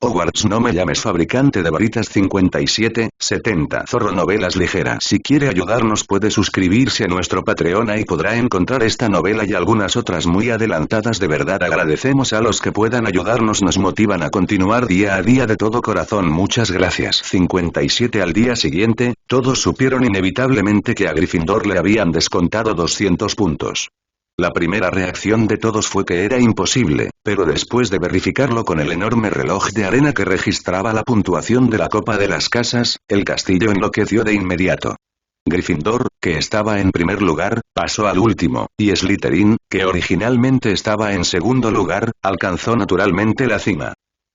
Hogwarts, no me llames, fabricante de varitas 5770 Zorro Novelas Ligeras. Si quiere ayudarnos puede suscribirse a nuestro Patreon, y podrá encontrar esta novela y algunas otras muy adelantadas. De verdad agradecemos a los que puedan ayudarnos, nos motivan a continuar día a día de todo corazón. Muchas gracias. 57. Al día siguiente, todos supieron inevitablemente que a Gryffindor le habían descontado 200 puntos. La primera reacción de todos fue que era imposible, pero después de verificarlo con el enorme reloj de arena que registraba la puntuación de la Copa de las Casas, el castillo enloqueció de inmediato. Gryffindor, que estaba en primer lugar, pasó al último, y Slytherin, que originalmente estaba en segundo lugar, alcanzó naturalmente la cima.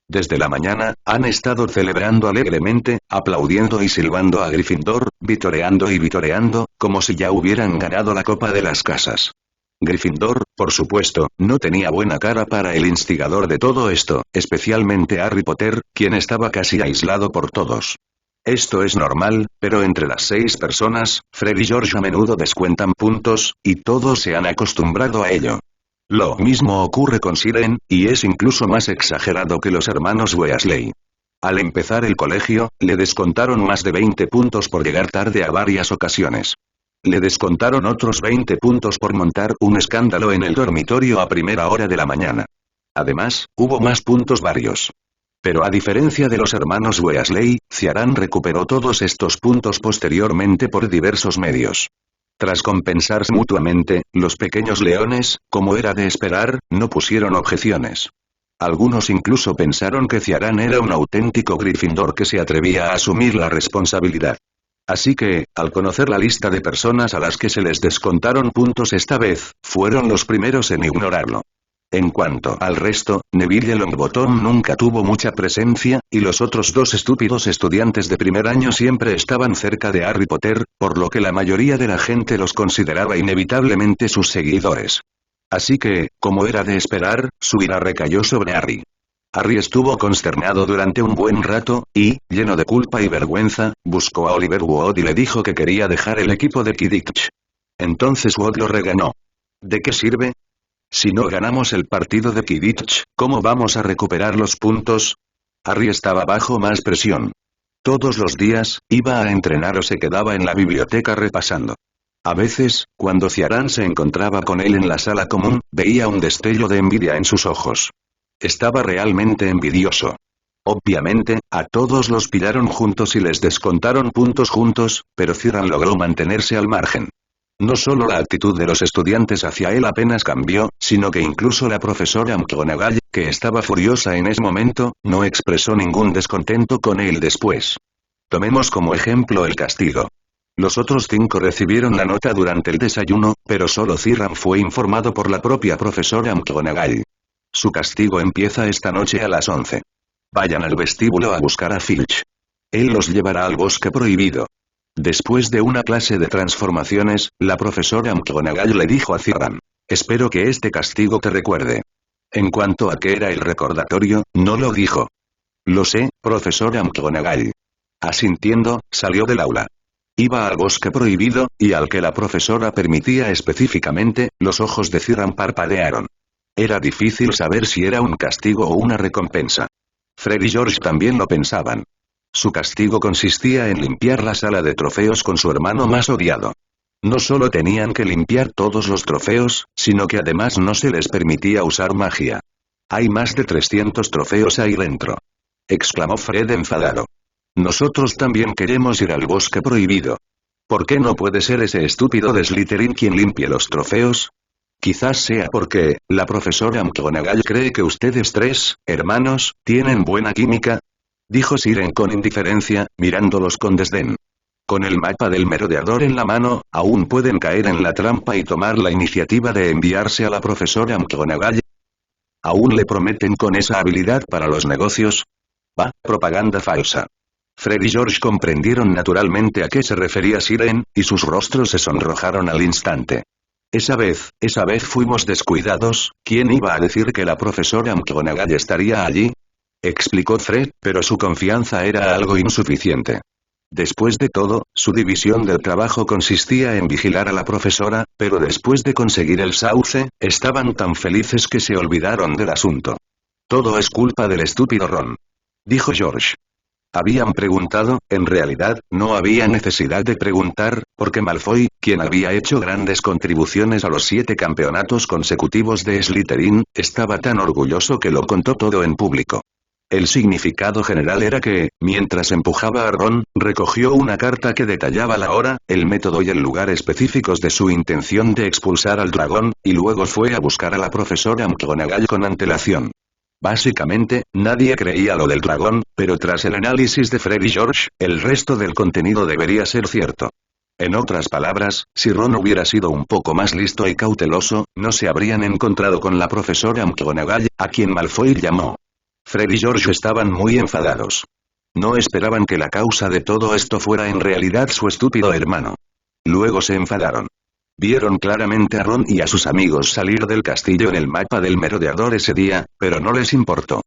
Desde la mañana, han estado celebrando alegremente, aplaudiendo y silbando a Gryffindor, vitoreando, como si ya hubieran ganado la Copa de las Casas. Gryffindor, por supuesto, no tenía buena cara para el instigador de todo esto, especialmente Harry Potter, quien estaba casi aislado por todos. Esto es normal, pero entre las 6 personas, Fred y George a menudo descuentan puntos, y todos se han acostumbrado a ello. Lo mismo ocurre con Siren, y es incluso más exagerado que los hermanos Weasley. Al empezar el colegio, le descontaron más de 20 puntos por llegar tarde a varias ocasiones. Le descontaron otros 20 puntos por montar un escándalo en el dormitorio a primera hora de la mañana. Además, hubo más puntos varios. Pero a diferencia de los hermanos Weasley, Ciarán recuperó todos estos puntos posteriormente por diversos medios. Tras compensarse mutuamente, los pequeños leones, como era de esperar, no pusieron objeciones. Algunos incluso pensaron que Ciarán era un auténtico Gryffindor que se atrevía a asumir la responsabilidad. Así que, al conocer la lista de personas a las que se les descontaron puntos esta vez, fueron los primeros en ignorarlo. En cuanto al resto, Neville Longbottom nunca tuvo mucha presencia, y los otros 2 estúpidos estudiantes de primer año siempre estaban cerca de Harry Potter, por lo que la mayoría de la gente los consideraba inevitablemente sus seguidores. Así que, como era de esperar, su ira recayó sobre Harry. Harry estuvo consternado durante un buen rato, y, lleno de culpa y vergüenza, buscó a Oliver Wood y le dijo que quería dejar el equipo de Quidditch. Entonces Wood lo regañó. ¿De qué sirve? Si no ganamos el partido de Quidditch, ¿cómo vamos a recuperar los puntos? Harry estaba bajo más presión. Todos los días, iba a entrenar o se quedaba en la biblioteca repasando. A veces, cuando Ciarán se encontraba con él en la sala común, veía un destello de envidia en sus ojos. Estaba realmente envidioso. Obviamente, a todos los pillaron juntos y les descontaron puntos juntos, pero Ciarán logró mantenerse al margen. No solo la actitud de los estudiantes hacia él apenas cambió, sino que incluso la profesora McGonagall, que estaba furiosa en ese momento, no expresó ningún descontento con él después. Tomemos como ejemplo el castigo. Los otros 5 recibieron la nota durante el desayuno, pero solo Ciarán fue informado por la propia profesora McGonagall. Su castigo empieza esta noche a las 11. Vayan al vestíbulo a buscar a Filch. Él los llevará al bosque prohibido. Después de una clase de transformaciones, la profesora McGonagall le dijo a Ciarán: espero que este castigo te recuerde. En cuanto a qué era el recordatorio, no lo dijo. Lo sé, profesora McGonagall. Asintiendo, salió del aula. Iba al bosque prohibido, y al que la profesora permitía específicamente, los ojos de Ciarán parpadearon. Era difícil saber si era un castigo o una recompensa. Fred y George también lo pensaban. Su castigo consistía en limpiar la sala de trofeos con su hermano más odiado. No solo tenían que limpiar todos los trofeos, sino que además no se les permitía usar magia. Hay más de 300 trofeos ahí dentro. Exclamó Fred enfadado. Nosotros también queremos ir al bosque prohibido. ¿Por qué no puede ser ese estúpido de Slytherin quien limpie los trofeos? Quizás sea porque, la profesora McGonagall cree que ustedes 3, hermanos, tienen buena química, dijo Siren con indiferencia, mirándolos con desdén. Con el mapa del merodeador en la mano, aún pueden caer en la trampa y tomar la iniciativa de enviarse a la profesora McGonagall. ¿Aún le prometen con esa habilidad para los negocios? Va, propaganda falsa. Fred y George comprendieron naturalmente a qué se refería Siren, y sus rostros se sonrojaron al instante. Esa vez fuimos descuidados. ¿Quién iba a decir que la profesora McGonagall estaría allí? Explicó Fred, pero su confianza era algo insuficiente. Después de todo, su división del trabajo consistía en vigilar a la profesora, pero después de conseguir el sauce, estaban tan felices que se olvidaron del asunto. Todo es culpa del estúpido Ron. dijo George. Habían preguntado, en realidad, no había necesidad de preguntar, porque Malfoy, quien había hecho grandes contribuciones a los 7 campeonatos consecutivos de Slytherin, estaba tan orgulloso que lo contó todo en público. El significado general era que, mientras empujaba a Ron, recogió una carta que detallaba la hora, el método y el lugar específicos de su intención de expulsar al dragón, y luego fue a buscar a la profesora McGonagall con antelación. Básicamente, nadie creía lo del dragón, pero tras el análisis de Fred y George, el resto del contenido debería ser cierto. En otras palabras, si Ron hubiera sido un poco más listo y cauteloso, no se habrían encontrado con la profesora McGonagall, a quien Malfoy llamó. Fred y George estaban muy enfadados. No esperaban que la causa de todo esto fuera en realidad su estúpido hermano. Luego se enfadaron. Vieron claramente a Ron y a sus amigos salir del castillo en el mapa del merodeador ese día, pero no les importó.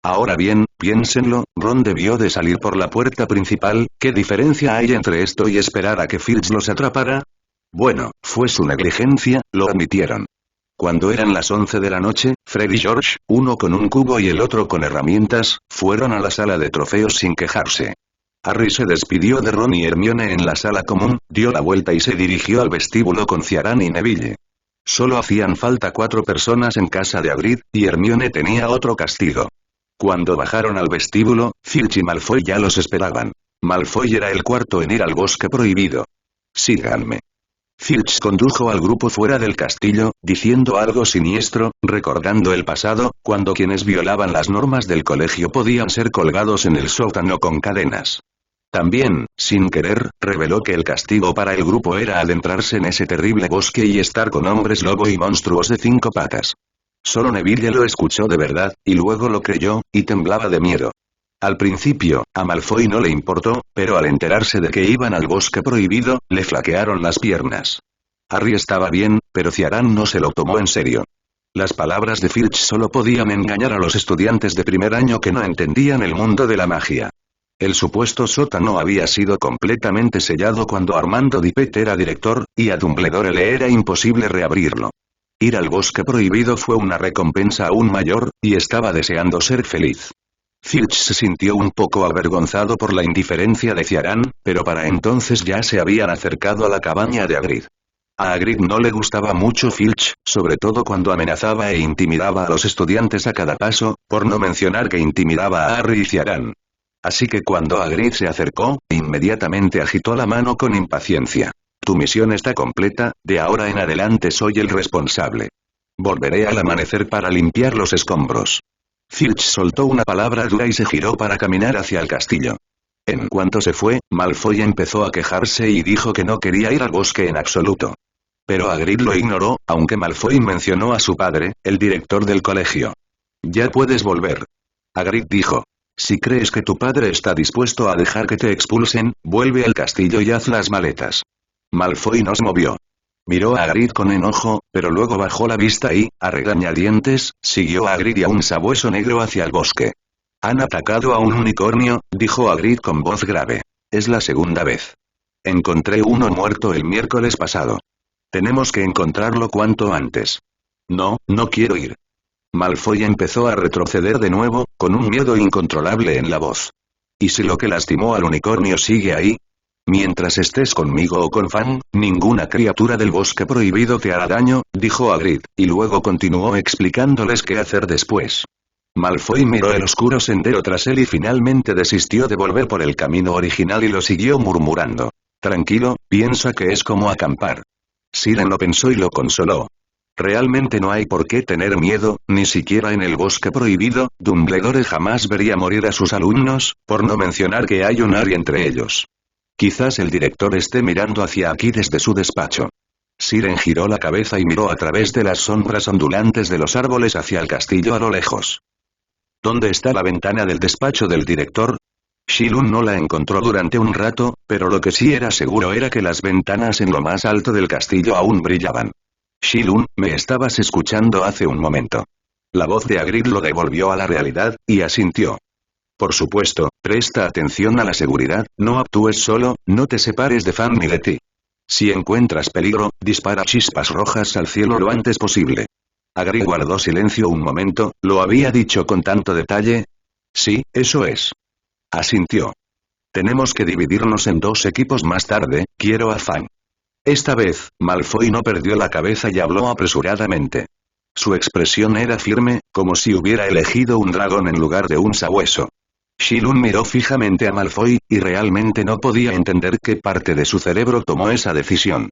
Ahora bien, piénsenlo, Ron debió de salir por la puerta principal. ¿Qué diferencia hay entre esto y esperar a que Filch los atrapara? Bueno, fue su negligencia, lo admitieron. Cuando eran las 11 de la noche, Fred y George, uno con un cubo y el otro con herramientas, fueron a la sala de trofeos sin quejarse. Harry se despidió de Ron y Hermione en la sala común, dio la vuelta y se dirigió al vestíbulo con Ciarán y Neville. Solo hacían falta 4 personas en casa de Hagrid, y Hermione tenía otro castigo. Cuando bajaron al vestíbulo, Filch y Malfoy ya los esperaban. Malfoy era el cuarto en ir al bosque prohibido. Síganme. Filch condujo al grupo fuera del castillo, diciendo algo siniestro, recordando el pasado, cuando quienes violaban las normas del colegio podían ser colgados en el sótano con cadenas. También, sin querer, reveló que el castigo para el grupo era adentrarse en ese terrible bosque y estar con hombres lobo y monstruos de 5 patas. Solo Neville lo escuchó de verdad, y luego lo creyó, y temblaba de miedo. Al principio, a Malfoy no le importó, pero al enterarse de que iban al bosque prohibido, le flaquearon las piernas. Harry estaba bien, pero Ciarán no se lo tomó en serio. Las palabras de Filch solo podían engañar a los estudiantes de primer año que no entendían el mundo de la magia. El supuesto sótano había sido completamente sellado cuando Armando Dippet era director, y a Dumbledore le era imposible reabrirlo. Ir al bosque prohibido fue una recompensa aún mayor, y estaba deseando ser feliz. Filch se sintió un poco avergonzado por la indiferencia de Ciarán, pero para entonces ya se habían acercado a la cabaña de Hagrid. A Hagrid no le gustaba mucho Filch, sobre todo cuando amenazaba e intimidaba a los estudiantes a cada paso, por no mencionar que intimidaba a Harry y Ciarán. Así que cuando Hagrid se acercó, inmediatamente agitó la mano con impaciencia. Tu misión está completa, de ahora en adelante soy el responsable. Volveré al amanecer para limpiar los escombros. Filch soltó una palabra dura y se giró para caminar hacia el castillo. En cuanto se fue, Malfoy empezó a quejarse y dijo que no quería ir al bosque en absoluto. Pero Hagrid lo ignoró, aunque Malfoy mencionó a su padre, el director del colegio. Ya puedes volver. Hagrid dijo. Si crees que tu padre está dispuesto a dejar que te expulsen, vuelve al castillo y haz las maletas. Malfoy no se movió. Miró a Hagrid con enojo, pero luego bajó la vista y, a regañadientes, siguió a Hagrid y a un sabueso negro hacia el bosque. Han atacado a un unicornio, dijo Hagrid con voz grave. Es la segunda vez. Encontré uno muerto el miércoles pasado. Tenemos que encontrarlo cuanto antes. No, no quiero ir. Malfoy empezó a retroceder de nuevo, con un miedo incontrolable en la voz. ¿Y si lo que lastimó al unicornio sigue ahí? Mientras estés conmigo o con Fang, ninguna criatura del bosque prohibido te hará daño, dijo Hagrid, y luego continuó explicándoles qué hacer después. Malfoy miró el oscuro sendero tras él y finalmente desistió de volver por el camino original y lo siguió murmurando. Tranquilo, piensa que es como acampar. Siren lo pensó y lo consoló. Realmente no hay por qué tener miedo, ni siquiera en el bosque prohibido. Dumbledore jamás vería morir a sus alumnos, por no mencionar que hay un Harry entre ellos. Quizás el director esté mirando hacia aquí desde su despacho. Siren giró la cabeza y miró a través de las sombras ondulantes de los árboles hacia el castillo a lo lejos. ¿Dónde está la ventana del despacho del director? Shilun no la encontró durante un rato, pero lo que sí era seguro era que las ventanas en lo más alto del castillo aún brillaban. Shilun, ¿me estabas escuchando hace un momento? La voz de Hagrid lo devolvió a la realidad, y asintió. Por supuesto, presta atención a la seguridad, no actúes solo, no te separes de Fang ni de ti. Si encuentras peligro, dispara chispas rojas al cielo lo antes posible. Hagrid guardó silencio un momento, ¿lo había dicho con tanto detalle? Sí, eso es. Asintió. Tenemos que dividirnos en dos equipos más tarde, quiero a Fang. Esta vez, Malfoy no perdió la cabeza y habló apresuradamente. Su expresión era firme, como si hubiera elegido un dragón en lugar de un sabueso. Shilun miró fijamente a Malfoy, y realmente no podía entender qué parte de su cerebro tomó esa decisión.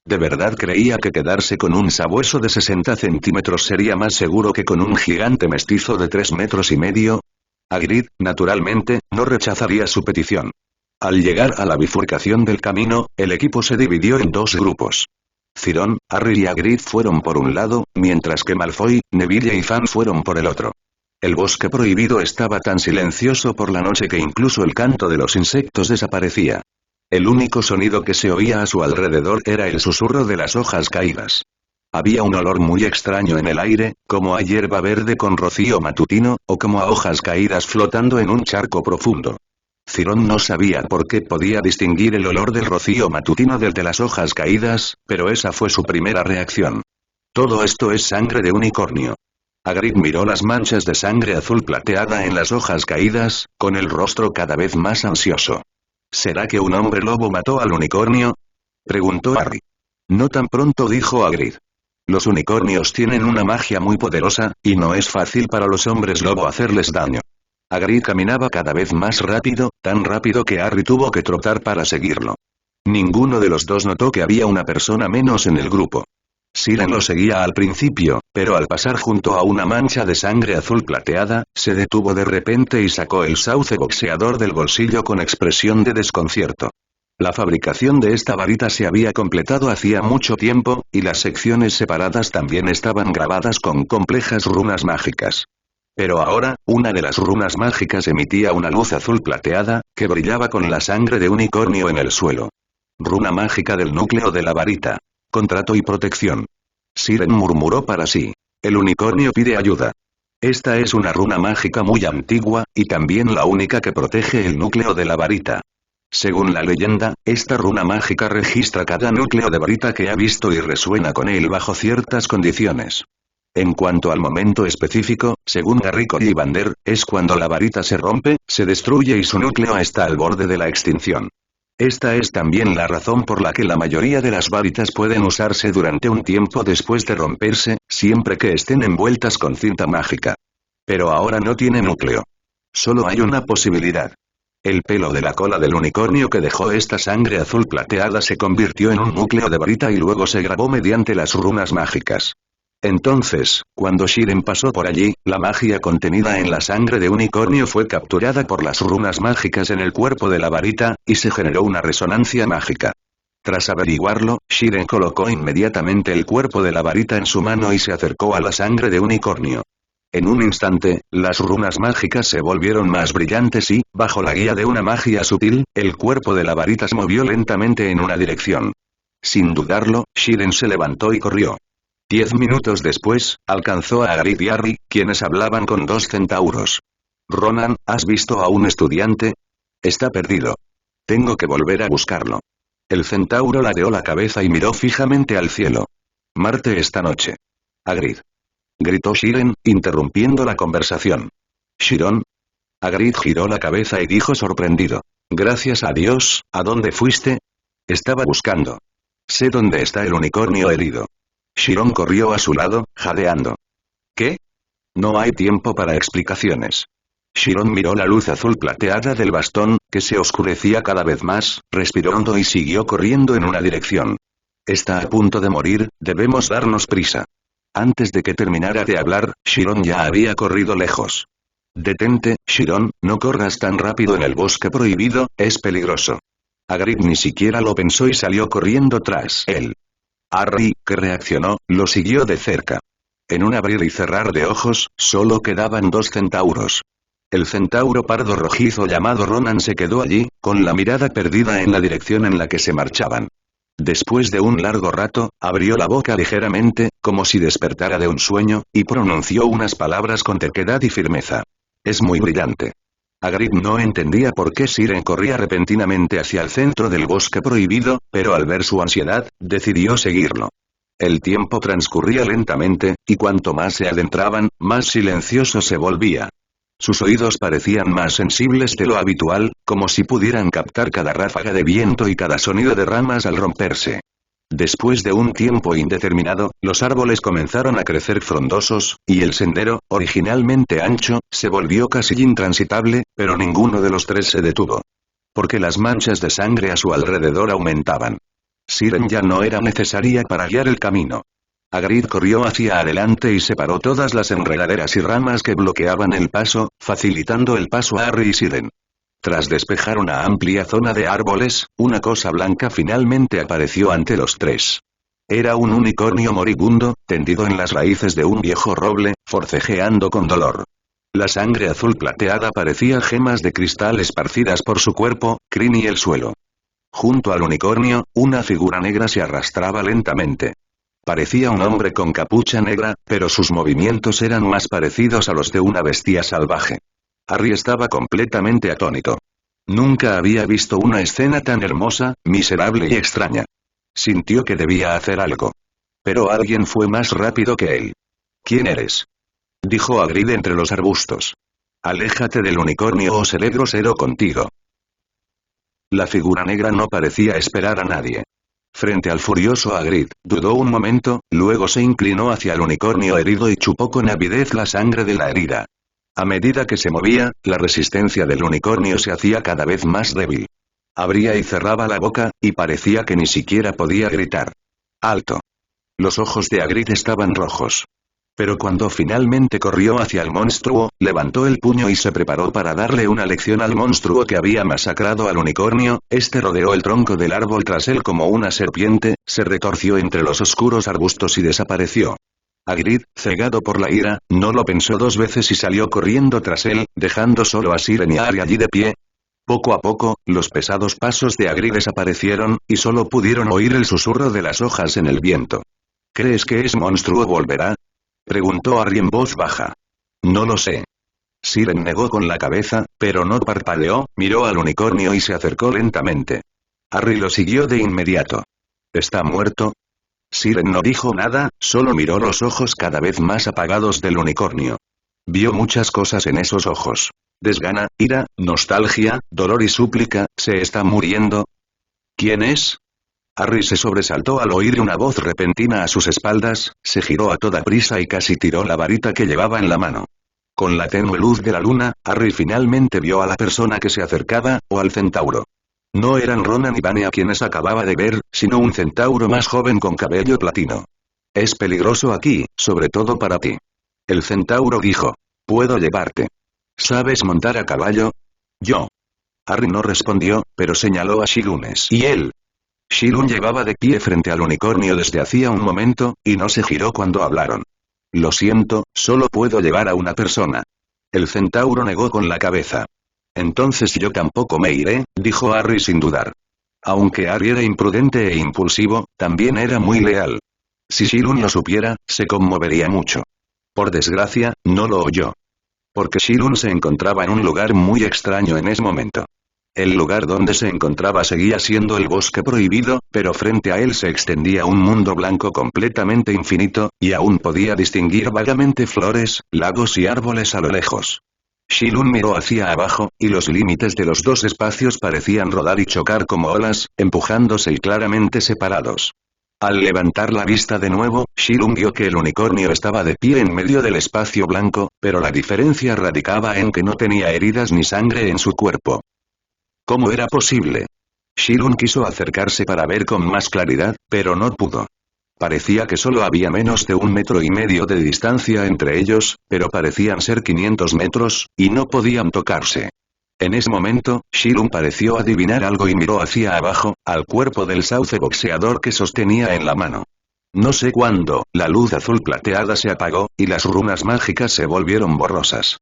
¿De verdad creía que quedarse con un sabueso de 60 centímetros sería más seguro que con un gigante mestizo de 3 metros y medio? Hagrid, naturalmente, no rechazaría su petición. Al llegar a la bifurcación del camino, el equipo se dividió en dos grupos. Cirón, Harry y Hagrid fueron por un lado, mientras que Malfoy, Neville y Fang fueron por el otro. El bosque prohibido estaba tan silencioso por la noche que incluso el canto de los insectos desaparecía. El único sonido que se oía a su alrededor era el susurro de las hojas caídas. Había un olor muy extraño en el aire, como a hierba verde con rocío matutino, o como a hojas caídas flotando en un charco profundo. Cirón no sabía por qué podía distinguir el olor del rocío matutino del de las hojas caídas, pero esa fue su primera reacción. Todo esto es sangre de unicornio. Hagrid miró las manchas de sangre azul plateada en las hojas caídas, con el rostro cada vez más ansioso. ¿Será que un hombre lobo mató al unicornio?, preguntó Harry. No tan pronto, dijo Hagrid. Los unicornios tienen una magia muy poderosa, y no es fácil para los hombres lobo hacerles daño. Hagrid caminaba cada vez más rápido, tan rápido que Harry tuvo que trotar para seguirlo. Ninguno de los dos notó que había una persona menos en el grupo. Siren lo seguía al principio, pero al pasar junto a una mancha de sangre azul plateada, se detuvo de repente y sacó el sauce boxeador del bolsillo con expresión de desconcierto. La fabricación de esta varita se había completado hacía mucho tiempo, y las secciones separadas también estaban grabadas con complejas runas mágicas. Pero ahora, una de las runas mágicas emitía una luz azul plateada, que brillaba con la sangre de unicornio en el suelo. Runa mágica del núcleo de la varita. Contrato y protección. Siren murmuró para sí. El unicornio pide ayuda. Esta es una runa mágica muy antigua, y también la única que protege el núcleo de la varita. Según la leyenda, esta runa mágica registra cada núcleo de varita que ha visto y resuena con él bajo ciertas condiciones. En cuanto al momento específico, según Garrick Ollivander, es cuando la varita se rompe, se destruye y su núcleo está al borde de la extinción. Esta es también la razón por la que la mayoría de las varitas pueden usarse durante un tiempo después de romperse, siempre que estén envueltas con cinta mágica. Pero ahora no tiene núcleo. Solo hay una posibilidad. El pelo de la cola del unicornio que dejó esta sangre azul plateada se convirtió en un núcleo de varita y luego se grabó mediante las runas mágicas. Entonces, cuando Siren pasó por allí, la magia contenida en la sangre de unicornio fue capturada por las runas mágicas en el cuerpo de la varita, y se generó una resonancia mágica. Tras averiguarlo, Siren colocó inmediatamente el cuerpo de la varita en su mano y se acercó a la sangre de unicornio. En un instante, las runas mágicas se volvieron más brillantes y, bajo la guía de una magia sutil, el cuerpo de la varita se movió lentamente en una dirección. Sin dudarlo, Siren se levantó y corrió. 10 minutos después, alcanzó a Hagrid y Harry, quienes hablaban con dos centauros. «Ronan, ¿has visto a un estudiante? Está perdido. Tengo que volver a buscarlo». El centauro ladeó la cabeza y miró fijamente al cielo. «Marte esta noche». «Hagrid», gritó Siren, interrumpiendo la conversación. «¿Shirón?» Hagrid giró la cabeza y dijo sorprendido. «Gracias a Dios, ¿a dónde fuiste?» «Estaba buscando. Sé dónde está el unicornio herido». Shirón corrió a su lado, jadeando. ¿Qué? No hay tiempo para explicaciones. Shirón miró la luz azul plateada del bastón, que se oscurecía cada vez más, respiró hondo y siguió corriendo en una dirección. Está a punto de morir, debemos darnos prisa. Antes de que terminara de hablar, Shirón ya había corrido lejos. Detente, Shirón, no corras tan rápido en el bosque prohibido, es peligroso. Hagrid ni siquiera lo pensó y salió corriendo tras él. Harry, que reaccionó, lo siguió de cerca. En un abrir y cerrar de ojos, solo quedaban dos centauros. El centauro pardo rojizo llamado Ronan se quedó allí, con la mirada perdida en la dirección en la que se marchaban. Después de un largo rato, abrió la boca ligeramente, como si despertara de un sueño, y pronunció unas palabras con terquedad y firmeza. Es muy brillante. Hagrid no entendía por qué Siren corría repentinamente hacia el centro del bosque prohibido, pero al ver su ansiedad, decidió seguirlo. El tiempo transcurría lentamente, y cuanto más se adentraban, más silencioso se volvía. Sus oídos parecían más sensibles de lo habitual, como si pudieran captar cada ráfaga de viento y cada sonido de ramas al romperse. Después de un tiempo indeterminado, los árboles comenzaron a crecer frondosos, y el sendero, originalmente ancho, se volvió casi intransitable, pero ninguno de los tres se detuvo. Porque las manchas de sangre a su alrededor aumentaban. Siren ya no era necesaria para guiar el camino. Hagrid corrió hacia adelante y separó todas las enredaderas y ramas que bloqueaban el paso, facilitando el paso a Harry y Siren. Tras despejar una amplia zona de árboles, una cosa blanca finalmente apareció ante los tres. Era un unicornio moribundo, tendido en las raíces de un viejo roble, forcejeando con dolor. La sangre azul plateada parecía gemas de cristal esparcidas por su cuerpo, crin y el suelo. Junto al unicornio, una figura negra se arrastraba lentamente. Parecía un hombre con capucha negra, pero sus movimientos eran más parecidos a los de una bestia salvaje. Harry estaba completamente atónito. Nunca había visto una escena tan hermosa, miserable y extraña. Sintió que debía hacer algo. Pero alguien fue más rápido que él. ¿Quién eres?, dijo Hagrid entre los arbustos. Aléjate del unicornio o seré grosero contigo. La figura negra no parecía esperar a nadie. Frente al furioso Hagrid, dudó un momento, luego se inclinó hacia el unicornio herido y chupó con avidez la sangre de la herida. A medida que se movía, la resistencia del unicornio se hacía cada vez más débil. Abría y cerraba la boca, y parecía que ni siquiera podía gritar. ¡Alto! Los ojos de Hagrid estaban rojos. Pero cuando finalmente corrió hacia el monstruo, levantó el puño y se preparó para darle una lección al monstruo que había masacrado al unicornio. Este rodeó el tronco del árbol tras él como una serpiente, se retorció entre los oscuros arbustos y desapareció. Hagrid, cegado por la ira, no lo pensó dos veces y salió corriendo tras él, dejando solo a Siren y a Harry allí de pie. Poco a poco, los pesados pasos de Hagrid desaparecieron, y solo pudieron oír el susurro de las hojas en el viento. ¿Crees que ese monstruo volverá?, preguntó Harry en voz baja. No lo sé. Siren negó con la cabeza, pero no parpadeó, miró al unicornio y se acercó lentamente. Harry lo siguió de inmediato. ¿Está muerto? Siren no dijo nada, solo miró los ojos cada vez más apagados del unicornio. Vio muchas cosas en esos ojos. Desgana, ira, nostalgia, dolor y súplica. ¿Se está muriendo? ¿Quién es? Harry se sobresaltó al oír una voz repentina a sus espaldas, se giró a toda prisa y casi tiró la varita que llevaba en la mano. Con la tenue luz de la luna, Harry finalmente vio a la persona que se acercaba, o al centauro. No eran Ronan y Vane a quienes acababa de ver, sino un centauro más joven con cabello platino. Es peligroso aquí, sobre todo para ti. El centauro dijo. Puedo llevarte. ¿Sabes montar a caballo? Yo. Harry no respondió, pero señaló a Shilunes. ¿Y él? Shilun llevaba de pie frente al unicornio desde hacía un momento, y no se giró cuando hablaron. Lo siento, solo puedo llevar a una persona. El centauro negó con la cabeza. Entonces yo tampoco me iré, dijo Harry sin dudar. Aunque Harry era imprudente e impulsivo, también era muy leal. Si Shilun lo supiera, se conmovería mucho. Por desgracia, no lo oyó. Porque Shilun se encontraba en un lugar muy extraño en ese momento. El lugar donde se encontraba seguía siendo el bosque prohibido, pero frente a él se extendía un mundo blanco completamente infinito, y aún podía distinguir vagamente flores, lagos y árboles a lo lejos. Shilun miró hacia abajo, y los límites de los dos espacios parecían rodar y chocar como olas, empujándose y claramente separados. Al levantar la vista de nuevo, Shilun vio que el unicornio estaba de pie en medio del espacio blanco, pero la diferencia radicaba en que no tenía heridas ni sangre en su cuerpo. ¿Cómo era posible? Shilun quiso acercarse para ver con más claridad, pero no pudo. Parecía que solo había menos de 1,5 metros de distancia entre ellos, pero parecían ser 500 metros, y no podían tocarse. En ese momento, Shilun pareció adivinar algo y miró hacia abajo, al cuerpo del sauce boxeador que sostenía en la mano. No sé cuándo, la luz azul plateada se apagó, y las runas mágicas se volvieron borrosas.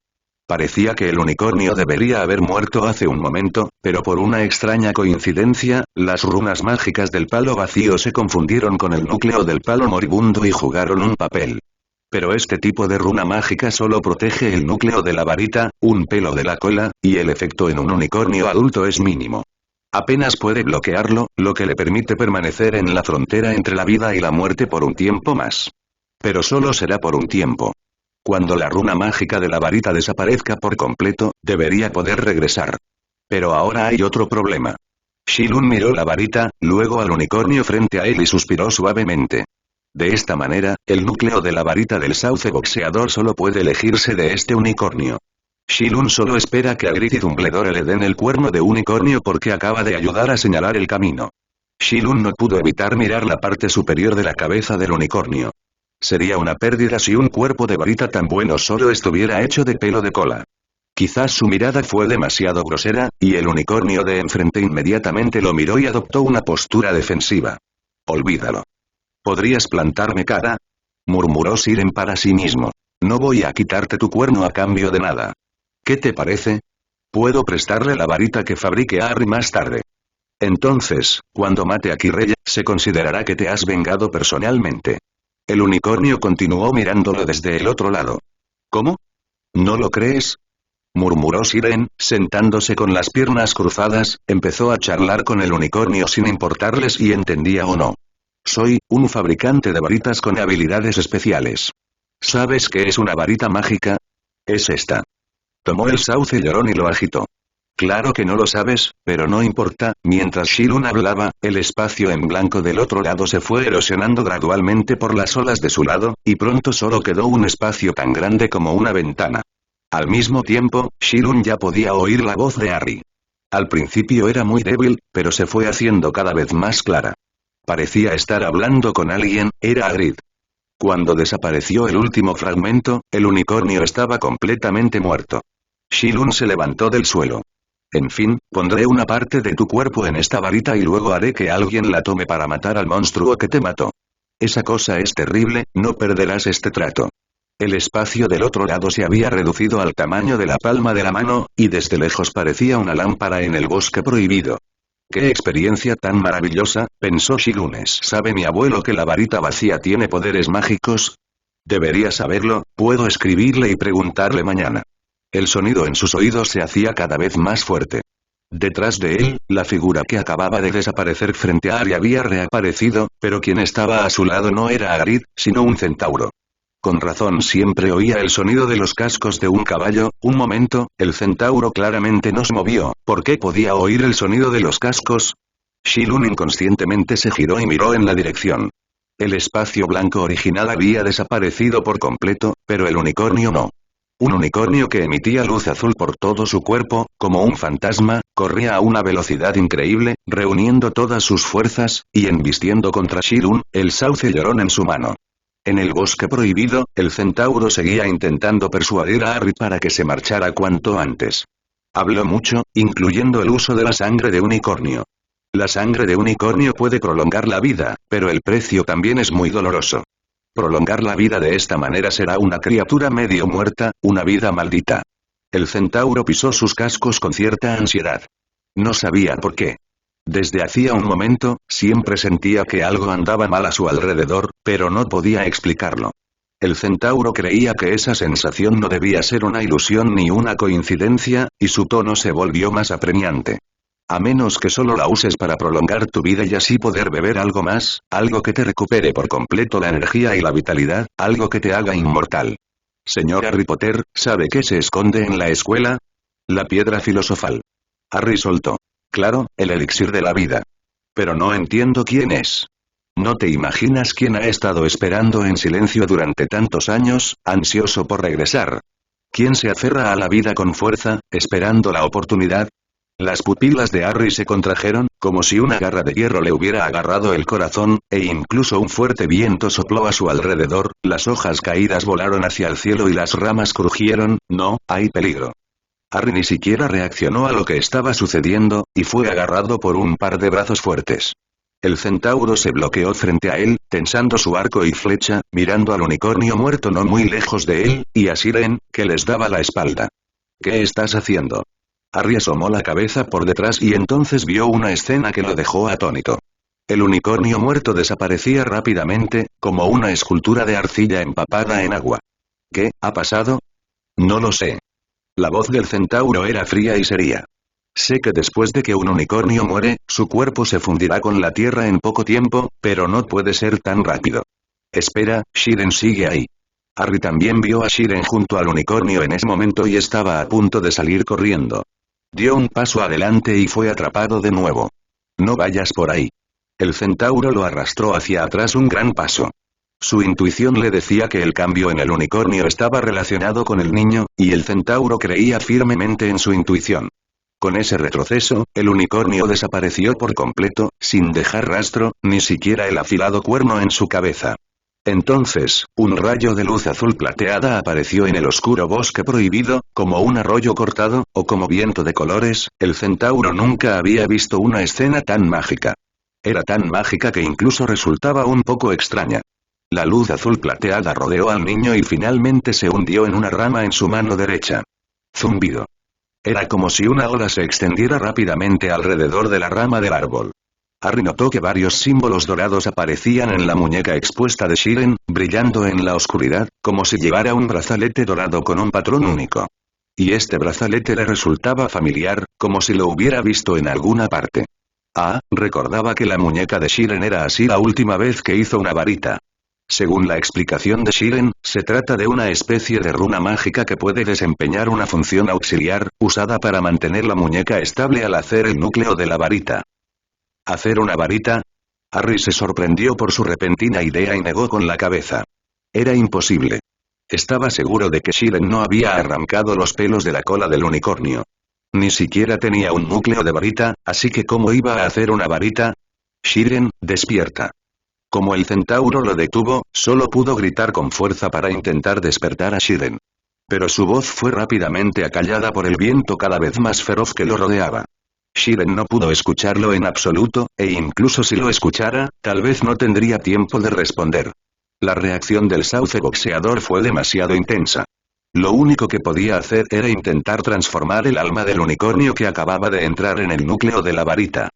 Parecía que el unicornio debería haber muerto hace un momento, pero por una extraña coincidencia, las runas mágicas del palo vacío se confundieron con el núcleo del palo moribundo y jugaron un papel. Pero este tipo de runa mágica solo protege el núcleo de la varita, un pelo de la cola, y el efecto en un unicornio adulto es mínimo. Apenas puede bloquearlo, lo que le permite permanecer en la frontera entre la vida y la muerte por un tiempo más. Pero solo será por un tiempo. Cuando la runa mágica de la varita desaparezca por completo, debería poder regresar. Pero ahora hay otro problema. Shilun miró la varita, luego al unicornio frente a él y suspiró suavemente. De esta manera, el núcleo de la varita del sauce boxeador solo puede elegirse de este unicornio. Shilun solo espera que Ygritte y Dumbledore le den el cuerno de unicornio porque acaba de ayudar a señalar el camino. Shilun no pudo evitar mirar la parte superior de la cabeza del unicornio. Sería una pérdida si un cuerpo de varita tan bueno solo estuviera hecho de pelo de cola. Quizás su mirada fue demasiado grosera, y el unicornio de enfrente inmediatamente lo miró y adoptó una postura defensiva. Olvídalo. ¿Podrías plantarme cara? Murmuró Siren para sí mismo. No voy a quitarte tu cuerno a cambio de nada. ¿Qué te parece? Puedo prestarle la varita que fabrique a Harry más tarde. Entonces, cuando mate a Quirrell, se considerará que te has vengado personalmente. El unicornio continuó mirándolo desde el otro lado. ¿Cómo? ¿No lo crees? Murmuró Siren, sentándose con las piernas cruzadas, empezó a charlar con el unicornio sin importarle si entendía o no. Soy un fabricante de varitas con habilidades especiales. ¿Sabes qué es una varita mágica? Es esta. Tomó el sauce llorón y lo agitó. Claro que no lo sabes, pero no importa, mientras Shilun hablaba, el espacio en blanco del otro lado se fue erosionando gradualmente por las olas de su lado, y pronto solo quedó un espacio tan grande como una ventana. Al mismo tiempo, Shilun ya podía oír la voz de Harry. Al principio era muy débil, pero se fue haciendo cada vez más clara. Parecía estar hablando con alguien, era Ygritte. Cuando desapareció el último fragmento, el unicornio estaba completamente muerto. Shilun se levantó del suelo. En fin, pondré una parte de tu cuerpo en esta varita y luego haré que alguien la tome para matar al monstruo que te mató. Esa cosa es terrible, no perderás este trato. El espacio del otro lado se había reducido al tamaño de la palma de la mano, y desde lejos parecía una lámpara en el bosque prohibido. ¡Qué experiencia tan maravillosa!, pensó Shilun. ¿Sabe mi abuelo que la varita vacía tiene poderes mágicos? Debería saberlo, puedo escribirle y preguntarle mañana. El sonido en sus oídos se hacía cada vez más fuerte. Detrás de él, la figura que acababa de desaparecer frente a Harry había reaparecido, pero quien estaba a su lado no era Ygritte, sino un centauro. Con razón siempre oía el sonido de los cascos de un caballo. Un momento, el centauro claramente no se movió. ¿Por qué podía oír el sonido de los cascos? Shilun inconscientemente se giró y miró en la dirección. El espacio blanco original había desaparecido por completo, pero el unicornio no. Un unicornio que emitía luz azul por todo su cuerpo, como un fantasma, corría a una velocidad increíble, reuniendo todas sus fuerzas, y embistiendo contra Shilun, el sauce llorón en su mano. En el bosque prohibido, el centauro seguía intentando persuadir a Harry para que se marchara cuanto antes. Habló mucho, incluyendo el uso de la sangre de unicornio. La sangre de unicornio puede prolongar la vida, pero el precio también es muy doloroso. Prolongar la vida de esta manera será una criatura medio muerta, una vida maldita. El centauro pisó sus cascos con cierta ansiedad. No sabía por qué. Desde hacía un momento, siempre sentía que algo andaba mal a su alrededor, pero no podía explicarlo. El centauro creía que esa sensación no debía ser una ilusión ni una coincidencia, y su tono se volvió más apremiante. A menos que solo la uses para prolongar tu vida y así poder beber algo más, algo que te recupere por completo la energía y la vitalidad, algo que te haga inmortal. Señor Harry Potter, ¿sabe qué se esconde en la escuela? La piedra filosofal. Harry soltó. Claro, el elixir de la vida. Pero no entiendo quién es. ¿No te imaginas quién ha estado esperando en silencio durante tantos años, ansioso por regresar? ¿Quién se aferra a la vida con fuerza, esperando la oportunidad? Las pupilas de Harry se contrajeron, como si una garra de hierro le hubiera agarrado el corazón, e incluso un fuerte viento sopló a su alrededor, las hojas caídas volaron hacia el cielo y las ramas crujieron. No, hay peligro. Harry ni siquiera reaccionó a lo que estaba sucediendo, y fue agarrado por un par de brazos fuertes. El centauro se bloqueó frente a él, tensando su arco y flecha, mirando al unicornio muerto no muy lejos de él, y a Siren, que les daba la espalda. ¿Qué estás haciendo? Harry asomó la cabeza por detrás y entonces vio una escena que lo dejó atónito. El unicornio muerto desaparecía rápidamente, como una escultura de arcilla empapada en agua. ¿Qué ha pasado? No lo sé. La voz del centauro era fría y seria. Sé que después de que un unicornio muere, su cuerpo se fundirá con la tierra en poco tiempo, pero no puede ser tan rápido. Espera, Siren sigue ahí. Harry también vio a Shiren junto al unicornio en ese momento y estaba a punto de salir corriendo. Dio un paso adelante y fue atrapado de nuevo. No vayas por ahí. El centauro lo arrastró hacia atrás un gran paso. Su intuición le decía que el cambio en el unicornio estaba relacionado con el niño, y el centauro creía firmemente en su intuición. Con ese retroceso, el unicornio desapareció por completo, sin dejar rastro, ni siquiera el afilado cuerno en su cabeza. Entonces, un rayo de luz azul plateada apareció en el oscuro bosque prohibido, como un arroyo cortado, o como viento de colores. El centauro nunca había visto una escena tan mágica. Era tan mágica que incluso resultaba un poco extraña. La luz azul plateada rodeó al niño y finalmente se hundió en una rama en su mano derecha. Zumbido. Era como si una ola se extendiera rápidamente alrededor de la rama del árbol. Harry notó que varios símbolos dorados aparecían en la muñeca expuesta de Shiren, brillando en la oscuridad, como si llevara un brazalete dorado con un patrón único. Y este brazalete le resultaba familiar, como si lo hubiera visto en alguna parte. Recordaba que la muñeca de Shiren era así la última vez que hizo una varita. Según la explicación de Shiren, se trata de una especie de runa mágica que puede desempeñar una función auxiliar, usada para mantener la muñeca estable al hacer el núcleo de la varita. ¿Hacer una varita? Harry se sorprendió por su repentina idea y negó con la cabeza. Era imposible. Estaba seguro de que Shiren no había arrancado los pelos de la cola del unicornio. Ni siquiera tenía un núcleo de varita, así que ¿cómo iba a hacer una varita? Shiren, despierta. Como el centauro lo detuvo, solo pudo gritar con fuerza para intentar despertar a Shiren. Pero su voz fue rápidamente acallada por el viento cada vez más feroz que lo rodeaba. Shiren no pudo escucharlo en absoluto, e incluso si lo escuchara, tal vez no tendría tiempo de responder. La reacción del sauce boxeador fue demasiado intensa. Lo único que podía hacer era intentar transformar el alma del unicornio que acababa de entrar en el núcleo de la varita.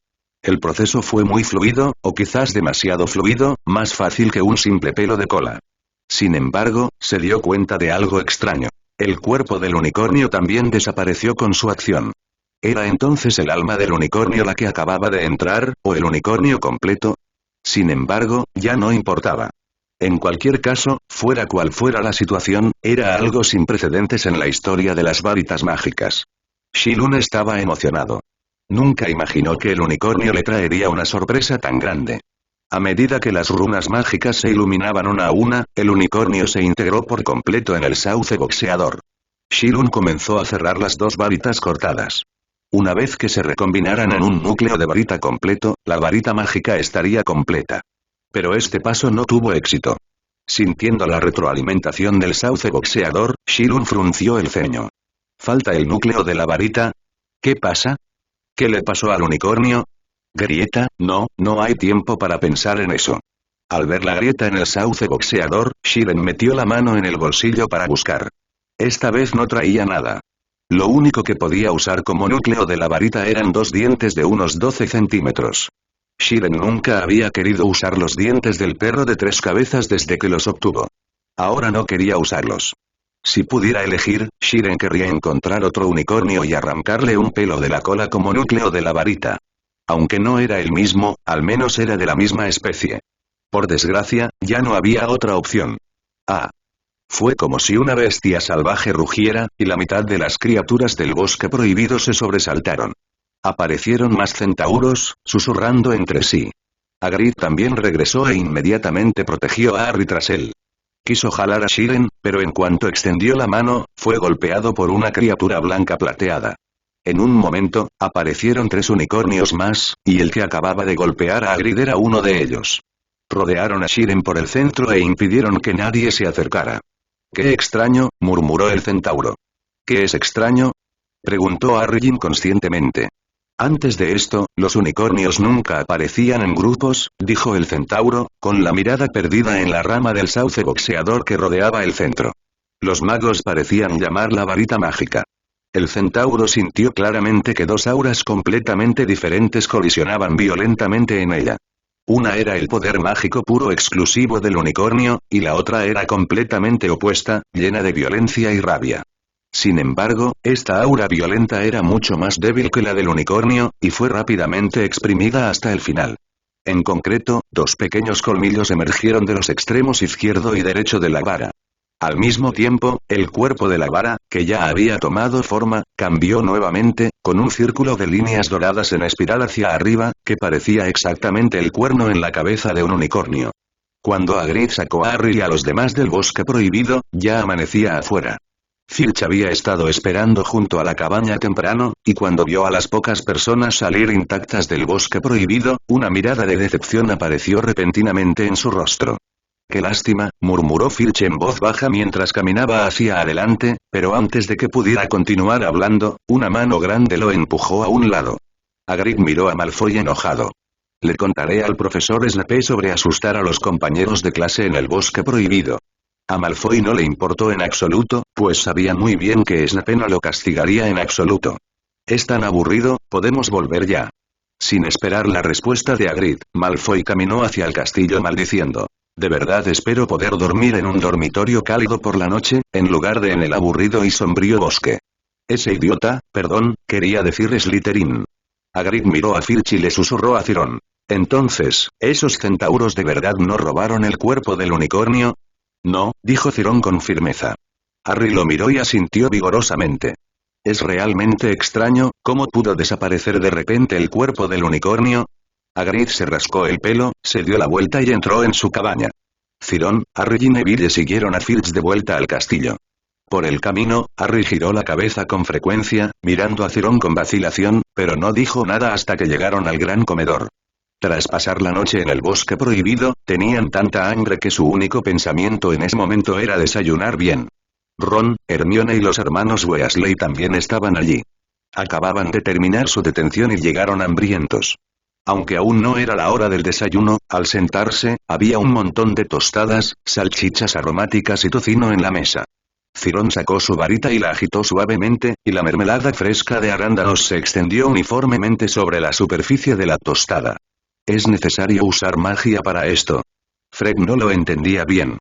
El proceso fue muy fluido, o quizás demasiado fluido, más fácil que un simple pelo de cola. Sin embargo, se dio cuenta de algo extraño. El cuerpo del unicornio también desapareció con su acción. ¿Era entonces el alma del unicornio la que acababa de entrar, o el unicornio completo? Sin embargo, ya no importaba. En cualquier caso, fuera cual fuera la situación, era algo sin precedentes en la historia de las varitas mágicas. Shilun estaba emocionado. Nunca imaginó que el unicornio le traería una sorpresa tan grande. A medida que las runas mágicas se iluminaban una a una, el unicornio se integró por completo en el sauce boxeador. Shilun comenzó a cerrar las dos varitas cortadas. Una vez que se recombinaran en un núcleo de varita completo, la varita mágica estaría completa. Pero este paso no tuvo éxito. Sintiendo la retroalimentación del sauce boxeador, Shilun frunció el ceño. ¿Falta el núcleo de la varita? ¿Qué pasa? ¿Qué le pasó al unicornio? ¿Grieta? No hay tiempo para pensar en eso. Al ver la grieta en el sauce boxeador, Shiren metió la mano en el bolsillo para buscar. Esta vez no traía nada. Lo único que podía usar como núcleo de la varita eran dos dientes de unos 12 centímetros. Shiren nunca había querido usar los dientes del perro de tres cabezas desde que los obtuvo. Ahora no quería usarlos. Si pudiera elegir, Shiren querría encontrar otro unicornio y arrancarle un pelo de la cola como núcleo de la varita. Aunque no era el mismo, al menos era de la misma especie. Por desgracia, ya no había otra opción. Fue como si una bestia salvaje rugiera, y la mitad de las criaturas del bosque prohibido se sobresaltaron. Aparecieron más centauros, susurrando entre sí. Hagrid también regresó e inmediatamente protegió a Harry tras él. Quiso jalar a Shiren, pero en cuanto extendió la mano, fue golpeado por una criatura blanca plateada. En un momento, aparecieron tres unicornios más, y el que acababa de golpear a Hagrid era uno de ellos. Rodearon a Shiren por el centro e impidieron que nadie se acercara. «¡Qué extraño!», murmuró el centauro. «¿Qué es extraño?», preguntó Harry inconscientemente. Antes de esto, los unicornios nunca aparecían en grupos, dijo el centauro, con la mirada perdida en la rama del sauce boxeador que rodeaba el centro. Los magos parecían llamar la varita mágica. El centauro sintió claramente que dos auras completamente diferentes colisionaban violentamente en ella. Una era el poder mágico puro exclusivo del unicornio, y la otra era completamente opuesta, llena de violencia y rabia. Sin embargo, esta aura violenta era mucho más débil que la del unicornio, y fue rápidamente exprimida hasta el final. En concreto, dos pequeños colmillos emergieron de los extremos izquierdo y derecho de la vara. Al mismo tiempo, el cuerpo de la vara, que ya había tomado forma, cambió nuevamente, con un círculo de líneas doradas en espiral hacia arriba, que parecía exactamente el cuerno en la cabeza de un unicornio. Cuando Hagrid sacó a Harry y a los demás del bosque prohibido, ya amanecía afuera. Filch había estado esperando junto a la cabaña temprano, y cuando vio a las pocas personas salir intactas del bosque prohibido, una mirada de decepción apareció repentinamente en su rostro. «Qué lástima», murmuró Filch en voz baja mientras caminaba hacia adelante, pero antes de que pudiera continuar hablando, una mano grande lo empujó a un lado. Hagrid miró a Malfoy enojado. «Le contaré al profesor Snape sobre asustar a los compañeros de clase en el bosque prohibido». A Malfoy no le importó en absoluto, pues sabía muy bien que Snape no lo castigaría en absoluto. «Es tan aburrido, podemos volver ya». Sin esperar la respuesta de Hagrid, Malfoy caminó hacia el castillo maldiciendo. «De verdad espero poder dormir en un dormitorio cálido por la noche, en lugar de en el aburrido y sombrío bosque». «Ese idiota, perdón, quería decir Slytherin». Hagrid miró a Filch y le susurró a Cirón. «Entonces, ¿esos centauros de verdad no robaron el cuerpo del unicornio?» «No», dijo Cirón con firmeza. Harry lo miró y asintió vigorosamente. «Es realmente extraño, ¿cómo pudo desaparecer de repente el cuerpo del unicornio?» Hagrid se rascó el pelo, se dio la vuelta y entró en su cabaña. Cirón, Harry y Neville siguieron a Filch de vuelta al castillo. Por el camino, Harry giró la cabeza con frecuencia, mirando a Cirón con vacilación, pero no dijo nada hasta que llegaron al gran comedor. Tras pasar la noche en el bosque prohibido, tenían tanta hambre que su único pensamiento en ese momento era desayunar bien. Ron, Hermione y los hermanos Weasley también estaban allí. Acababan de terminar su detención y llegaron hambrientos. Aunque aún no era la hora del desayuno, al sentarse, había un montón de tostadas, salchichas aromáticas y tocino en la mesa. Cirón sacó su varita y la agitó suavemente, y la mermelada fresca de arándanos se extendió uniformemente sobre la superficie de la tostada. ¿Es necesario usar magia para esto? Fred no lo entendía bien.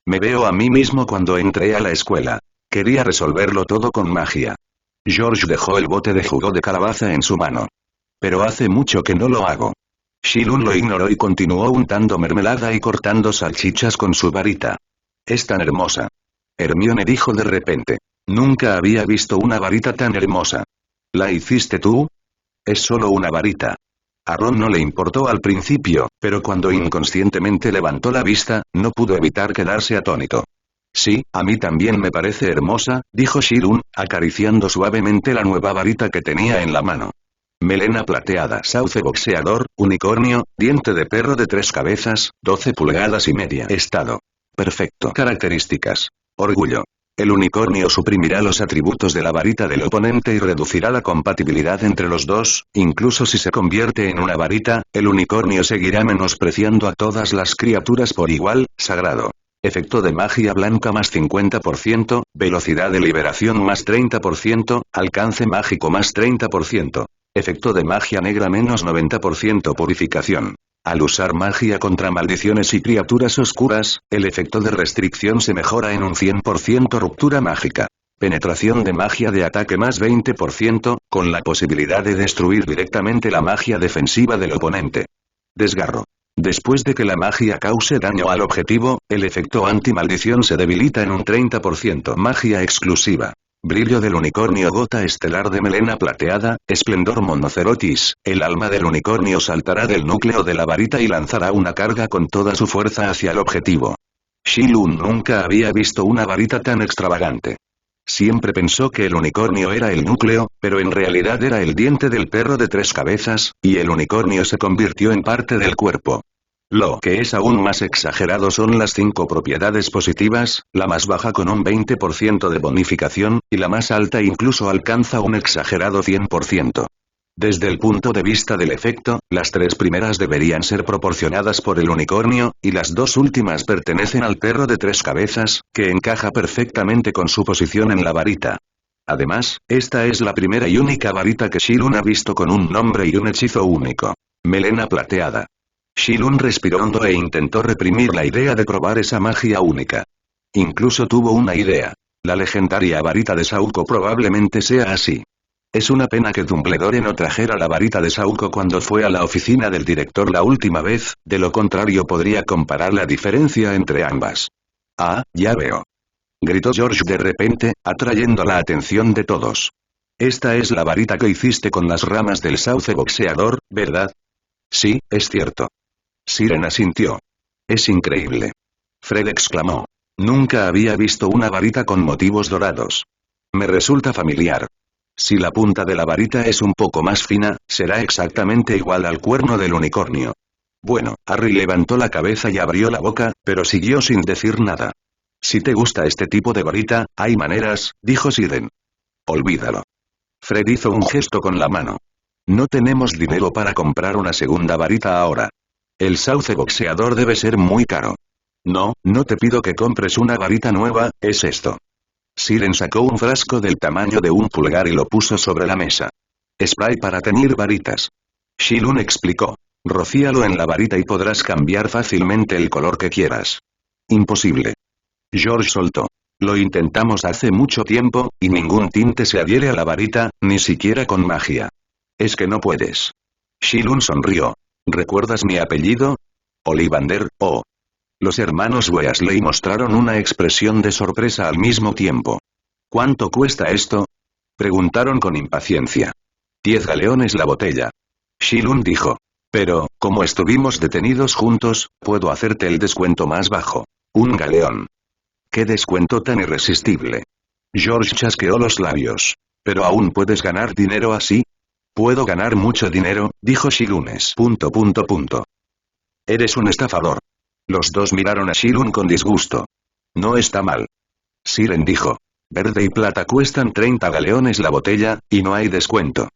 Me veo a mí mismo cuando entré a la escuela. Quería resolverlo todo con magia. George dejó el bote de jugo de calabaza en su mano. Pero hace mucho que no lo hago. Shilun lo ignoró y continuó untando mermelada y cortando salchichas con su varita. Es tan hermosa. Hermione dijo de repente. Nunca había visto una varita tan hermosa. ¿La hiciste tú? Es solo una varita. A Ron no le importó al principio, pero cuando inconscientemente levantó la vista, no pudo evitar quedarse atónito. Sí, a mí también me parece hermosa, dijo Shilun, acariciando suavemente la nueva varita que tenía en la mano. Melena plateada, sauce boxeador, unicornio, diente de perro de 3 cabezas, 12 pulgadas y media. Estado perfecto. Características. Orgullo. El unicornio suprimirá los atributos de la varita del oponente y reducirá la compatibilidad entre los dos, incluso si se convierte en una varita, el unicornio seguirá menospreciando a todas las criaturas por igual. Sagrado. Efecto de magia blanca más 50%, velocidad de liberación más 30%, alcance mágico más 30%. Efecto de magia negra menos 90% purificación. Al usar magia contra maldiciones y criaturas oscuras, el efecto de restricción se mejora en un 100% ruptura mágica. Penetración de magia de ataque más 20%, con la posibilidad de destruir directamente la magia defensiva del oponente. Desgarro. Después de que la magia cause daño al objetivo, el efecto anti-maldición se debilita en un 30%. Magia exclusiva. Brillo del unicornio, gota estelar de melena plateada, esplendor monocerotis, el alma del unicornio saltará del núcleo de la varita y lanzará una carga con toda su fuerza hacia el objetivo. Shilun nunca había visto una varita tan extravagante. Siempre pensó que el unicornio era el núcleo, pero en realidad era el diente del perro de 3 cabezas, y el unicornio se convirtió en parte del cuerpo. Lo que es aún más exagerado son las 5 propiedades positivas, la más baja con un 20% de bonificación, y la más alta incluso alcanza un exagerado 100%. Desde el punto de vista del efecto, las 3 primeras deberían ser proporcionadas por el unicornio, y las 2 últimas pertenecen al perro de 3 cabezas, que encaja perfectamente con su posición en la varita. Además, esta es la primera y única varita que Shilun ha visto con un nombre y un hechizo único. Melena plateada. Shilun respiró hondo e intentó reprimir la idea de probar esa magia única. Incluso tuvo una idea. La legendaria varita de Sauco probablemente sea así. Es una pena que Dumbledore no trajera la varita de Sauco cuando fue a la oficina del director la última vez, de lo contrario podría comparar la diferencia entre ambas. Ah, ya veo. gritó George de repente, atrayendo la atención de todos. Esta es la varita que hiciste con las ramas del sauce boxeador, ¿verdad? Sí, es cierto. Siren asintió. Es increíble. Fred exclamó. Nunca había visto una varita con motivos dorados. Me resulta familiar. Si la punta de la varita es un poco más fina, será exactamente igual al cuerno del unicornio. Bueno, Harry levantó la cabeza y abrió la boca, pero siguió sin decir nada. Si te gusta este tipo de varita, hay maneras, dijo Siren. Olvídalo. Fred hizo un gesto con la mano. No tenemos dinero para comprar una segunda varita ahora. El sauce boxeador debe ser muy caro. No, no te pido que compres una varita nueva, es esto. Siren sacó un frasco del tamaño de un pulgar y lo puso sobre la mesa. Spray para teñir varitas. Shilun explicó. Rocíalo en la varita y podrás cambiar fácilmente el color que quieras. Imposible. George soltó. Lo intentamos hace mucho tiempo, y ningún tinte se adhiere a la varita, ni siquiera con magia. Es que no puedes. Shilun sonrió. ¿Recuerdas mi apellido? Ollivander, oh. Los hermanos Weasley mostraron una expresión de sorpresa al mismo tiempo. ¿Cuánto cuesta esto? Preguntaron con impaciencia. 10 galeones la botella. Shilun dijo. Pero, como estuvimos detenidos juntos, puedo hacerte el descuento más bajo. 1 galeón. ¡Qué descuento tan irresistible! George chasqueó los labios. ¿Pero aún puedes ganar dinero así? Puedo ganar mucho dinero, dijo Shilunes. Eres un estafador. Los dos miraron a Shilun con disgusto. No está mal. Siren dijo. Verde y plata cuestan 30 galeones la botella, y no hay descuento.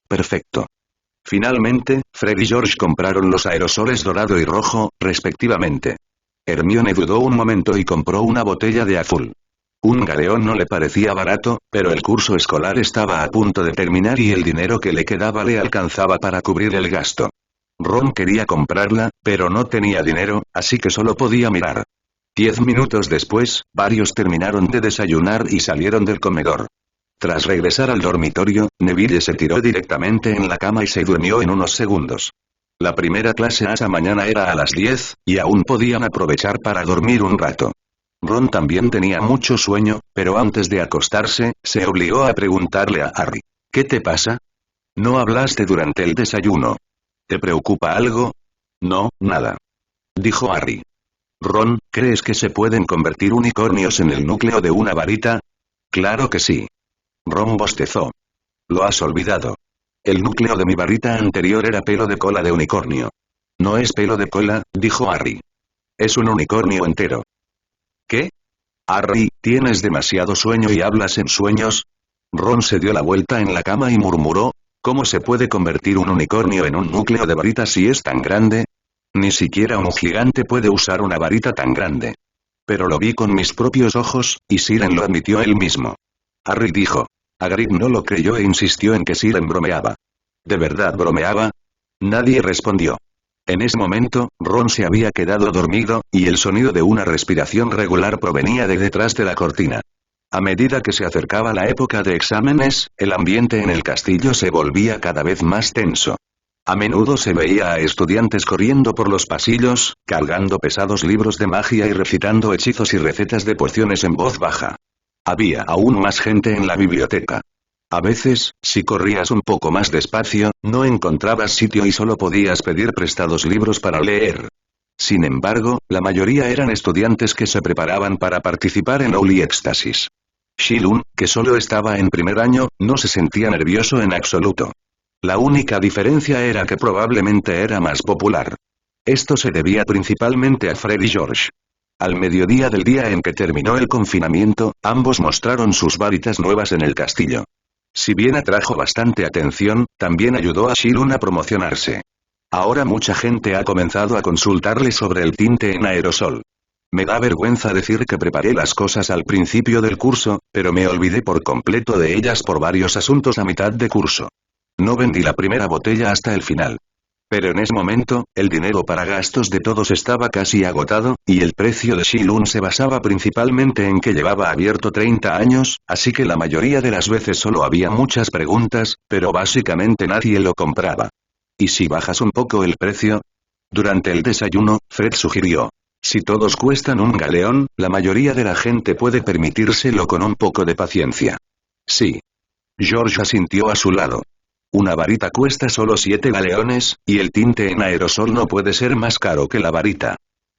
Perfecto. Finalmente, Fred y George compraron los aerosoles dorado y rojo, respectivamente. Hermione dudó un momento y compró una botella de azul. 1 galeón no le parecía barato, pero el curso escolar estaba a punto de terminar y el dinero que le quedaba le alcanzaba para cubrir el gasto. Ron quería comprarla, pero no tenía dinero, así que solo podía mirar. 10 minutos después, varios terminaron de desayunar y salieron del comedor. Tras regresar al dormitorio, Neville se tiró directamente en la cama y se durmió en unos segundos. La primera clase esa mañana era a las 10, y aún podían aprovechar para dormir un rato. Ron también tenía mucho sueño, pero antes de acostarse, se obligó a preguntarle a Harry. ¿Qué te pasa? No hablaste durante el desayuno. ¿Te preocupa algo? No, nada. Dijo Harry. Ron, ¿crees que se pueden convertir unicornios en el núcleo de una varita? Claro que sí. Ron bostezó. Lo has olvidado. El núcleo de mi varita anterior era pelo de cola de unicornio. No es pelo de cola, dijo Harry. Es un unicornio entero. ¿Qué? Harry, ¿tienes demasiado sueño y hablas en sueños? Ron se dio la vuelta en la cama y murmuró. ¿Cómo se puede convertir un unicornio en un núcleo de varita si es tan grande? Ni siquiera un gigante puede usar una varita tan grande. Pero lo vi con mis propios ojos, y Siren lo admitió él mismo. Harry dijo. Hagrid no lo creyó e insistió en que Siren bromeaba. ¿De verdad bromeaba? Nadie respondió. En ese momento, Ron se había quedado dormido, y el sonido de una respiración regular provenía de detrás de la cortina. A medida que se acercaba la época de exámenes, el ambiente en el castillo se volvía cada vez más tenso. A menudo se veía a estudiantes corriendo por los pasillos, cargando pesados libros de magia y recitando hechizos y recetas de pociones en voz baja. Había aún más gente en la biblioteca. A veces, si corrías un poco más despacio, no encontrabas sitio y solo podías pedir prestados libros para leer. Sin embargo, la mayoría eran estudiantes que se preparaban para participar en Holy Éxtasis. Shilun, que solo estaba en primer año, no se sentía nervioso en absoluto. La única diferencia era que probablemente era más popular. Esto se debía principalmente a Fred y George. Al mediodía del día en que terminó el confinamiento, ambos mostraron sus varitas nuevas en el castillo. Si bien atrajo bastante atención, también ayudó a Shilun a promocionarse. Ahora mucha gente ha comenzado a consultarle sobre el tinte en aerosol. Me da vergüenza decir que preparé las cosas al principio del curso, pero me olvidé por completo de ellas por varios asuntos a mitad de curso. No vendí la primera botella hasta el final. Pero en ese momento, el dinero para gastos de todos estaba casi agotado, y el precio de Shilun se basaba principalmente en que llevaba abierto 30 años, así que la mayoría de las veces solo había muchas preguntas, pero básicamente nadie lo compraba. ¿Y si bajas un poco el precio? Durante el desayuno, Fred sugirió. Si todos cuestan un galeón, la mayoría de la gente puede permitírselo con un poco de paciencia. Sí. George asintió a su lado. Una varita cuesta solo 7 galeones, y el tinte en aerosol no puede ser más caro que la varita.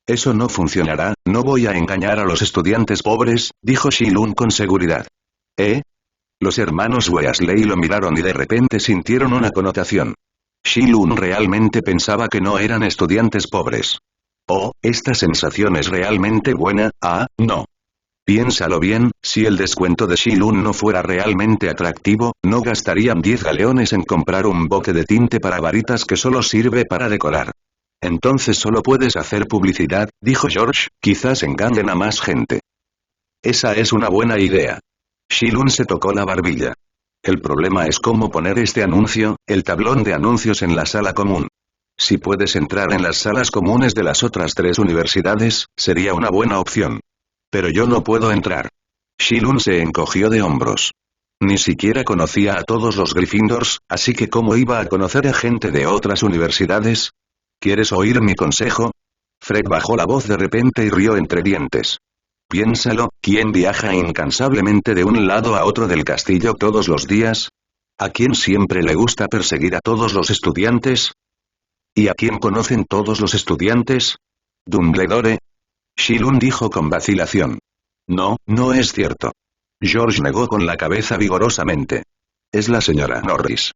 Eso no funcionará, no voy a engañar a los estudiantes pobres, dijo Shilun con seguridad. ¿Eh? Los hermanos Weasley lo miraron y de repente sintieron una connotación. Shilun realmente pensaba que no eran estudiantes pobres. Oh, esta sensación es realmente buena, no. Piénsalo bien, si el descuento de Shilun no fuera realmente atractivo, no gastarían 10 galeones en comprar un bote de tinte para varitas que solo sirve para decorar. Entonces solo puedes hacer publicidad, dijo George, quizás engañen a más gente. Esa es una buena idea. Shilun se tocó la barbilla. El problema es cómo poner este anuncio, el tablón de anuncios en la sala común. Si puedes entrar en las salas comunes de las otras 3 universidades, sería una buena opción. Pero yo no puedo entrar. Shilun se encogió de hombros. Ni siquiera conocía a todos los Gryffindors, así que ¿cómo iba a conocer a gente de otras universidades? ¿Quieres oír mi consejo? Fred bajó la voz de repente y rió entre dientes. Piénsalo, ¿quién viaja incansablemente de un lado a otro del castillo todos los días? ¿A quién siempre le gusta perseguir a todos los estudiantes? ¿Y a quién conocen todos los estudiantes? ¿Dumbledore? Shilun dijo con vacilación. No, no es cierto. George negó con la cabeza vigorosamente. Es la señora Norris.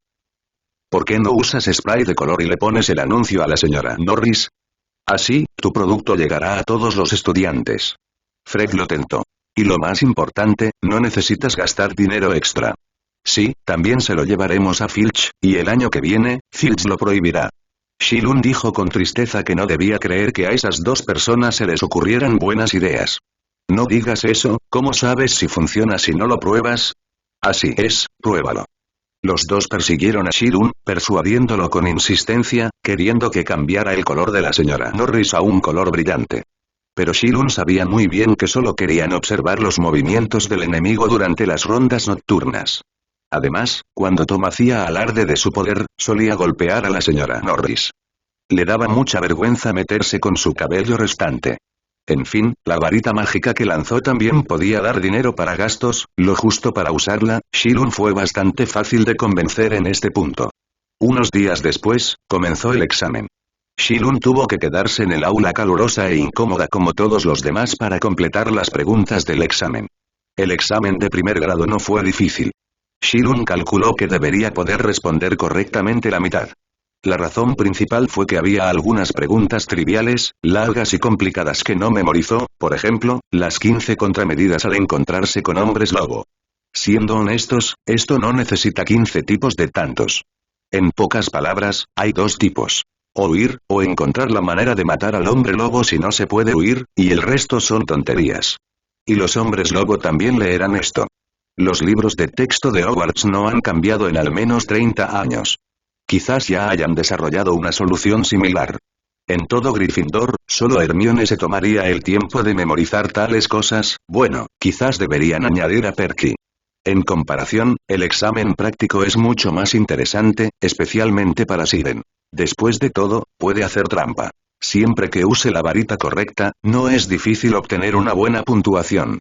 ¿Por qué no usas spray de color y le pones el anuncio a la señora Norris? Así, tu producto llegará a todos los estudiantes. Fred lo tentó. Y lo más importante, no necesitas gastar dinero extra. Sí, también se lo llevaremos a Filch, y el año que viene, Filch lo prohibirá. Shilun dijo con tristeza que no debía creer que a esas 2 personas se les ocurrieran buenas ideas. No digas eso, ¿cómo sabes si funciona si no lo pruebas? Así es, pruébalo. Los 2 persiguieron a Shilun, persuadiéndolo con insistencia, queriendo que cambiara el color de la señora Norris a un color brillante. Pero Shilun sabía muy bien que solo querían observar los movimientos del enemigo durante las rondas nocturnas. Además, cuando Tom hacía alarde de su poder, solía golpear a la señora Norris. Le daba mucha vergüenza meterse con su cabello restante. En fin, la varita mágica que lanzó también podía dar dinero para gastos, lo justo para usarla. Shilun fue bastante fácil de convencer en este punto. Unos días después, comenzó el examen. Shilun tuvo que quedarse en el aula calurosa e incómoda como todos los demás para completar las preguntas del examen. El examen de primer grado no fue difícil. Shilun calculó que debería poder responder correctamente la mitad. La razón principal fue que había algunas preguntas triviales, largas y complicadas que no memorizó, por ejemplo, las 15 contramedidas al encontrarse con hombres lobo. Siendo honestos, esto no necesita 15 tipos de tantos. En pocas palabras, hay 2 tipos. O huir, o encontrar la manera de matar al hombre lobo si no se puede huir, y el resto son tonterías. Y los hombres lobo también leerán esto. Los libros de texto de Hogwarts no han cambiado en al menos 30 años. Quizás ya hayan desarrollado una solución similar. En todo Gryffindor, solo Hermione se tomaría el tiempo de memorizar tales cosas. Bueno, quizás deberían añadir a Perky. En comparación, el examen práctico es mucho más interesante, especialmente para Siren. Después de todo, puede hacer trampa. Siempre que use la varita correcta, no es difícil obtener una buena puntuación.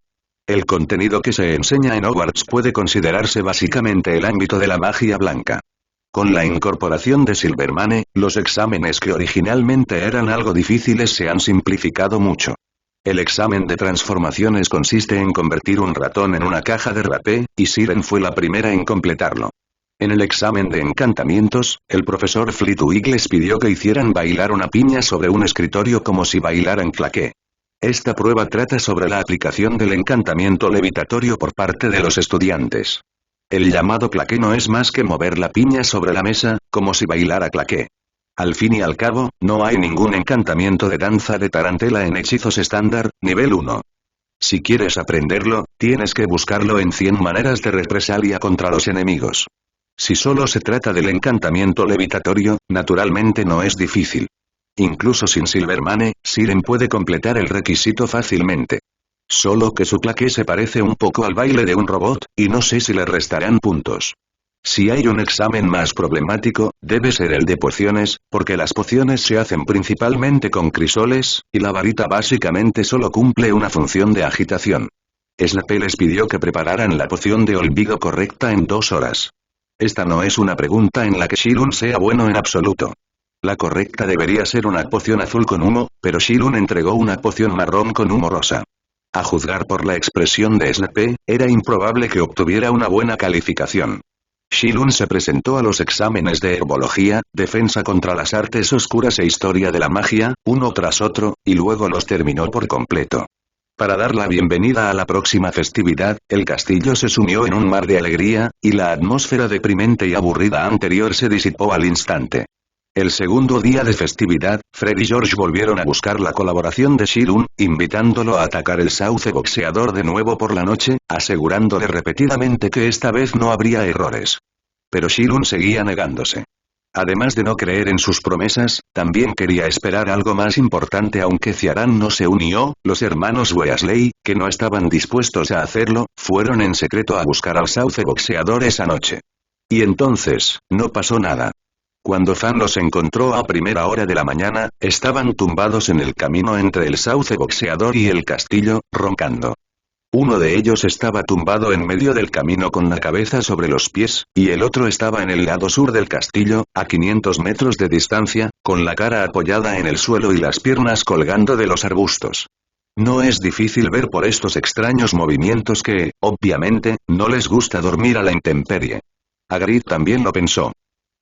El contenido que se enseña en Hogwarts puede considerarse básicamente el ámbito de la magia blanca. Con la incorporación de Silvermane, los exámenes que originalmente eran algo difíciles se han simplificado mucho. El examen de transformaciones consiste en convertir un ratón en una caja de rapé, y Siren fue la primera en completarlo. En el examen de encantamientos, el profesor Flitwick les pidió que hicieran bailar una piña sobre un escritorio como si bailaran claqué. Esta prueba trata sobre la aplicación del encantamiento levitatorio por parte de los estudiantes. El llamado claqué no es más que mover la piña sobre la mesa, como si bailara claqué. Al fin y al cabo, no hay ningún encantamiento de danza de tarantela en hechizos estándar, nivel 1. Si quieres aprenderlo, tienes que buscarlo en 100 maneras de represalia contra los enemigos. Si solo se trata del encantamiento levitatorio, naturalmente no es difícil. Incluso sin Silvermane, Siren puede completar el requisito fácilmente. Solo que su claqué se parece un poco al baile de un robot, y no sé si le restarán puntos. Si hay un examen más problemático, debe ser el de pociones, porque las pociones se hacen principalmente con crisoles, y la varita básicamente solo cumple una función de agitación. Snape les pidió que prepararan la poción de olvido correcta en 2 horas. Esta no es una pregunta en la que Shirun sea bueno en absoluto. La correcta debería ser una poción azul con humo, pero Shirun entregó una poción marrón con humo rosa. A juzgar por la expresión de Snape, era improbable que obtuviera una buena calificación. Shirun se presentó a los exámenes de herbología, defensa contra las artes oscuras e historia de la magia, uno tras otro, y luego los terminó por completo. Para dar la bienvenida a la próxima festividad, el castillo se sumió en un mar de alegría, y la atmósfera deprimente y aburrida anterior se disipó al instante. El segundo día de festividad, Fred y George volvieron a buscar la colaboración de Shirun, invitándolo a atacar el sauce boxeador de nuevo por la noche, asegurándole repetidamente que esta vez no habría errores. Pero Shirun seguía negándose. Además de no creer en sus promesas, también quería esperar algo más importante aunque Ciarán no se unió, los hermanos Weasley, que no estaban dispuestos a hacerlo, fueron en secreto a buscar al sauce boxeador esa noche. Y entonces, no pasó nada. Cuando Fan los encontró a primera hora de la mañana, estaban tumbados en el camino entre el sauce boxeador y el castillo, roncando. Uno de ellos estaba tumbado en medio del camino con la cabeza sobre los pies, y el otro estaba en el lado sur del castillo, a 500 metros de distancia, con la cara apoyada en el suelo y las piernas colgando de los arbustos. No es difícil ver por estos extraños movimientos que, obviamente, no les gusta dormir a la intemperie. Hagrid también lo pensó.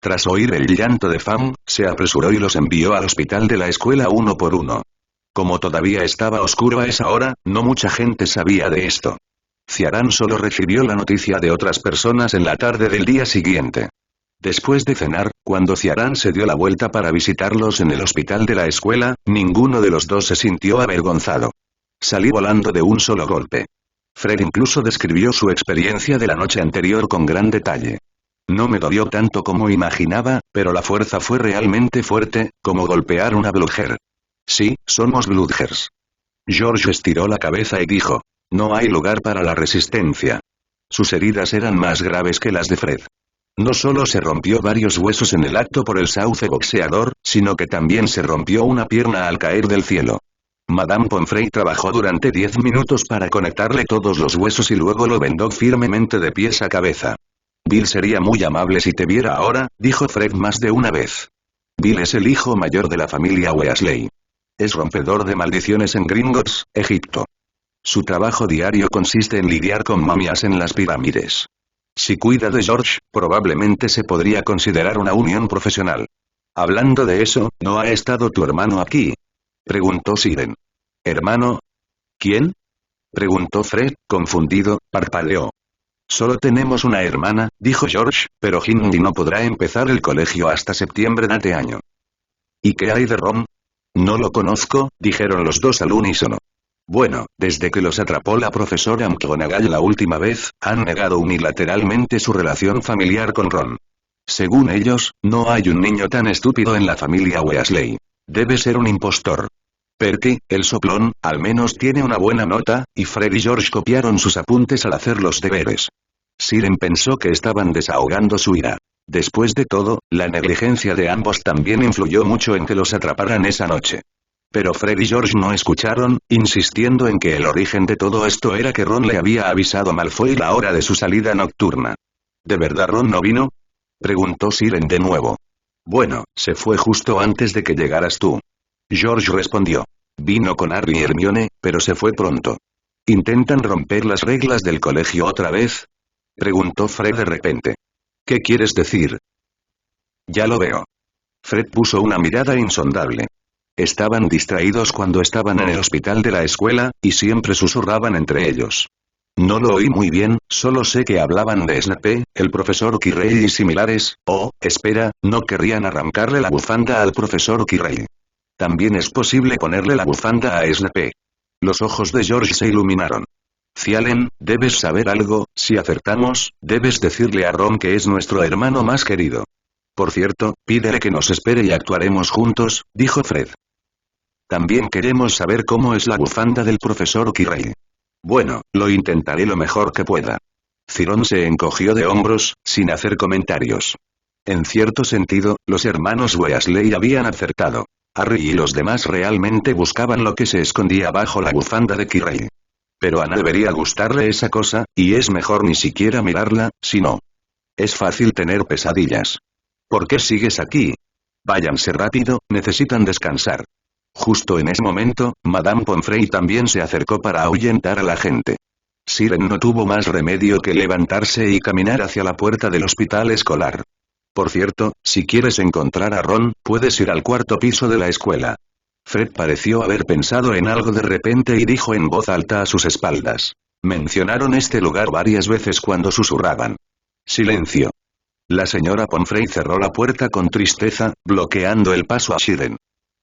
Tras oír el llanto de Fan, se apresuró y los envió al hospital de la escuela uno por uno. Como todavía estaba oscuro a esa hora, no mucha gente sabía de esto. Ciarán solo recibió la noticia de otras personas en la tarde del día siguiente. Después de cenar, cuando Ciarán se dio la vuelta para visitarlos en el hospital de la escuela, ninguno de los dos se sintió avergonzado. Salí volando de un solo golpe. Fred incluso describió su experiencia de la noche anterior con gran detalle. No me dolió tanto como imaginaba, pero la fuerza fue realmente fuerte, como golpear una bludger. Sí, somos bludgers. George estiró la cabeza y dijo. No hay lugar para la resistencia. Sus heridas eran más graves que las de Fred. No solo se rompió varios huesos en el acto por el sauce boxeador, sino que también se rompió una pierna al caer del cielo. Madame Pomfrey trabajó durante 10 minutos para conectarle todos los huesos y luego lo vendó firmemente de pies a cabeza. Bill sería muy amable si te viera ahora, dijo Fred más de una vez. Bill es el hijo mayor de la familia Weasley. Es rompedor de maldiciones en Gringotts, Egipto. Su trabajo diario consiste en lidiar con momias en las pirámides. Si cuida de George, probablemente se podría considerar una unión profesional. Hablando de eso, ¿no ha estado tu hermano aquí? Preguntó Siren. ¿Hermano? ¿Quién? Preguntó Fred, confundido, parpadeó. Solo tenemos una hermana, dijo George, pero Ginny no podrá empezar el colegio hasta septiembre de este año. ¿Y qué hay de Ron? No lo conozco, dijeron los dos al unísono. Bueno, desde que los atrapó la profesora McGonagall la última vez, han negado unilateralmente su relación familiar con Ron. Según ellos, no hay un niño tan estúpido en la familia Weasley. Debe ser un impostor. Perky, el soplón, al menos tiene una buena nota, y Fred y George copiaron sus apuntes al hacer los deberes. Siren pensó que estaban desahogando su ira. Después de todo, la negligencia de ambos también influyó mucho en que los atraparan esa noche. Pero Fred y George no escucharon, insistiendo en que el origen de todo esto era que Ron le había avisado a Malfoy la hora de su salida nocturna. ¿De verdad Ron no vino? Preguntó Siren de nuevo. Bueno, se fue justo antes de que llegaras tú. George respondió. Vino con Harry y Hermione, pero se fue pronto. ¿Intentan romper las reglas del colegio otra vez? Preguntó Fred de repente. ¿Qué quieres decir? Ya lo veo. Fred puso una mirada insondable. Estaban distraídos cuando estaban en el hospital de la escuela, y siempre susurraban entre ellos. No lo oí muy bien, solo sé que hablaban de Snape, el profesor Quirrell y similares. Oh, espera, no querrían arrancarle la bufanda al profesor Quirrell. También es posible ponerle la bufanda a Snape. Los ojos de George se iluminaron. Cialen, debes saber algo, si acertamos, debes decirle a Ron que es nuestro hermano más querido. Por cierto, pídele que nos espere y actuaremos juntos, dijo Fred. También queremos saber cómo es la bufanda del profesor Quirrell. Bueno, lo intentaré lo mejor que pueda. Cirón se encogió de hombros, sin hacer comentarios. En cierto sentido, los hermanos Weasley habían acertado. Harry y los demás realmente buscaban lo que se escondía bajo la bufanda de Quirrell. Pero a no debería gustarle esa cosa, y es mejor ni siquiera mirarla, si no. Es fácil tener pesadillas. ¿Por qué sigues aquí? Váyanse rápido, necesitan descansar. Justo en ese momento, Madame Pomfrey también se acercó para ahuyentar a la gente. Siren no tuvo más remedio que levantarse y caminar hacia la puerta del hospital escolar. Por cierto, si quieres encontrar a Ron, puedes ir al cuarto piso de la escuela. Fred pareció haber pensado en algo de repente y dijo en voz alta a sus espaldas. Mencionaron este lugar varias veces cuando susurraban. Silencio. La señora Pomfrey cerró la puerta con tristeza, bloqueando el paso a Siren.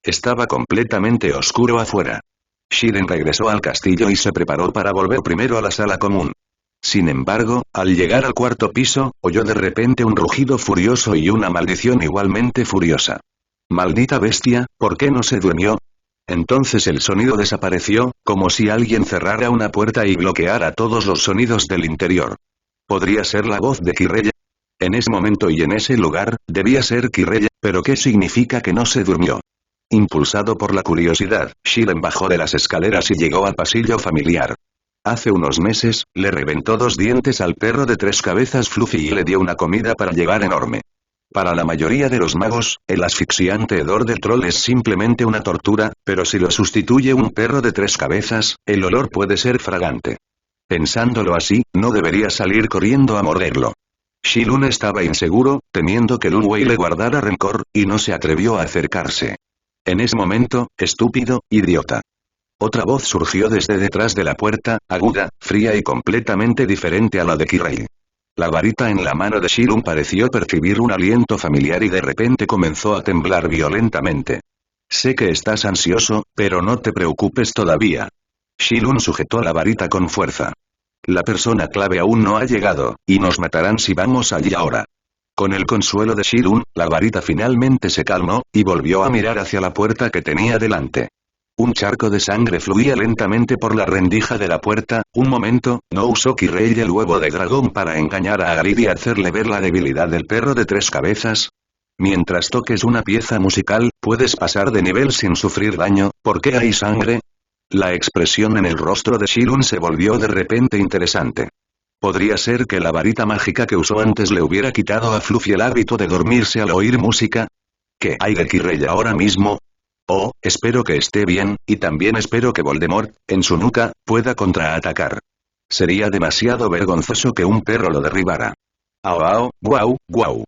Estaba completamente oscuro afuera. Siren regresó al castillo y se preparó para volver primero a la sala común. Sin embargo, al llegar al cuarto piso, oyó de repente un rugido furioso y una maldición igualmente furiosa. Maldita bestia, ¿por qué no se durmió? Entonces el sonido desapareció, como si alguien cerrara una puerta y bloqueara todos los sonidos del interior. ¿Podría ser la voz de Quirrell? En ese momento y en ese lugar, debía ser Quirrell, pero ¿qué significa que no se durmió? Impulsado por la curiosidad, Siren bajó de las escaleras y llegó al pasillo familiar. Hace unos meses, le reventó 2 dientes al perro de 3 cabezas Fluffy y le dio una comida para llevar enorme. Para la mayoría de los magos, el asfixiante hedor del troll es simplemente una tortura, pero si lo sustituye un perro de 3 cabezas, el olor puede ser fragante. Pensándolo así, no debería salir corriendo a morderlo. Shilun estaba inseguro, temiendo que Lunwei le guardara rencor, y no se atrevió a acercarse. En ese momento, estúpido, idiota. Otra voz surgió desde detrás de la puerta, aguda, fría y completamente diferente a la de Quirrell. La varita en la mano de Shilun pareció percibir un aliento familiar y de repente comenzó a temblar violentamente. Sé que estás ansioso, pero no te preocupes todavía. Shilun sujetó la varita con fuerza. La persona clave aún no ha llegado, y nos matarán si vamos allí ahora. Con el consuelo de Shilun, la varita finalmente se calmó, y volvió a mirar hacia la puerta que tenía delante. Un charco de sangre fluía lentamente por la rendija de la puerta. Un momento, ¿no usó Quirrell el huevo de dragón para engañar a Hagrid y hacerle ver la debilidad del perro de 3 cabezas? Mientras toques una pieza musical, puedes pasar de nivel sin sufrir daño. ¿Por qué hay sangre? La expresión en el rostro de Shilun se volvió de repente interesante. ¿Podría ser que la varita mágica que usó antes le hubiera quitado a Fluffy el hábito de dormirse al oír música? ¿Qué hay de Quirrell ahora mismo? Oh, espero que esté bien, y también espero que Voldemort, en su nuca, pueda contraatacar. Sería demasiado vergonzoso que un perro lo derribara. Ao ao, guau, guau.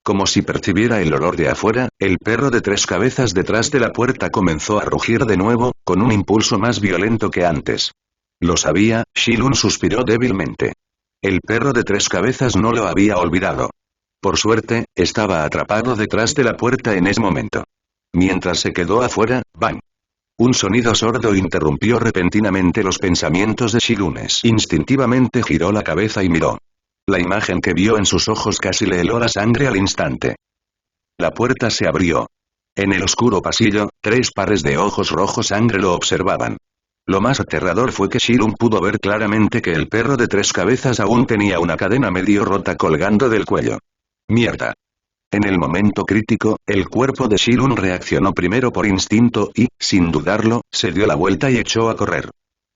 Como si percibiera el olor de afuera, el perro de 3 cabezas detrás de la puerta comenzó a rugir de nuevo, con un impulso más violento que antes. Lo sabía, Shilun suspiró débilmente. El perro de 3 cabezas no lo había olvidado. Por suerte, estaba atrapado detrás de la puerta en ese momento. Mientras se quedó afuera, ¡bang! Un sonido sordo interrumpió repentinamente los pensamientos de Shilun. Instintivamente giró la cabeza y miró. La imagen que vio en sus ojos casi le heló la sangre al instante. La puerta se abrió. En el oscuro pasillo, 3 pares de ojos rojos sangre lo observaban. Lo más aterrador fue que Shilun pudo ver claramente que el perro de 3 cabezas aún tenía una cadena medio rota colgando del cuello. ¡Mierda! En el momento crítico, el cuerpo de Shilun reaccionó primero por instinto y, sin dudarlo, se dio la vuelta y echó a correr.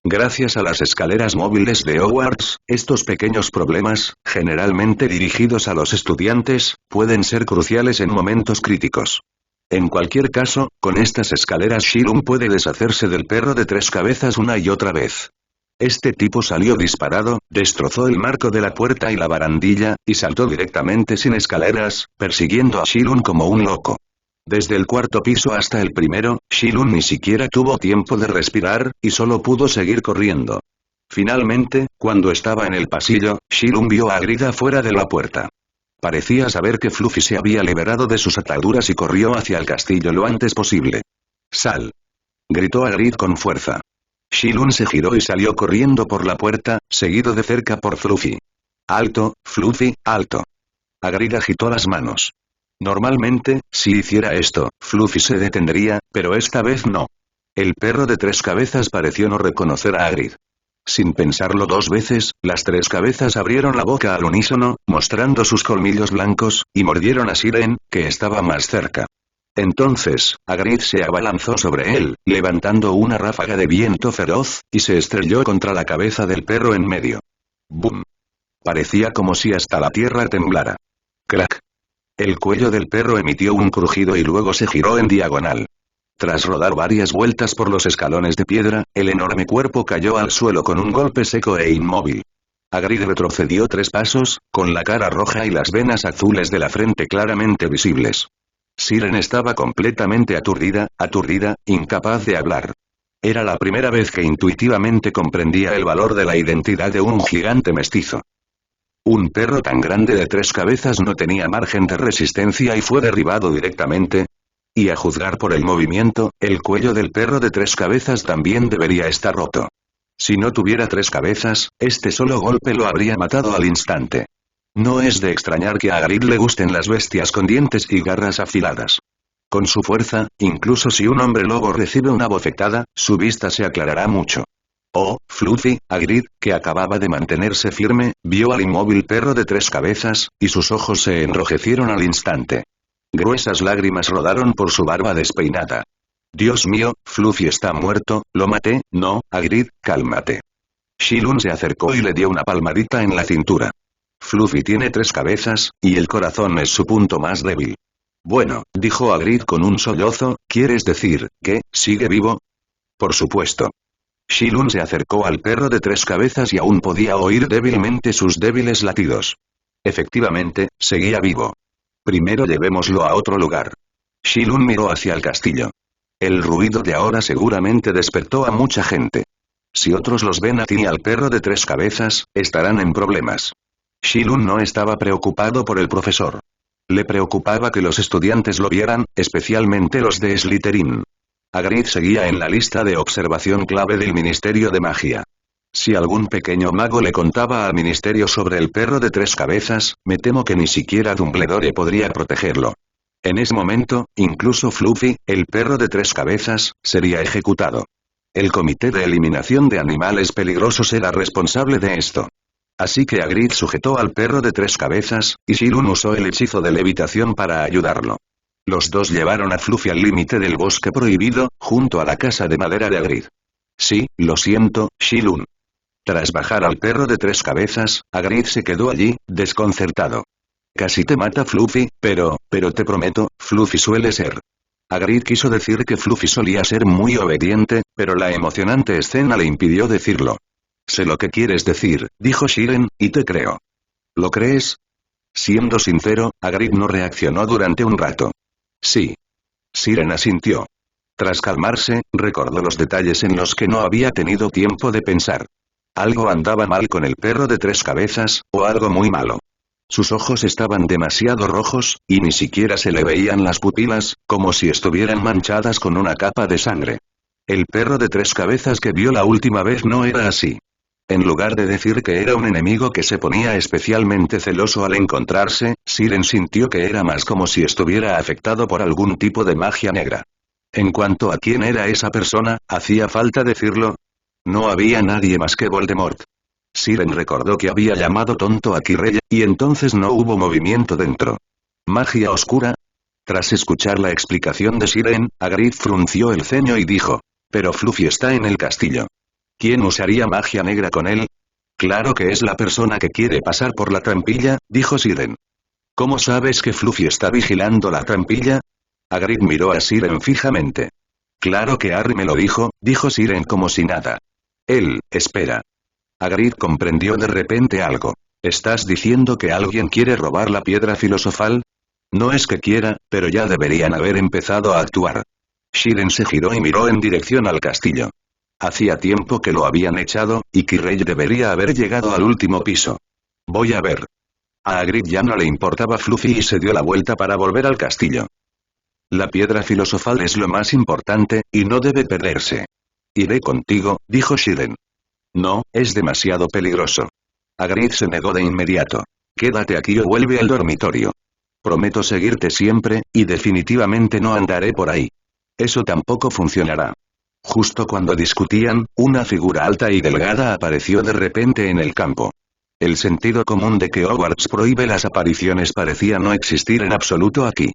Gracias a las escaleras móviles de Hogwarts, estos pequeños problemas, generalmente dirigidos a los estudiantes, pueden ser cruciales en momentos críticos. En cualquier caso, con estas escaleras Shilun puede deshacerse del perro de 3 cabezas una y otra vez. Este tipo salió disparado, destrozó el marco de la puerta y la barandilla, y saltó directamente sin escaleras, persiguiendo a Shilun como un loco. Desde el 4.º piso hasta el primero, Shilun ni siquiera tuvo tiempo de respirar, y solo pudo seguir corriendo. Finalmente, cuando estaba en el pasillo, Shilun vio a Hagrid afuera de la puerta. Parecía saber que Fluffy se había liberado de sus ataduras y corrió hacia el castillo lo antes posible. ¡Sal! Gritó Hagrid con fuerza. Shilun se giró y salió corriendo por la puerta, seguido de cerca por Fluffy. ¡Alto, Fluffy, alto! Hagrid agitó las manos. Normalmente, si hiciera esto, Fluffy se detendría, pero esta vez no. El perro de 3 cabezas pareció no reconocer a Hagrid. Sin pensarlo dos veces, las tres cabezas abrieron la boca al unísono, mostrando sus colmillos blancos, y mordieron a Siren, que estaba más cerca. Entonces, Hagrid se abalanzó sobre él, levantando una ráfaga de viento feroz, y se estrelló contra la cabeza del perro en medio. ¡Bum! Parecía como si hasta la tierra temblara. ¡Crack! El cuello del perro emitió un crujido y luego se giró en diagonal. Tras rodar varias vueltas por los escalones de piedra, el enorme cuerpo cayó al suelo con un golpe seco e inmóvil. Hagrid retrocedió 3 pasos, con la cara roja y las venas azules de la frente claramente visibles. Siren estaba completamente aturdida, incapaz de hablar. Era la primera vez que intuitivamente comprendía el valor de la identidad de un gigante mestizo. Un perro tan grande de 3 cabezas no tenía margen de resistencia y fue derribado directamente. Y a juzgar por el movimiento, el cuello del perro de 3 cabezas también debería estar roto. Si no tuviera 3 cabezas, este solo golpe lo habría matado al instante. No es de extrañar que a Hagrid le gusten las bestias con dientes y garras afiladas. Con su fuerza, incluso si un hombre lobo recibe una bofetada, su vista se aclarará mucho. Oh, Fluffy, Hagrid, que acababa de mantenerse firme, vio al inmóvil perro de 3 cabezas, y sus ojos se enrojecieron al instante. Gruesas lágrimas rodaron por su barba despeinada. Dios mío, Fluffy está muerto, lo maté, no, Hagrid, cálmate. Shilun se acercó y le dio una palmadita en la cintura. Fluffy tiene 3 cabezas, y el corazón es su punto más débil. Bueno, dijo Hagrid con un sollozo, ¿quieres decir, que, sigue vivo? Por supuesto. Shilun se acercó al perro de 3 cabezas y aún podía oír débilmente sus débiles latidos. Efectivamente, seguía vivo. Primero llevémoslo a otro lugar. Shilun miró hacia el castillo. El ruido de ahora seguramente despertó a mucha gente. Si otros los ven a ti y al perro de 3 cabezas, estarán en problemas. Shilun no estaba preocupado por el profesor. Le preocupaba que los estudiantes lo vieran, especialmente los de Slytherin. Hagrid seguía en la lista de observación clave del Ministerio de Magia. Si algún pequeño mago le contaba al Ministerio sobre el perro de 3 cabezas, me temo que ni siquiera Dumbledore podría protegerlo. En ese momento, incluso Fluffy, el perro de 3 cabezas, sería ejecutado. El Comité de Eliminación de Animales Peligrosos era responsable de esto. Así que Hagrid sujetó al perro de 3 cabezas, y Shilun usó el hechizo de levitación para ayudarlo. Los dos llevaron a Fluffy al límite del bosque prohibido, junto a la casa de madera de Hagrid. Sí, lo siento, Shilun. Tras bajar al perro de 3 cabezas, Hagrid se quedó allí, desconcertado. Casi te mata Fluffy, pero te prometo, Fluffy suele ser. Hagrid quiso decir que Fluffy solía ser muy obediente, pero la emocionante escena le impidió decirlo. Sé lo que quieres decir, dijo Siren, y te creo. ¿Lo crees? Siendo sincero, Hagrid no reaccionó durante un rato. Sí. Siren asintió. Tras calmarse, recordó los detalles en los que no había tenido tiempo de pensar. Algo andaba mal con el perro de 3 cabezas, o algo muy malo. Sus ojos estaban demasiado rojos, y ni siquiera se le veían las pupilas, como si estuvieran manchadas con una capa de sangre. El perro de 3 cabezas que vio la última vez no era así. En lugar de decir que era un enemigo que se ponía especialmente celoso al encontrarse, Siren sintió que era más como si estuviera afectado por algún tipo de magia negra. En cuanto a quién era esa persona, ¿hacía falta decirlo? No había nadie más que Voldemort. Siren recordó que había llamado tonto a Quirrell, y entonces no hubo movimiento dentro. ¿Magia oscura? Tras escuchar la explicación de Siren, Hagrid frunció el ceño y dijo: pero Fluffy está en el castillo. ¿Quién usaría magia negra con él? Claro que es la persona que quiere pasar por la trampilla, dijo Siren. ¿Cómo sabes que Fluffy está vigilando la trampilla? Hagrid miró a Siren fijamente. Claro que Harry me lo dijo Siren como si nada. Él, espera. Hagrid comprendió de repente algo. ¿Estás diciendo que alguien quiere robar la piedra filosofal? No es que quiera, pero ya deberían haber empezado a actuar. Siren se giró y miró en dirección al castillo. Hacía tiempo que lo habían echado, y Quirrell debería haber llegado al último piso. Voy a ver. A Hagrid ya no le importaba Fluffy y se dio la vuelta para volver al castillo. La piedra filosofal es lo más importante, y no debe perderse. Iré contigo, dijo Siren. No, es demasiado peligroso. Hagrid se negó de inmediato. Quédate aquí o vuelve al dormitorio. Prometo seguirte siempre, y definitivamente no andaré por ahí. Eso tampoco funcionará. Justo cuando discutían, una figura alta y delgada apareció de repente en el campo. El sentido común de que Hogwarts prohíbe las apariciones parecía no existir en absoluto aquí.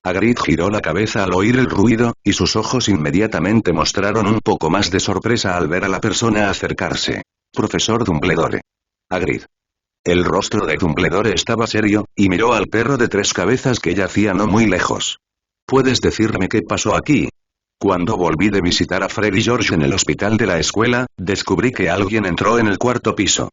Hagrid giró la cabeza al oír el ruido, y sus ojos inmediatamente mostraron un poco más de sorpresa al ver a la persona acercarse. Profesor Dumbledore. Hagrid. El rostro de Dumbledore estaba serio, y miró al perro de 3 cabezas que yacía no muy lejos. ¿Puedes decirme qué pasó aquí? Cuando volví de visitar a Fred y George en el hospital de la escuela, descubrí que alguien entró en el 4º piso.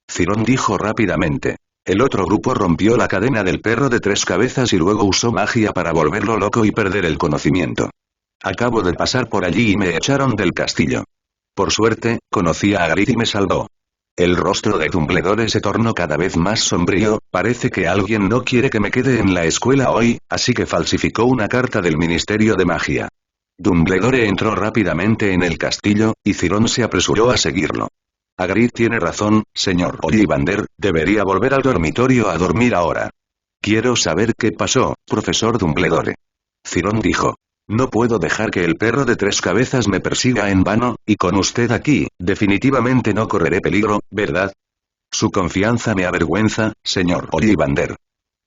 Cyrón dijo rápidamente. El otro grupo rompió la cadena del perro de 3 cabezas y luego usó magia para volverlo loco y perder el conocimiento. Acabo de pasar por allí y me echaron del castillo. Por suerte, conocí a Hagrid y me salvó. El rostro de Dumbledore se tornó cada vez más sombrío, parece que alguien no quiere que me quede en la escuela hoy, así que falsificó una carta del Ministerio de Magia. Dumbledore entró rápidamente en el castillo, y Cyrón se apresuró a seguirlo. Hagrid tiene razón, señor Ollivander, debería volver al dormitorio a dormir ahora. Quiero saber qué pasó, profesor Dumbledore. Cyrón dijo. No puedo dejar que el perro de 3 cabezas me persiga en vano, y con usted aquí, definitivamente no correré peligro, ¿verdad? Su confianza me avergüenza, señor Ollivander.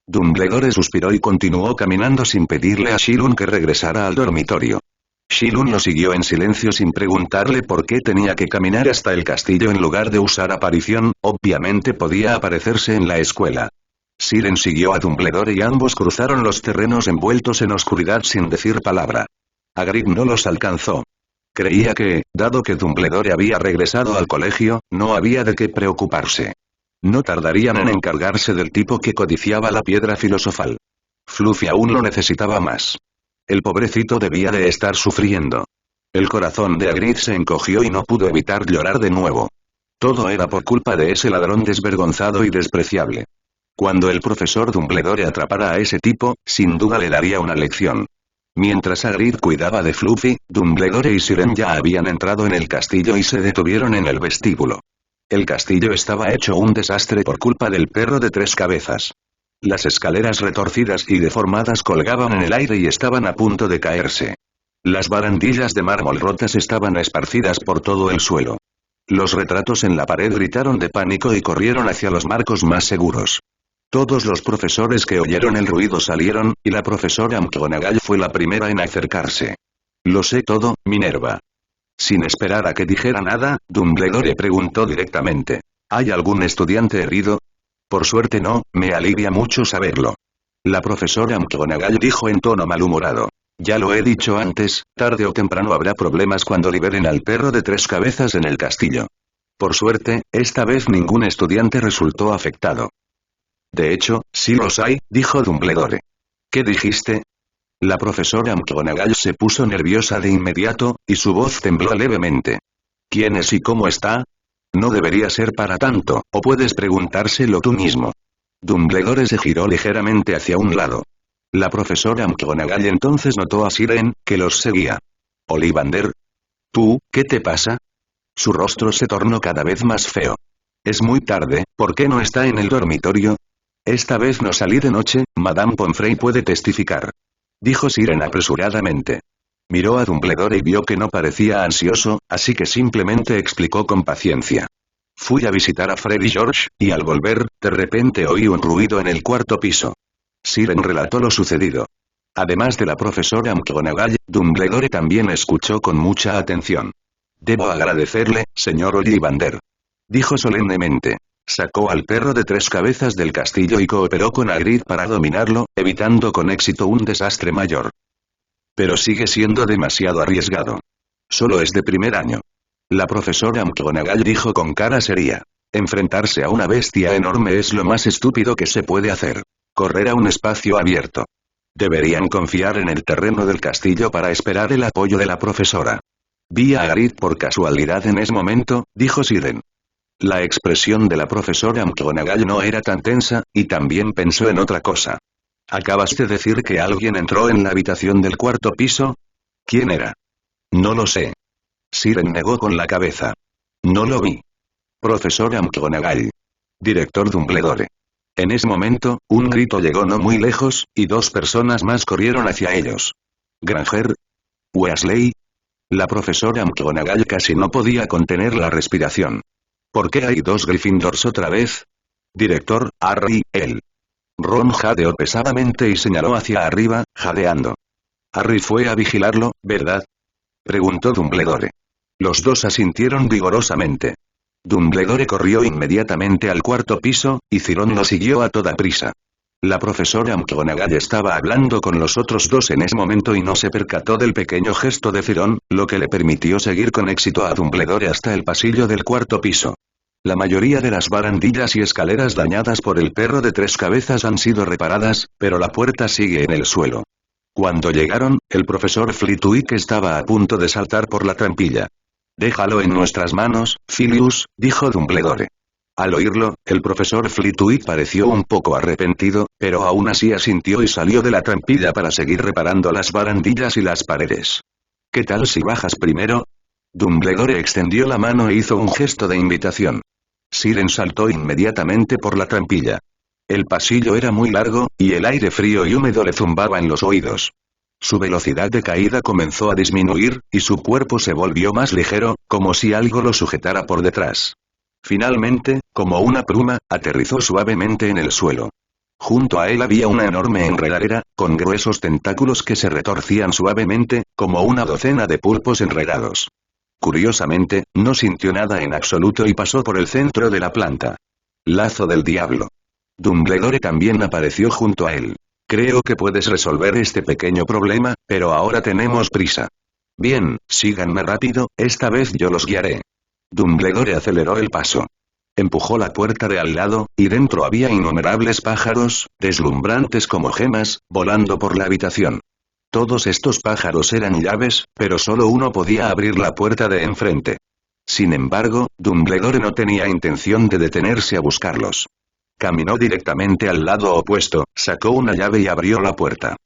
Dumbledore suspiró y continuó caminando sin pedirle a Shilun que regresara al dormitorio. Shilun lo siguió en silencio sin preguntarle por qué tenía que caminar hasta el castillo en lugar de usar aparición, obviamente podía aparecerse en la escuela. Siren siguió a Dumbledore y ambos cruzaron los terrenos envueltos en oscuridad sin decir palabra. Hagrid no los alcanzó. Creía que, dado que Dumbledore había regresado al colegio, no había de qué preocuparse. No tardarían en encargarse del tipo que codiciaba la piedra filosofal. Fluffy aún lo necesitaba más. El pobrecito debía de estar sufriendo. El corazón de Hagrid se encogió y no pudo evitar llorar de nuevo. Todo era por culpa de ese ladrón desvergonzado y despreciable. Cuando el profesor Dumbledore atrapara a ese tipo, sin duda le daría una lección. Mientras Hagrid cuidaba de Fluffy, Dumbledore y Siren ya habían entrado en el castillo y se detuvieron en el vestíbulo. El castillo estaba hecho un desastre por culpa del perro de 3 cabezas. Las escaleras retorcidas y deformadas colgaban en el aire y estaban a punto de caerse. Las barandillas de mármol rotas estaban esparcidas por todo el suelo. Los retratos en la pared gritaron de pánico y corrieron hacia los marcos más seguros. Todos los profesores que oyeron el ruido salieron, y la profesora McGonagall fue la primera en acercarse. Lo sé todo, Minerva. Sin esperar a que dijera nada, Dumbledore preguntó directamente. ¿Hay algún estudiante herido? Por suerte no, me alivia mucho saberlo. La profesora McGonagall dijo en tono malhumorado. Ya lo he dicho antes, tarde o temprano habrá problemas cuando liberen al perro de 3 cabezas en el castillo. Por suerte, esta vez ningún estudiante resultó afectado. De hecho, sí los hay, dijo Dumbledore. ¿Qué dijiste? La profesora McGonagall se puso nerviosa de inmediato, y su voz tembló levemente. ¿Quién es y cómo está? No debería ser para tanto, o puedes preguntárselo tú mismo. Dumbledore se giró ligeramente hacia un lado. La profesora McGonagall entonces notó a Siren, que los seguía. Ollivander. ¿Tú, qué te pasa? Su rostro se tornó cada vez más feo. Es muy tarde, ¿por qué no está en el dormitorio? Esta vez no salí de noche, Madame Pomfrey puede testificar. Dijo Siren apresuradamente. Miró a Dumbledore y vio que no parecía ansioso, así que simplemente explicó con paciencia. Fui a visitar a Fred y George, y al volver, de repente oí un ruido en el 4º piso. Siren relató lo sucedido. Además de la profesora McGonagall, Dumbledore también escuchó con mucha atención. Debo agradecerle, señor Ollivander. Dijo solemnemente. Sacó al perro de 3 cabezas del castillo y cooperó con Hagrid para dominarlo, evitando con éxito un desastre mayor. Pero sigue siendo demasiado arriesgado. Solo es de primer año. La profesora McGonagall dijo con cara seria. Enfrentarse a una bestia enorme es lo más estúpido que se puede hacer. Correr a un espacio abierto. Deberían confiar en el terreno del castillo para esperar el apoyo de la profesora. Vi a Hagrid por casualidad en ese momento, dijo Siren. La expresión de la profesora McGonagall no era tan tensa, y también pensó en otra cosa. ¿Acabas de decir que alguien entró en la habitación del 4º piso? ¿Quién era? No lo sé. Siren negó con la cabeza. No lo vi. Profesora McGonagall. Director Dumbledore. En ese momento, un grito llegó no muy lejos, y 2 personas más corrieron hacia ellos. Granger. Weasley. La profesora McGonagall casi no podía contener la respiración. ¿Por qué hay dos Gryffindors otra vez? Director, Harry, él. Ron jadeó pesadamente y señaló hacia arriba, jadeando. Harry fue a vigilarlo, ¿verdad? Preguntó Dumbledore. Los dos asintieron vigorosamente. Dumbledore corrió inmediatamente al cuarto piso, y Cyrón lo siguió a toda prisa. La profesora McGonagall estaba hablando con los otros dos en ese momento y no se percató del pequeño gesto de Cyrón, lo que le permitió seguir con éxito a Dumbledore hasta el pasillo del cuarto piso. La mayoría de las barandillas y escaleras dañadas por el perro de tres cabezas han sido reparadas, pero la puerta sigue en el suelo. Cuando llegaron, el profesor Flitwick estaba a punto de saltar por la trampilla. «Déjalo en nuestras manos, Sirius», dijo Dumbledore. Al oírlo, el profesor Flitwick pareció un poco arrepentido, pero aún así asintió y salió de la trampilla para seguir reparando las barandillas y las paredes. «¿Qué tal si bajas primero?» Dumbledore extendió la mano e hizo un gesto de invitación. Siren saltó inmediatamente por la trampilla. El pasillo era muy largo, y el aire frío y húmedo le zumbaba en los oídos. Su velocidad de caída comenzó a disminuir, y su cuerpo se volvió más ligero, como si algo lo sujetara por detrás. Finalmente, como una pluma, aterrizó suavemente en el suelo. Junto a él había una enorme enredadera, con gruesos tentáculos que se retorcían suavemente, como una docena de pulpos enredados. Curiosamente, no sintió nada en absoluto y pasó por el centro de la planta. Lazo del diablo. Dumbledore también apareció junto a él. «Creo que puedes resolver este pequeño problema, pero ahora tenemos prisa». «Bien, síganme rápido, esta vez yo los guiaré». Dumbledore aceleró el paso. Empujó la puerta de al lado, y dentro había innumerables pájaros, deslumbrantes como gemas, volando por la habitación. Todos estos pájaros eran llaves, pero solo uno podía abrir la puerta de enfrente. Sin embargo, Dumbledore no tenía intención de detenerse a buscarlos. Caminó directamente al lado opuesto, sacó una llave y abrió la puerta.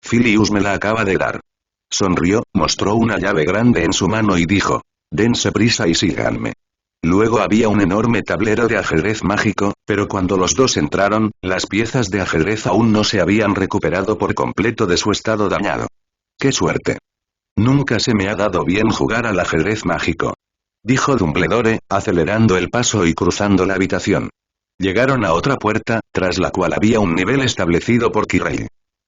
«Sirius me la acaba de dar». Sonrió, mostró una llave grande en su mano y dijo: «Dense prisa y síganme». Luego había un enorme tablero de ajedrez mágico, pero cuando los dos entraron, las piezas de ajedrez aún no se habían recuperado por completo de su estado dañado. «¡Qué suerte! Nunca se me ha dado bien jugar al ajedrez mágico», dijo Dumbledore, acelerando el paso y cruzando la habitación. Llegaron a otra puerta, tras la cual había un nivel establecido por Quirrell.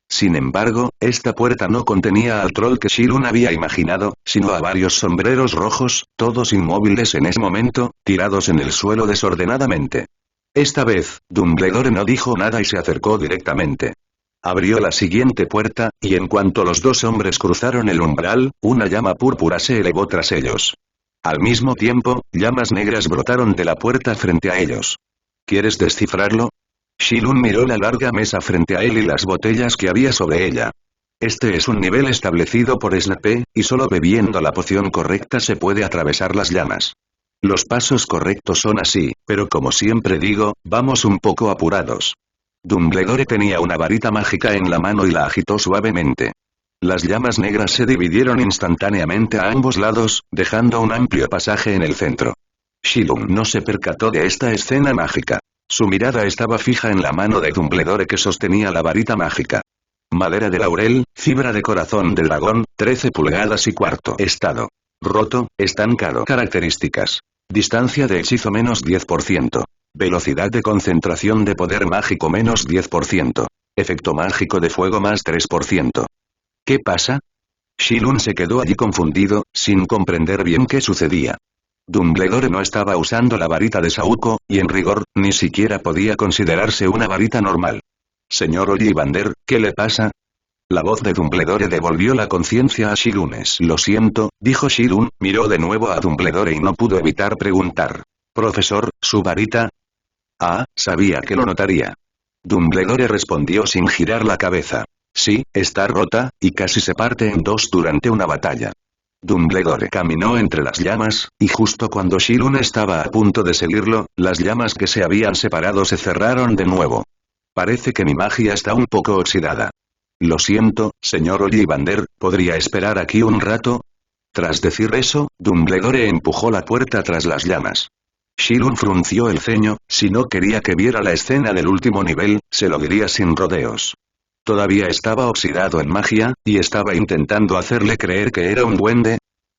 Sin embargo, esta puerta no contenía al troll que Shirun había imaginado, sino a varios sombreros rojos, todos inmóviles en ese momento, tirados en el suelo desordenadamente. Esta vez, Dumbledore no dijo nada y se acercó directamente. Abrió la siguiente puerta, y en cuanto los dos hombres cruzaron el umbral, una llama púrpura se elevó tras ellos. Al mismo tiempo, llamas negras brotaron de la puerta frente a ellos. ¿Quieres descifrarlo? Shirun miró la larga mesa frente a él y las botellas que había sobre ella. Este es un nivel establecido por Snape, y solo bebiendo la poción correcta se puede atravesar las llamas. Los pasos correctos son así, pero como siempre digo, vamos un poco apurados. Dumbledore tenía una varita mágica en la mano y la agitó suavemente. Las llamas negras se dividieron instantáneamente a ambos lados, dejando un amplio pasaje en el centro. Shirun no se percató de esta escena mágica. Su mirada estaba fija en la mano de Dumbledore que sostenía la varita mágica. Madera de laurel, fibra de corazón de dragón, 13 pulgadas y cuarto. Estado: roto, estancado. Características: distancia de hechizo menos 10%. Velocidad de concentración de poder mágico menos 10%. Efecto mágico de fuego más 3%. ¿Qué pasa? Shirun se quedó allí confundido, sin comprender bien qué sucedía. Dumbledore no estaba usando la varita de Saúco, y en rigor, ni siquiera podía considerarse una varita normal. «Señor Ollivander, ¿qué le pasa?» La voz de Dumbledore devolvió la conciencia a Shirun. «Lo siento», dijo Shirun, miró de nuevo a Dumbledore y no pudo evitar preguntar: «Profesor, ¿su varita?» «Ah, sabía que lo notaría». Dumbledore respondió sin girar la cabeza. «Sí, está rota, y casi se parte en dos durante una batalla». Dumbledore caminó entre las llamas, y justo cuando Shirun estaba a punto de seguirlo, las llamas que se habían separado se cerraron de nuevo. «Parece que mi magia está un poco oxidada». «Lo siento, señor Ollivander, ¿podría esperar aquí un rato?» Tras decir eso, Dumbledore empujó la puerta tras las llamas. Shirun frunció el ceño, si no quería que viera la escena del último nivel, se lo diría sin rodeos. Todavía estaba oxidado en magia, y estaba intentando hacerle creer que era un duende.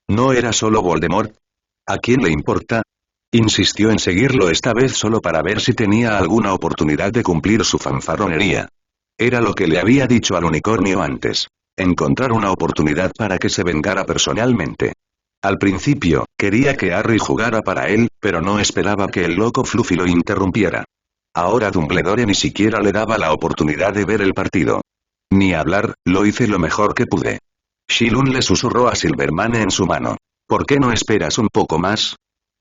¿No era solo Voldemort? ¿A quién le importa? Insistió en seguirlo esta vez solo para ver si tenía alguna oportunidad de cumplir su fanfarronería. Era lo que le había dicho al unicornio antes. Encontrar una oportunidad para que se vengara personalmente. Al principio, quería que Harry jugara para él, pero no esperaba que el loco Fluffy lo interrumpiera. Ahora Dumbledore ni siquiera le daba la oportunidad de ver el partido. Ni hablar, lo hice lo mejor que pude. Shilun le susurró a Silvermane en su mano. ¿Por qué no esperas un poco más?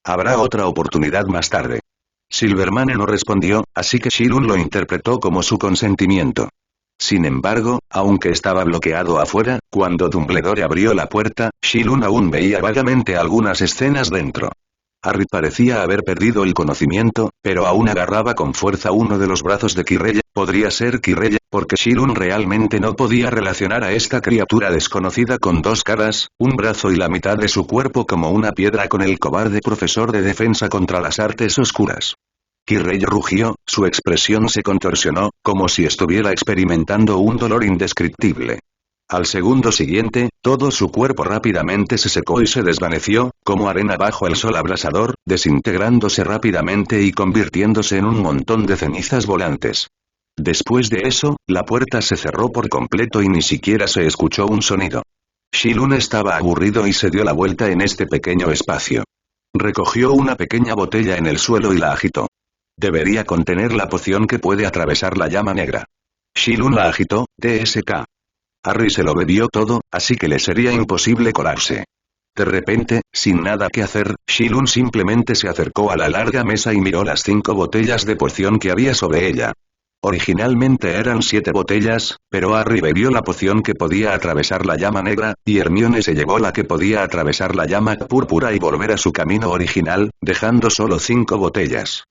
Habrá otra oportunidad más tarde. Silvermane no respondió, así que Shilun lo interpretó como su consentimiento. Sin embargo, aunque estaba bloqueado afuera, cuando Dumbledore abrió la puerta, Shilun aún veía vagamente algunas escenas dentro. Harry parecía haber perdido el conocimiento, pero aún agarraba con fuerza uno de los brazos de Quirrell. Podría ser Quirrell, porque Shilun realmente no podía relacionar a esta criatura desconocida con dos caras, un brazo y la mitad de su cuerpo como una piedra con el cobarde profesor de defensa contra las artes oscuras. Quirrell rugió, su expresión se contorsionó, como si estuviera experimentando un dolor indescriptible. Al segundo siguiente, todo su cuerpo rápidamente se secó y se desvaneció, como arena bajo el sol abrasador, desintegrándose rápidamente y convirtiéndose en un montón de cenizas volantes. Después de eso, la puerta se cerró por completo y ni siquiera se escuchó un sonido. Shilun estaba aburrido y se dio la vuelta en este pequeño espacio. Recogió una pequeña botella en el suelo y la agitó. Debería contener la poción que puede atravesar la llama negra. Shilun la agitó, TSK. Harry se lo bebió todo, así que le sería imposible colarse. De repente, sin nada que hacer, Shilun simplemente se acercó a la larga mesa y miró las 5 botellas de poción que había sobre ella. Originalmente eran 7 botellas, pero Harry bebió la poción que podía atravesar la llama negra, y Hermione se llevó la que podía atravesar la llama púrpura y volver a su camino original, dejando solo 5 botellas.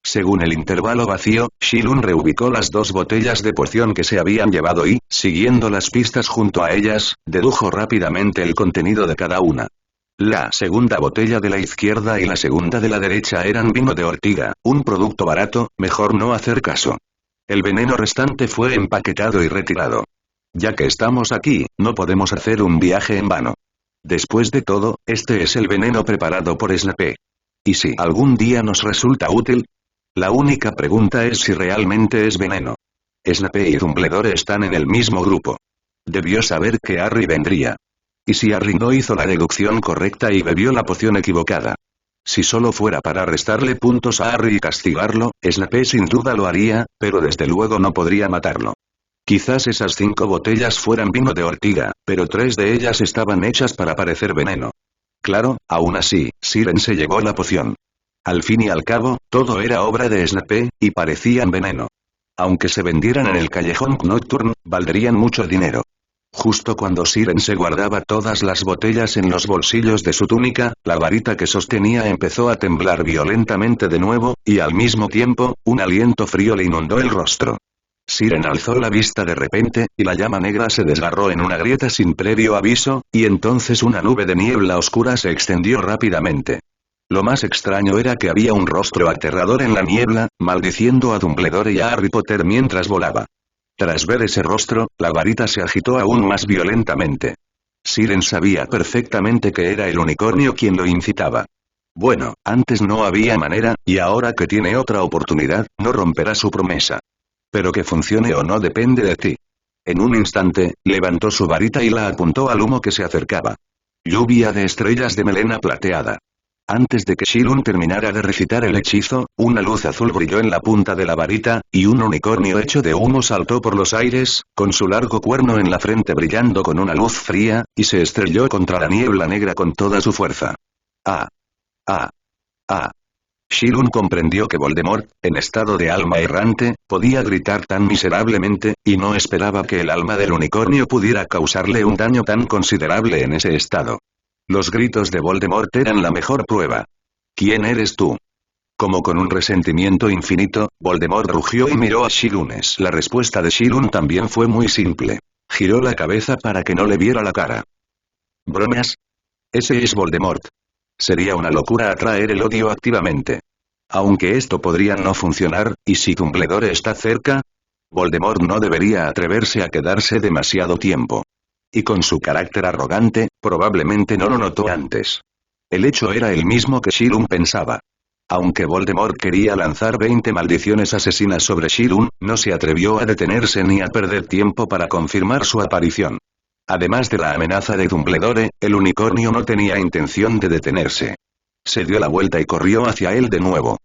Según el intervalo vacío, Shilun reubicó las 2 botellas de poción que se habían llevado y, siguiendo las pistas junto a ellas, dedujo rápidamente el contenido de cada una. La segunda botella de la izquierda y la segunda de la derecha eran vino de ortiga, un producto barato, mejor no hacer caso. El veneno restante fue empaquetado y retirado. Ya que estamos aquí, no podemos hacer un viaje en vano. Después de todo, este es el veneno preparado por Snape. ¿Y si algún día nos resulta útil? La única pregunta es si realmente es veneno. Snape y Dumbledore están en el mismo grupo. Debió saber que Harry vendría. ¿Y si Harry no hizo la deducción correcta y bebió la poción equivocada? Si solo fuera para restarle puntos a Harry y castigarlo, Snape sin duda lo haría, pero desde luego no podría matarlo. Quizás esas 5 botellas fueran vino de ortiga, pero 3 de ellas estaban hechas para parecer veneno. Claro, aún así, Siren se llevó la poción. Al fin y al cabo, todo era obra de Snape, y parecían veneno. Aunque se vendieran en el callejón Nocturne, valdrían mucho dinero. Justo cuando Siren se guardaba todas las botellas en los bolsillos de su túnica, la varita que sostenía empezó a temblar violentamente de nuevo, y al mismo tiempo, un aliento frío le inundó el rostro. Siren alzó la vista de repente, y la llama negra se desgarró en una grieta sin previo aviso, y entonces una nube de niebla oscura se extendió rápidamente. Lo más extraño era que había un rostro aterrador en la niebla, maldiciendo a Dumbledore y a Harry Potter mientras volaba. Tras ver ese rostro, la varita se agitó aún más violentamente. Siren sabía perfectamente que era el unicornio quien lo incitaba. Bueno, antes no había manera, y ahora que tiene otra oportunidad, no romperá su promesa. Pero que funcione o no depende de ti. En un instante, levantó su varita y la apuntó al humo que se acercaba. Lluvia de estrellas de melena plateada. Antes de que Shilun terminara de recitar el hechizo, una luz azul brilló en la punta de la varita, y un unicornio hecho de humo saltó por los aires, con su largo cuerno en la frente brillando con una luz fría, y se estrelló contra la niebla negra con toda su fuerza. ¡Ah! ¡Ah! ¡Ah! Shilun comprendió que Voldemort, en estado de alma errante, podía gritar tan miserablemente, y no esperaba que el alma del unicornio pudiera causarle un daño tan considerable en ese estado. Los gritos de Voldemort eran la mejor prueba. ¿Quién eres tú? Como con un resentimiento infinito, Voldemort rugió y miró a Shilun. La respuesta de Shilun también fue muy simple. Giró la cabeza para que no le viera la cara. ¿Bromas? Ese es Voldemort. Sería una locura atraer el odio activamente. Aunque esto podría no funcionar, ¿y si Dumbledore está cerca? Voldemort no debería atreverse a quedarse demasiado tiempo. y con su carácter arrogante, probablemente no lo notó antes. El hecho era el mismo que Shilun pensaba. Aunque Voldemort quería lanzar 20 maldiciones asesinas sobre Shilun, no se atrevió a detenerse ni a perder tiempo para confirmar su aparición. Además de la amenaza de Dumbledore, el unicornio no tenía intención de detenerse. Se dio la vuelta y corrió hacia él de nuevo.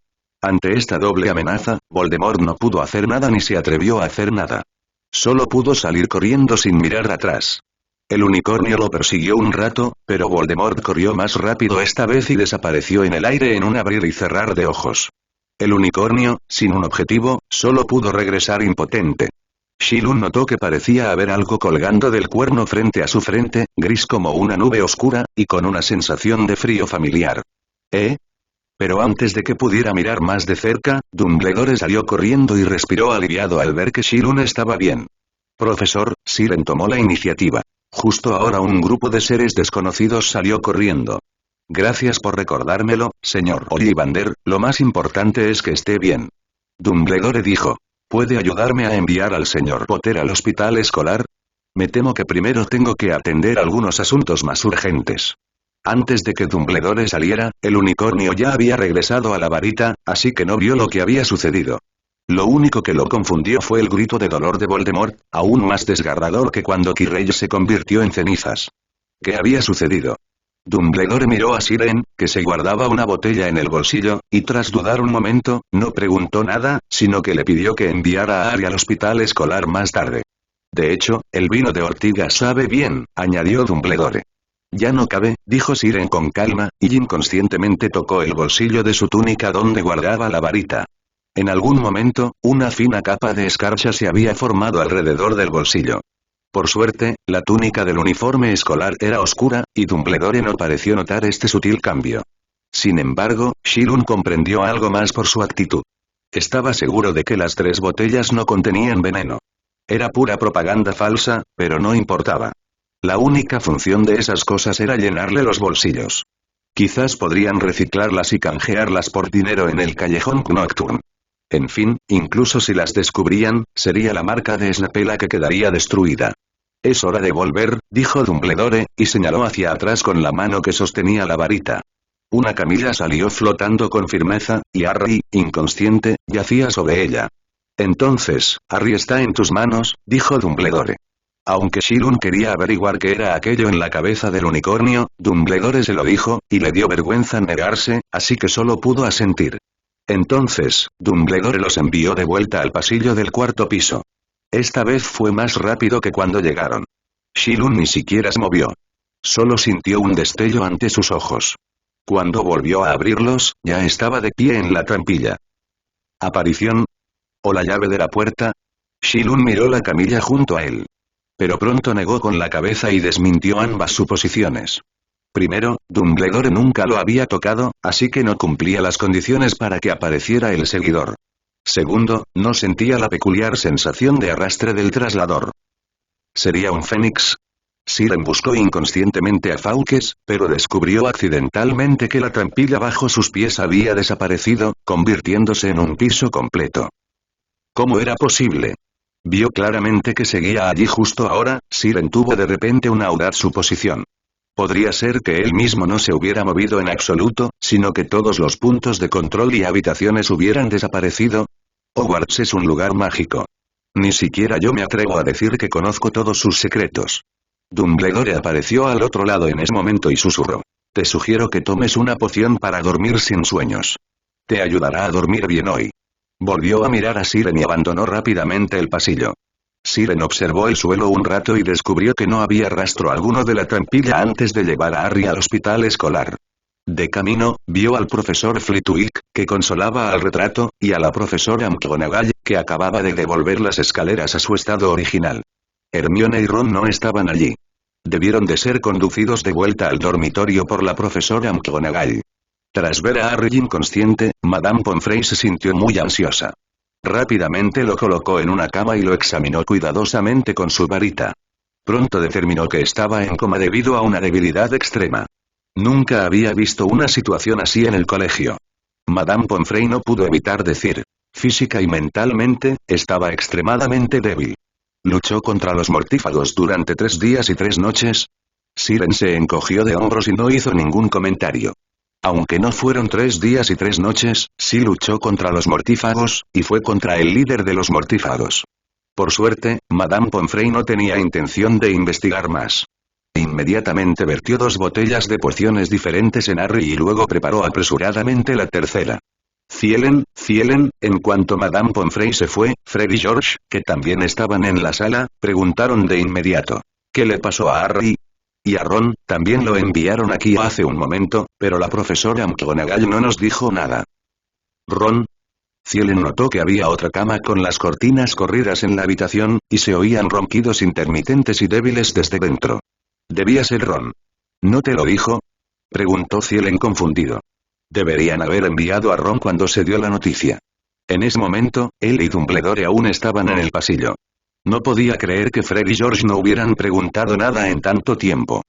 Ante esta doble amenaza, Voldemort no pudo hacer nada ni se atrevió a hacer nada. Solo pudo salir corriendo sin mirar atrás. El unicornio lo persiguió un rato, pero Voldemort corrió más rápido esta vez y desapareció en el aire en un abrir y cerrar de ojos. El unicornio, sin un objetivo, solo pudo regresar impotente. Shilun notó que parecía haber algo colgando del cuerno frente a su frente, gris como una nube oscura, y con una sensación de frío familiar. ¿Eh? Pero antes de que pudiera mirar más de cerca, Dumbledore salió corriendo y respiró aliviado al ver que Shilun estaba bien. Profesor, Siren tomó la iniciativa. Justo ahora un grupo de seres desconocidos salió corriendo. Gracias por recordármelo, señor Ollivander, lo más importante es que esté bien. Dumbledore dijo. ¿Puede ayudarme a enviar al señor Potter al hospital escolar? Me temo que primero tengo que atender algunos asuntos más urgentes. Antes de que Dumbledore saliera, el unicornio ya había regresado a la varita, así que no vio lo que había sucedido. Lo único que lo confundió fue el grito de dolor de Voldemort, aún más desgarrador que cuando Quirrell se convirtió en cenizas. ¿Qué había sucedido? Dumbledore miró a Siren, que se guardaba una botella en el bolsillo, y tras dudar un momento, no preguntó nada, sino que le pidió que enviara a Harry al hospital escolar más tarde. De hecho, el vino de ortiga sabe bien, añadió Dumbledore. Ya no cabe, dijo Siren con calma, y inconscientemente tocó el bolsillo de su túnica donde guardaba la varita. En algún momento, una fina capa de escarcha se había formado alrededor del bolsillo. Por suerte, la túnica del uniforme escolar era oscura, y Dumbledore no pareció notar este sutil cambio. Sin embargo, Shilun comprendió algo más por su actitud. Estaba seguro de que las 3 botellas no contenían veneno. Era pura propaganda falsa, pero no importaba. La única función de esas cosas era llenarle los bolsillos. Quizás podrían reciclarlas y canjearlas por dinero en el callejón Nocturne. En fin, incluso si las descubrían, sería la marca de Snape la que quedaría destruida. Es hora de volver, dijo Dumbledore, y señaló hacia atrás con la mano que sostenía la varita. Una camilla salió flotando con firmeza, y Harry, inconsciente, yacía sobre ella. Entonces, Harry está en tus manos, dijo Dumbledore. Aunque Shilun quería averiguar qué era aquello en la cabeza del unicornio, Dumbledore se lo dijo, y le dio vergüenza negarse, así que solo pudo asentir. Entonces, Dumbledore los envió de vuelta al pasillo del 4º piso. Esta vez fue más rápido que cuando llegaron. Shilun ni siquiera se movió. Solo sintió un destello ante sus ojos. Cuando volvió a abrirlos, ya estaba de pie en la trampilla. ¿Aparición? ¿O la llave de la puerta? Shilun miró la camilla junto a él. Pero pronto negó con la cabeza y desmintió ambas suposiciones. Primero, Dumbledore nunca lo había tocado, así que no cumplía las condiciones para que apareciera el seguidor. Segundo, no sentía la peculiar sensación de arrastre del traslador. ¿Sería un fénix? Siren buscó inconscientemente a Fawkes, pero descubrió accidentalmente que la trampilla bajo sus pies había desaparecido, convirtiéndose en un piso completo. ¿Cómo era posible? Vio claramente que seguía allí justo ahora. Siren tuvo de repente una audaz suposición. Podría ser que él mismo no se hubiera movido en absoluto, sino que todos los puntos de control y habitaciones hubieran desaparecido. Hogwarts es un lugar mágico. Ni siquiera yo me atrevo a decir que conozco todos sus secretos. Dumbledore apareció al otro lado en ese momento y susurró. Te sugiero que tomes una poción para dormir sin sueños. Te ayudará a dormir bien hoy. Volvió a mirar a Siren y abandonó rápidamente el pasillo. Siren observó el suelo un rato y descubrió que no había rastro alguno de la trampilla antes de llevar a Harry al hospital escolar. De camino, vio al profesor Flitwick, que consolaba al retrato, y a la profesora McGonagall, que acababa de devolver las escaleras a su estado original. Hermione y Ron no estaban allí. Debieron de ser conducidos de vuelta al dormitorio por la profesora McGonagall. Tras ver a Harry inconsciente, Madame Pomfrey se sintió muy ansiosa. Rápidamente lo colocó en una cama y lo examinó cuidadosamente con su varita. Pronto determinó que estaba en coma debido a una debilidad extrema. Nunca había visto una situación así en el colegio. Madame Pomfrey no pudo evitar decir. Física y mentalmente, estaba extremadamente débil. ¿Luchó contra los mortífagos durante 3 días y 3 noches? Siren se encogió de hombros y no hizo ningún comentario. Aunque no fueron 3 días y 3 noches, sí luchó contra los mortífagos, y fue contra el líder de los mortífagos. Por suerte, Madame Pomfrey no tenía intención de investigar más. Inmediatamente vertió 2 botellas de pociones diferentes en Harry y luego preparó apresuradamente la tercera. Cielen, en cuanto Madame Pomfrey se fue, Fred y George, que también estaban en la sala, preguntaron de inmediato. ¿Qué le pasó a Harry? Y a Ron, también lo enviaron aquí hace un momento, pero la profesora McGonagall no nos dijo nada. Ron. Cielen notó que había otra cama con las cortinas corridas en la habitación, y se oían ronquidos intermitentes y débiles desde dentro. Debía ser Ron. ¿No te lo dijo? Preguntó Cielen confundido. Deberían haber enviado a Ron cuando se dio la noticia. En ese momento, él y Dumbledore aún estaban en el pasillo. No podía creer que Fred y George no hubieran preguntado nada en tanto tiempo.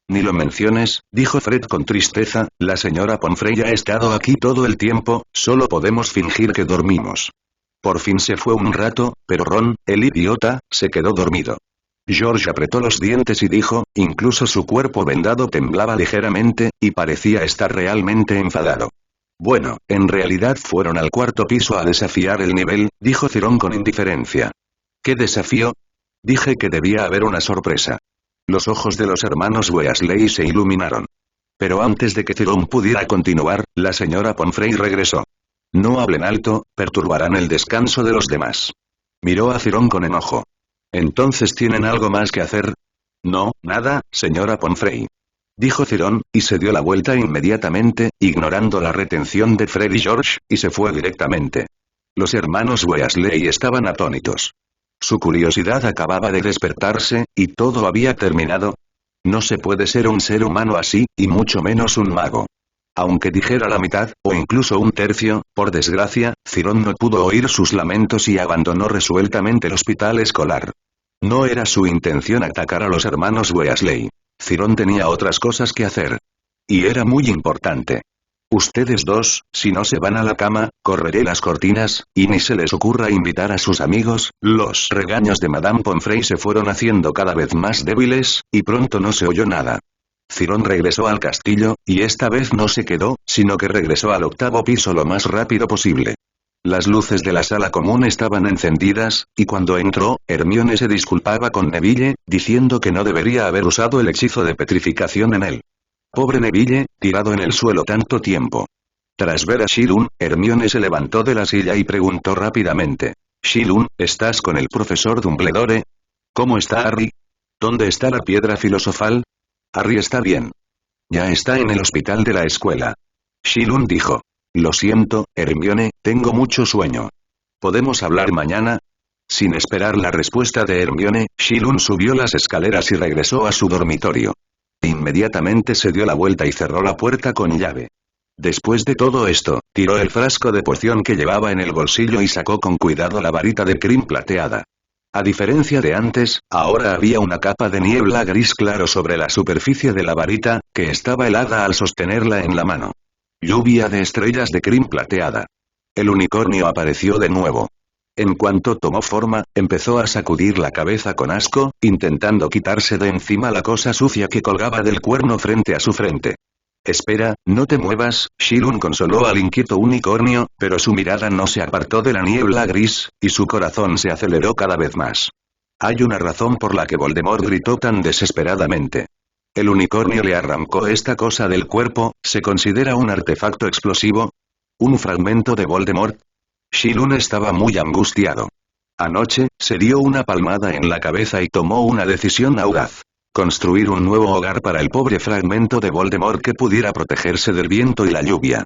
Ni lo menciones, dijo Fred con tristeza, la señora Pomfrey ha estado aquí todo el tiempo, solo podemos fingir que dormimos. Por fin se fue un rato, pero Ron, el idiota, se quedó dormido. George apretó los dientes y dijo, incluso su cuerpo vendado temblaba ligeramente, y parecía estar realmente enfadado. Bueno, en realidad fueron al 4.º piso a desafiar el nivel, dijo Cirón con indiferencia. ¿Qué desafío? Dije que debía haber una sorpresa. Los ojos de los hermanos Weasley se iluminaron. Pero antes de que Cirón pudiera continuar, la señora Pomfrey regresó. No hablen alto, perturbarán el descanso de los demás. Miró a Cirón con enojo. ¿Entonces tienen algo más que hacer? No, nada, señora Pomfrey. Dijo Cirón, y se dio la vuelta inmediatamente, ignorando la retención de Fred y George, y se fue directamente. Los hermanos Weasley estaban atónitos. Su curiosidad acababa de despertarse, y todo había terminado. No se puede ser un ser humano así, y mucho menos un mago. Aunque dijera la mitad, o incluso un tercio, por desgracia, Cirón no pudo oír sus lamentos y abandonó resueltamente el hospital escolar. No era su intención atacar a los hermanos Weasley. Cirón tenía otras cosas que hacer. Y era muy importante. Ustedes dos, si no se van a la cama, correré las cortinas, y ni se les ocurra invitar a sus amigos. Los regaños de Madame Pomfrey se fueron haciendo cada vez más débiles, y pronto no se oyó nada. Cirón regresó al castillo, y esta vez no se quedó, sino que regresó al 8.º piso lo más rápido posible. Las luces de la sala común estaban encendidas, y cuando entró, Hermione se disculpaba con Neville, diciendo que no debería haber usado el hechizo de petrificación en él. Pobre Neville, tirado en el suelo tanto tiempo. Tras ver a Shilun, Hermione se levantó de la silla y preguntó rápidamente. Shilun, ¿estás con el profesor Dumbledore? ¿Cómo está Harry? ¿Dónde está la piedra filosofal? Harry está bien. Ya está en el hospital de la escuela. Shilun dijo. Lo siento, Hermione, tengo mucho sueño. ¿Podemos hablar mañana? Sin esperar la respuesta de Hermione, Shilun subió las escaleras y regresó a su dormitorio. Inmediatamente se dio la vuelta y cerró la puerta con llave. Después de todo esto, tiró el frasco de poción que llevaba en el bolsillo y sacó con cuidado la varita de crin plateada. A diferencia de antes, ahora había una capa de niebla gris claro sobre la superficie de la varita, que estaba helada al sostenerla en la mano. Lluvia de estrellas de crin plateada. El unicornio apareció de nuevo. En cuanto tomó forma, empezó a sacudir la cabeza con asco, intentando quitarse de encima la cosa sucia que colgaba del cuerno frente a su frente. Espera, no te muevas, Shilun consoló al inquieto unicornio, pero su mirada no se apartó de la niebla gris, y su corazón se aceleró cada vez más. Hay una razón por la que Voldemort gritó tan desesperadamente. El unicornio le arrancó esta cosa del cuerpo, ¿se considera un artefacto explosivo? ¿Un fragmento de Voldemort? Shilun estaba muy angustiado. Anoche, se dio una palmada en la cabeza y tomó una decisión audaz. Construir un nuevo hogar para el pobre fragmento de Voldemort que pudiera protegerse del viento y la lluvia.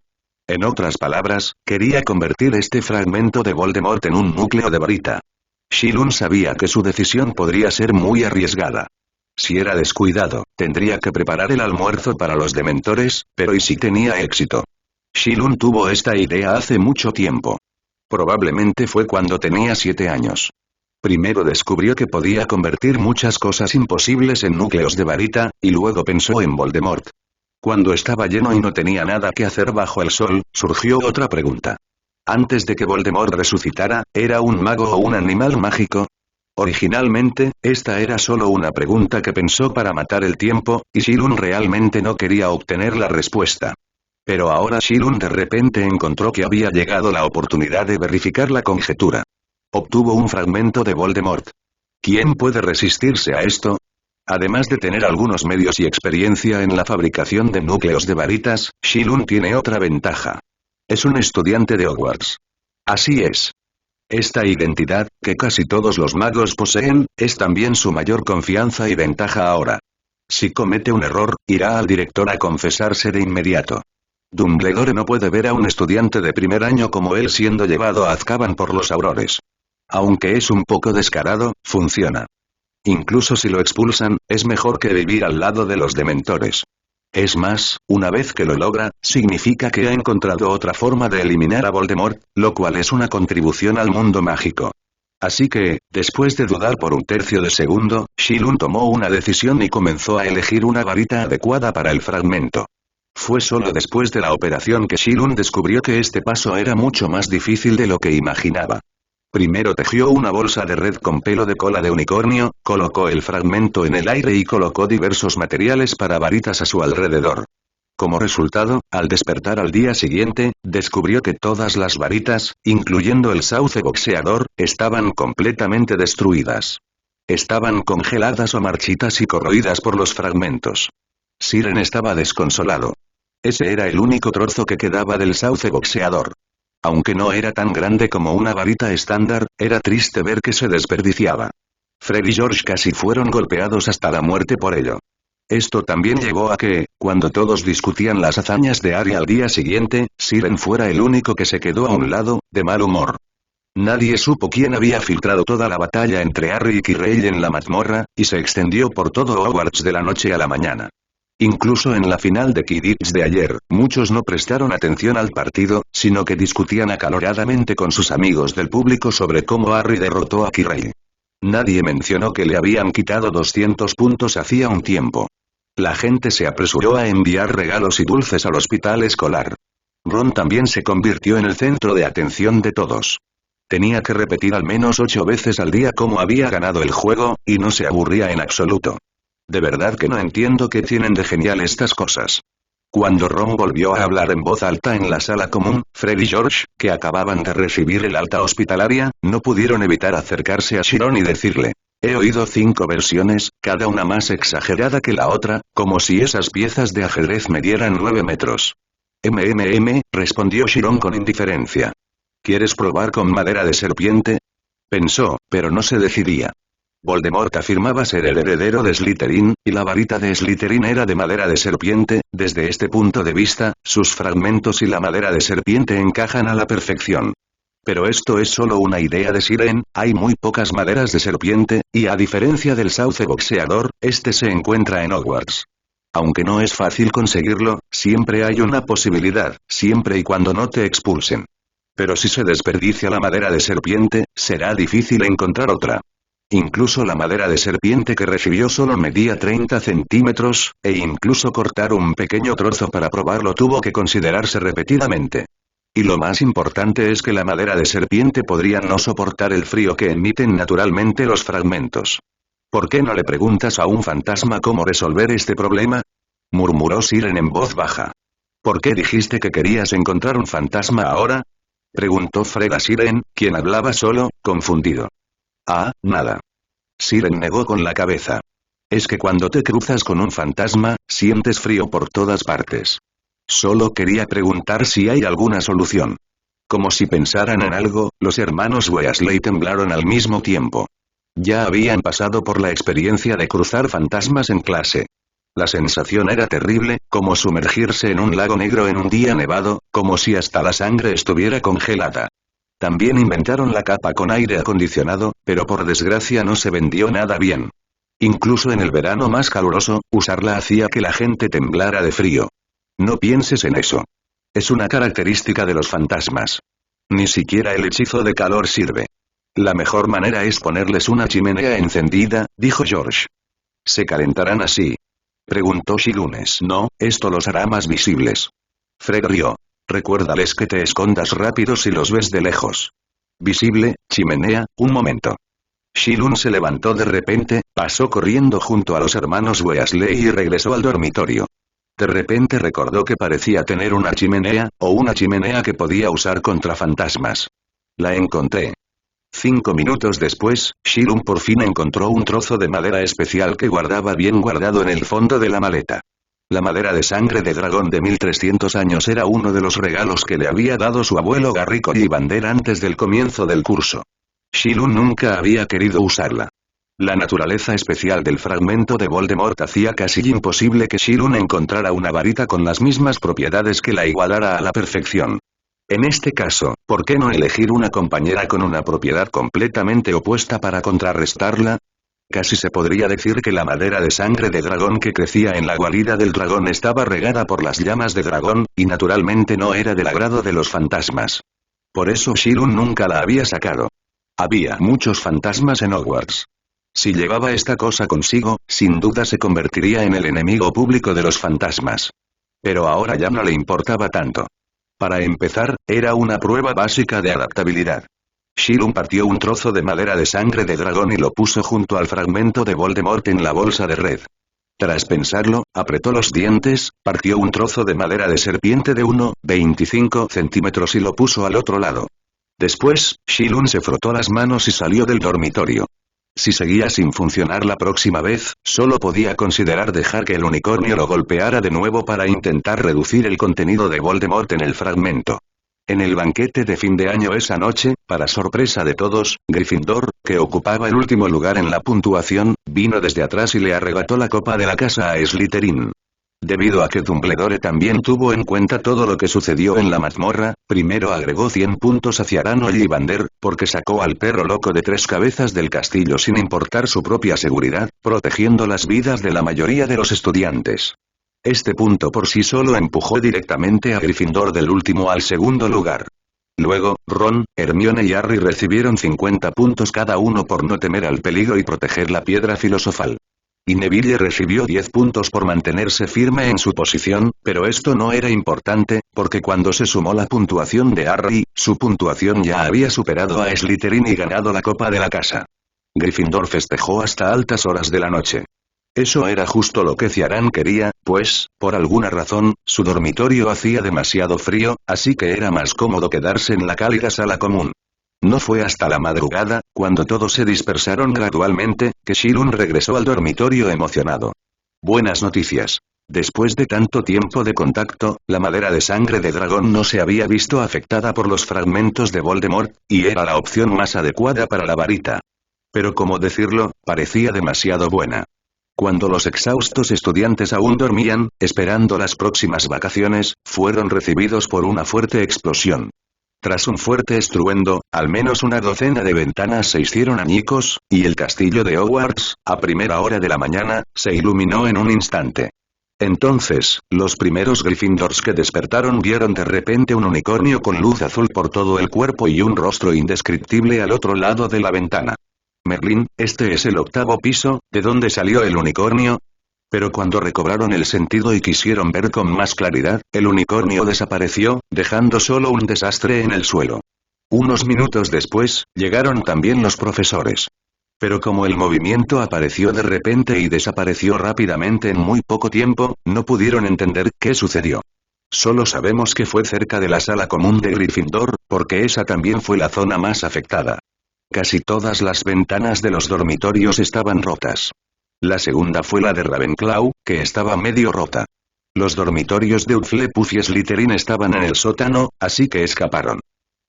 En otras palabras, quería convertir este fragmento de Voldemort en un núcleo de varita. Shilun sabía que su decisión podría ser muy arriesgada. Si era descuidado, tendría que preparar el almuerzo para los dementores, pero ¿y si tenía éxito? Shilun tuvo esta idea hace mucho tiempo. Probablemente fue cuando tenía 7 años. Primero descubrió que podía convertir muchas cosas imposibles en núcleos de varita, y luego pensó en Voldemort. Cuando estaba lleno y no tenía nada que hacer bajo el sol, surgió otra pregunta. Antes de que Voldemort resucitara, ¿era un mago o un animal mágico? Originalmente, esta era solo una pregunta que pensó para matar el tiempo, y Shilun realmente no quería obtener la respuesta. Pero ahora Shilun de repente encontró que había llegado la oportunidad de verificar la conjetura. Obtuvo un fragmento de Voldemort. ¿Quién puede resistirse a esto? Además de tener algunos medios y experiencia en la fabricación de núcleos de varitas, Shilun tiene otra ventaja. Es un estudiante de Hogwarts. Así es. Esta identidad, que casi todos los magos poseen, es también su mayor confianza y ventaja ahora. Si comete un error, irá al director a confesarse de inmediato. Dumbledore no puede ver a un estudiante de primer año como él siendo llevado a Azkaban por los Aurores. Aunque es un poco descarado, funciona. Incluso si lo expulsan, es mejor que vivir al lado de los dementores. Es más, una vez que lo logra, significa que ha encontrado otra forma de eliminar a Voldemort, lo cual es una contribución al mundo mágico. Así que, después de dudar por un tercio de segundo, Shilun tomó una decisión y comenzó a elegir una varita adecuada para el fragmento. Fue solo después de la operación que Shilun descubrió que este paso era mucho más difícil de lo que imaginaba. Primero tejió una bolsa de red con pelo de cola de unicornio, colocó el fragmento en el aire y colocó diversos materiales para varitas a su alrededor. Como resultado, al despertar al día siguiente, descubrió que todas las varitas, incluyendo el sauce boxeador, estaban completamente destruidas. Estaban congeladas o marchitas y corroídas por los fragmentos. Siren estaba desconsolado. Ese era el único trozo que quedaba del sauce boxeador. Aunque no era tan grande como una varita estándar, era triste ver que se desperdiciaba. Fred y George casi fueron golpeados hasta la muerte por ello. Esto también llevó a que, cuando todos discutían las hazañas de Harry al día siguiente, Siren fuera el único que se quedó a un lado, de mal humor. Nadie supo quién había filtrado toda la batalla entre Harry y Quirrell en la mazmorra, y se extendió por todo Hogwarts de la noche a la mañana. Incluso en la final de Quidditch de ayer, muchos no prestaron atención al partido, sino que discutían acaloradamente con sus amigos del público sobre cómo Harry derrotó a Quirrell. Nadie mencionó que le habían quitado 200 puntos hacía un tiempo. La gente se apresuró a enviar regalos y dulces al hospital escolar. Ron también se convirtió en el centro de atención de todos. Tenía que repetir al menos 8 veces al día cómo había ganado el juego, y no se aburría en absoluto. De verdad que no entiendo qué tienen de genial estas cosas. Cuando Ron volvió a hablar en voz alta en la sala común, Fred y George, que acababan de recibir el alta hospitalaria, no pudieron evitar acercarse a Chiron y decirle: he oído 5 versiones, cada una más exagerada que la otra, como si esas piezas de ajedrez medieran 9 metros. Respondió Chiron con indiferencia. ¿Quieres probar con madera de serpiente? Pensó, pero no se decidía. Voldemort afirmaba ser el heredero de Slytherin, y la varita de Slytherin era de madera de serpiente. Desde este punto de vista, sus fragmentos y la madera de serpiente encajan a la perfección. Pero esto es solo una idea de Siren, hay muy pocas maderas de serpiente, y a diferencia del sauce boxeador, este se encuentra en Hogwarts. Aunque no es fácil conseguirlo, siempre hay una posibilidad, siempre y cuando no te expulsen. Pero si se desperdicia la madera de serpiente, será difícil encontrar otra. Incluso la madera de serpiente que recibió solo medía 30 centímetros, e incluso cortar un pequeño trozo para probarlo tuvo que considerarse repetidamente. Y lo más importante es que la madera de serpiente podría no soportar el frío que emiten naturalmente los fragmentos. ¿Por qué no le preguntas a un fantasma cómo resolver este problema? Murmuró Siren en voz baja. ¿Por qué dijiste que querías encontrar un fantasma ahora? Preguntó Fred a Siren, quien hablaba solo, confundido. Ah, nada. Siren negó con la cabeza. Es que cuando te cruzas con un fantasma, sientes frío por todas partes. Solo quería preguntar si hay alguna solución. Como si pensaran en algo, los hermanos Weasley temblaron al mismo tiempo. Ya habían pasado por la experiencia de cruzar fantasmas en clase. La sensación era terrible, como sumergirse en un lago negro en un día nevado, como si hasta la sangre estuviera congelada. También inventaron la capa con aire acondicionado, pero por desgracia no se vendió nada bien. Incluso en el verano más caluroso, usarla hacía que la gente temblara de frío. No pienses en eso. Es una característica de los fantasmas. Ni siquiera el hechizo de calor sirve. La mejor manera es ponerles una chimenea encendida, dijo George. ¿Se calentarán así? Preguntó Shilunes. No, esto los hará más visibles. Fred rió. Recuérdales que te escondas rápido si los ves de lejos. Visible, chimenea, un momento. Shilun se levantó de repente, pasó corriendo junto a los hermanos Weasley y regresó al dormitorio. De repente recordó que parecía tener una chimenea, o una chimenea que podía usar contra fantasmas. La encontré. 5 minutos después, Shilun por fin encontró un trozo de madera especial que guardaba bien guardado en el fondo de la maleta. La madera de sangre de dragón de 1300 años era uno de los regalos que le había dado su abuelo Garry Collivander antes del comienzo del curso. Shilun nunca había querido usarla. La naturaleza especial del fragmento de Voldemort hacía casi imposible que Shilun encontrara una varita con las mismas propiedades que la igualara a la perfección. En este caso, ¿por qué no elegir una compañera con una propiedad completamente opuesta para contrarrestarla? Casi se podría decir que la madera de sangre de dragón que crecía en la guarida del dragón estaba regada por las llamas de dragón, y naturalmente no era del agrado de los fantasmas. Por eso Shilun nunca la había sacado. Había muchos fantasmas en Hogwarts. Si llevaba esta cosa consigo, sin duda se convertiría en el enemigo público de los fantasmas. Pero ahora ya no le importaba tanto. Para empezar, era una prueba básica de adaptabilidad. Shilun partió un trozo de madera de sangre de dragón y lo puso junto al fragmento de Voldemort en la bolsa de red. Tras pensarlo, apretó los dientes, partió un trozo de madera de serpiente de 1,25 centímetros y lo puso al otro lado. Después, Shilun se frotó las manos y salió del dormitorio. Si seguía sin funcionar la próxima vez, solo podía considerar dejar que el unicornio lo golpeara de nuevo para intentar reducir el contenido de Voldemort en el fragmento. En el banquete de fin de año esa noche, para sorpresa de todos, Gryffindor, que ocupaba el último lugar en la puntuación, vino desde atrás y le arrebató la copa de la casa a Slytherin. Debido a que Dumbledore también tuvo en cuenta todo lo que sucedió en la mazmorra, primero agregó 100 puntos hacia Ron Ollivander, porque sacó al perro loco de 3 cabezas del castillo sin importar su propia seguridad, protegiendo las vidas de la mayoría de los estudiantes. Este punto por sí solo empujó directamente a Gryffindor del último al segundo lugar. Luego, Ron, Hermione y Harry recibieron 50 puntos cada uno por no temer al peligro y proteger la piedra filosofal. Y Neville recibió 10 puntos por mantenerse firme en su posición, pero esto no era importante, porque cuando se sumó la puntuación de Harry, su puntuación ya había superado a Slytherin y ganado la copa de la casa. Gryffindor festejó hasta altas horas de la noche. Eso era justo lo que Ciarán quería, pues, por alguna razón, su dormitorio hacía demasiado frío, así que era más cómodo quedarse en la cálida sala común. No fue hasta la madrugada, cuando todos se dispersaron gradualmente, que Shilun regresó al dormitorio emocionado. Buenas noticias. Después de tanto tiempo de contacto, la madera de sangre de dragón no se había visto afectada por los fragmentos de Voldemort, y era la opción más adecuada para la varita. Pero como decirlo, parecía demasiado buena. Cuando los exhaustos estudiantes aún dormían, esperando las próximas vacaciones, fueron recibidos por una fuerte explosión. Tras un fuerte estruendo, al menos una docena de ventanas se hicieron añicos, y el castillo de Hogwarts, a primera hora de la mañana, se iluminó en un instante. Entonces, los primeros Gryffindors que despertaron vieron de repente un unicornio con luz azul por todo el cuerpo y un rostro indescriptible al otro lado de la ventana. Merlín, este es el 8º piso, ¿de dónde salió el unicornio? Pero cuando recobraron el sentido y quisieron ver con más claridad, el unicornio desapareció, dejando solo un desastre en el suelo. Unos minutos después, llegaron también los profesores. Pero como el movimiento apareció de repente y desapareció rápidamente en muy poco tiempo, no pudieron entender qué sucedió. Solo sabemos que fue cerca de la sala común de Gryffindor, porque esa también fue la zona más afectada. Casi todas las ventanas de los dormitorios estaban rotas. La segunda fue la de Ravenclaw, que estaba medio rota. Los dormitorios de Hufflepuff y Slytherin estaban en el sótano, así que escaparon.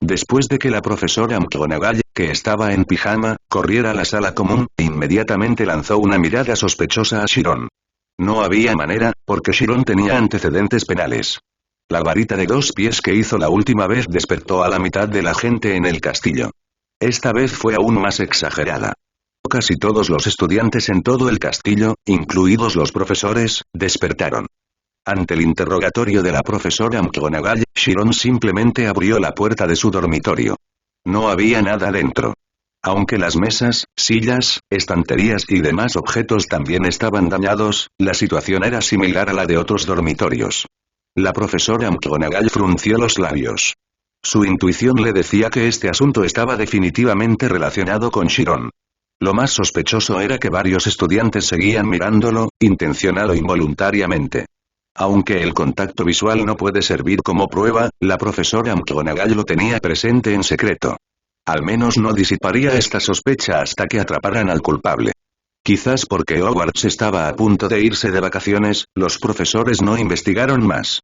Después de que la profesora McGonagall, que estaba en pijama, corriera a la sala común, inmediatamente lanzó una mirada sospechosa a Chiron. No había manera, porque Chiron tenía antecedentes penales. La varita de 2 pies que hizo la última vez despertó a la mitad de la gente en el castillo. Esta vez fue aún más exagerada. Casi todos los estudiantes en todo el castillo, incluidos los profesores, despertaron. Ante el interrogatorio de la profesora McGonagall, Chiron simplemente abrió la puerta de su dormitorio. No había nada dentro. Aunque las mesas, sillas, estanterías y demás objetos también estaban dañados, la situación era similar a la de otros dormitorios. La profesora McGonagall frunció los labios. Su intuición le decía que este asunto estaba definitivamente relacionado con Chiron. Lo más sospechoso era que varios estudiantes seguían mirándolo, intencional o involuntariamente. Aunque el contacto visual no puede servir como prueba, la profesora McGonagall lo tenía presente en secreto. Al menos no disiparía esta sospecha hasta que atraparan al culpable. Quizás porque Hogwarts estaba a punto de irse de vacaciones, los profesores no investigaron más.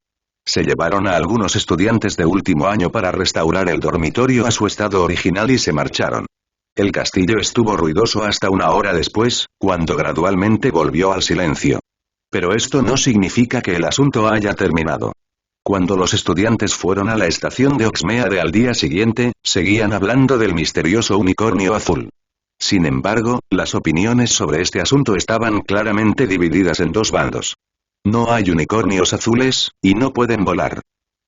Se llevaron a algunos estudiantes de último año para restaurar el dormitorio a su estado original y se marcharon. El castillo estuvo ruidoso hasta una hora después, cuando gradualmente volvió al silencio. Pero esto no significa que el asunto haya terminado. Cuando los estudiantes fueron a la estación de Hogsmeade al día siguiente, seguían hablando del misterioso unicornio azul. Sin embargo, las opiniones sobre este asunto estaban claramente divididas en dos bandos. No hay unicornios azules, y no pueden volar.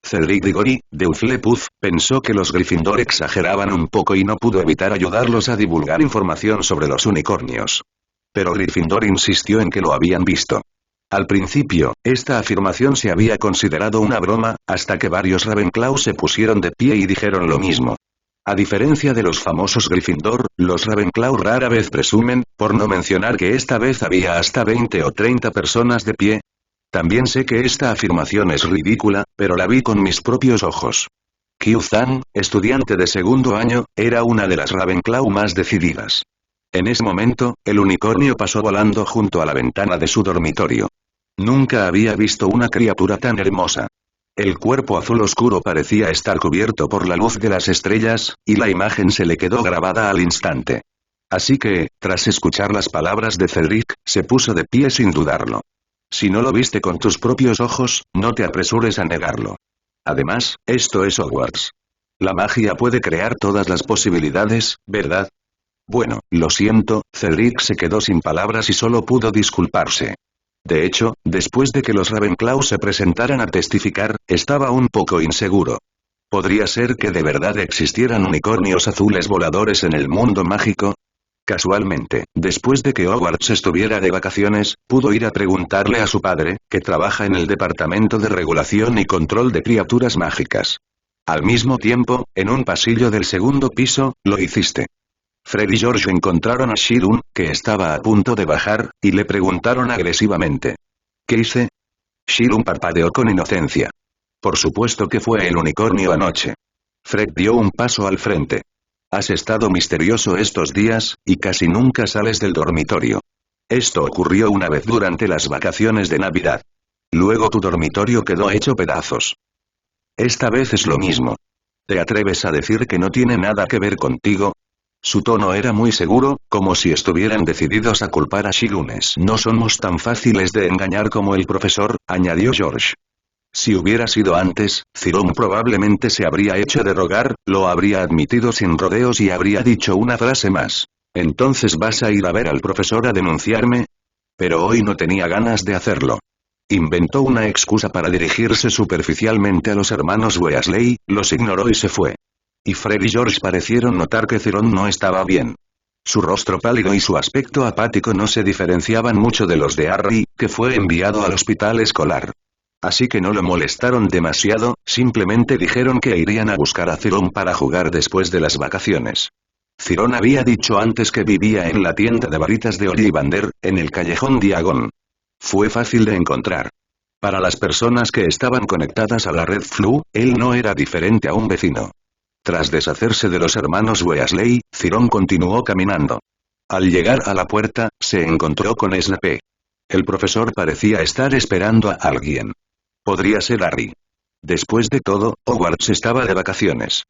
Cedric Diggory, de Hufflepuff, pensó que los Gryffindor exageraban un poco y no pudo evitar ayudarlos a divulgar información sobre los unicornios. Pero Gryffindor insistió en que lo habían visto. Al principio, esta afirmación se había considerado una broma, hasta que varios Ravenclaw se pusieron de pie y dijeron lo mismo. A diferencia de los famosos Gryffindor, los Ravenclaw rara vez presumen, por no mencionar que esta vez había hasta 20 o 30 personas de pie. También sé que esta afirmación es ridícula, pero la vi con mis propios ojos. Q-Zan, estudiante de segundo año, era una de las Ravenclaw más decididas. En ese momento, el unicornio pasó volando junto a la ventana de su dormitorio. Nunca había visto una criatura tan hermosa. El cuerpo azul oscuro parecía estar cubierto por la luz de las estrellas, y la imagen se le quedó grabada al instante. Así que, tras escuchar las palabras de Cedric, se puso de pie sin dudarlo. Si no lo viste con tus propios ojos, no te apresures a negarlo. Además, esto es Hogwarts. La magia puede crear todas las posibilidades, ¿verdad? Bueno, lo siento, Cedric se quedó sin palabras y solo pudo disculparse. De hecho, después de que los Ravenclaw se presentaran a testificar, estaba un poco inseguro. ¿Podría ser que de verdad existieran unicornios azules voladores en el mundo mágico? Casualmente, después de que Hogwarts estuviera de vacaciones, pudo ir a preguntarle a su padre, que trabaja en el Departamento de Regulación y Control de Criaturas Mágicas. Al mismo tiempo, en un pasillo del segundo piso, lo hiciste. Fred y George encontraron a Shirun, que estaba a punto de bajar, y le preguntaron agresivamente. ¿Qué hice? Shirun parpadeó con inocencia. Por supuesto que fue el unicornio anoche. Fred dio un paso al frente. Has estado misterioso estos días, y casi nunca sales del dormitorio. Esto ocurrió una vez durante las vacaciones de Navidad. Luego tu dormitorio quedó hecho pedazos. Esta vez es lo mismo. ¿Te atreves a decir que no tiene nada que ver contigo? Su tono era muy seguro, como si estuvieran decididos a culpar a Shirunes. No somos tan fáciles de engañar como el profesor, añadió George. Si hubiera sido antes, Cyrone probablemente se habría hecho de rogar, lo habría admitido sin rodeos y habría dicho una frase más. ¿Entonces vas a ir a ver al profesor a denunciarme? Pero hoy no tenía ganas de hacerlo. Inventó una excusa para dirigirse superficialmente a los hermanos Weasley, los ignoró y se fue. Y Fred y George parecieron notar que Cyrone no estaba bien. Su rostro pálido y su aspecto apático no se diferenciaban mucho de los de Harry, que fue enviado al hospital escolar. Así que no lo molestaron demasiado, simplemente dijeron que irían a buscar a Cyrone para jugar después de las vacaciones. Cyrone había dicho antes que vivía en la tienda de varitas de Ollivander, en el callejón Diagon. Fue fácil de encontrar. Para las personas que estaban conectadas a la red Flu, él no era diferente a un vecino. Tras deshacerse de los hermanos Weasley, Cyrone continuó caminando. Al llegar a la puerta, se encontró con Snape. El profesor parecía estar esperando a alguien. Podría ser Harry. Después de todo, Hogwarts estaba de vacaciones.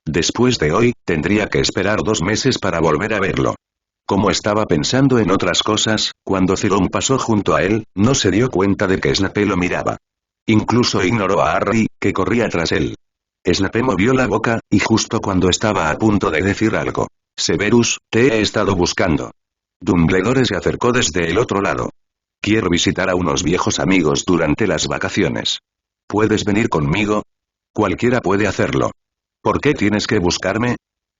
Después de hoy, tendría que esperar 2 meses para volver a verlo. Como estaba pensando en otras cosas, cuando Cyrone pasó junto a él, no se dio cuenta de que Snape lo miraba. Incluso ignoró a Harry, que corría tras él. Snape movió la boca, y justo cuando estaba a punto de decir algo. Severus, te he estado buscando. Dumbledore se acercó desde el otro lado. Quiero visitar a unos viejos amigos durante las vacaciones. ¿Puedes venir conmigo? Cualquiera puede hacerlo. ¿Por qué tienes que buscarme?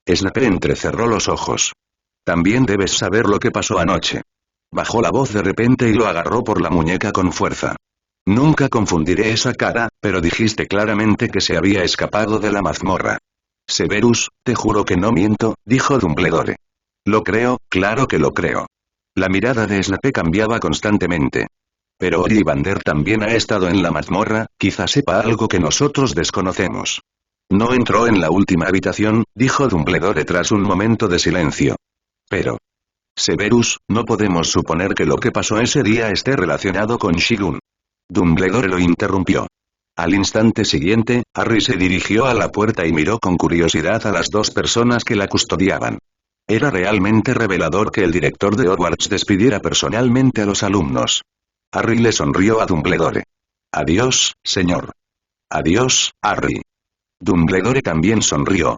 Snape entrecerró los ojos. También debes saber lo que pasó anoche. Bajó la voz de repente y lo agarró por la muñeca con fuerza. Nunca confundiré esa cara, pero dijiste claramente que se había escapado de la mazmorra. Severus, te juro que no miento, dijo Dumbledore. Lo creo, claro que lo creo. La mirada de Snape cambiaba constantemente. Pero Ollivander también ha estado en la mazmorra, quizá sepa algo que nosotros desconocemos. No entró en la última habitación, dijo Dumbledore tras un momento de silencio. Pero... Severus, no podemos suponer que lo que pasó ese día esté relacionado con Shirun. Dumbledore lo interrumpió. Al instante siguiente, Harry se dirigió a la puerta y miró con curiosidad a las dos personas que la custodiaban. Era realmente revelador que el director de Hogwarts despidiera personalmente a los alumnos. Harry le sonrió a Dumbledore. Adiós, señor. Adiós, Harry. Dumbledore también sonrió.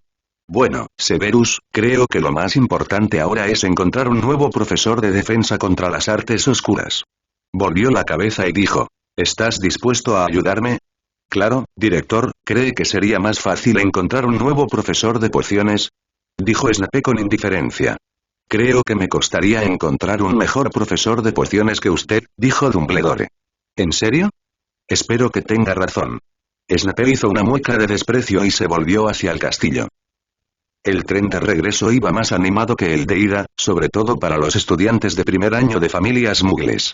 Bueno, Severus, creo que lo más importante ahora es encontrar un nuevo profesor de defensa contra las artes oscuras. Volvió la cabeza y dijo, ¿estás dispuesto a ayudarme? Claro, director, ¿cree que sería más fácil encontrar un nuevo profesor de pociones? Dijo Snape con indiferencia. Creo que me costaría encontrar un mejor profesor de pociones que usted, dijo Dumbledore. ¿En serio? Espero que tenga razón. Snape hizo una mueca de desprecio y se volvió hacia el castillo. El tren de regreso iba más animado que el de ida, sobre todo para los estudiantes de primer año de familias muggles.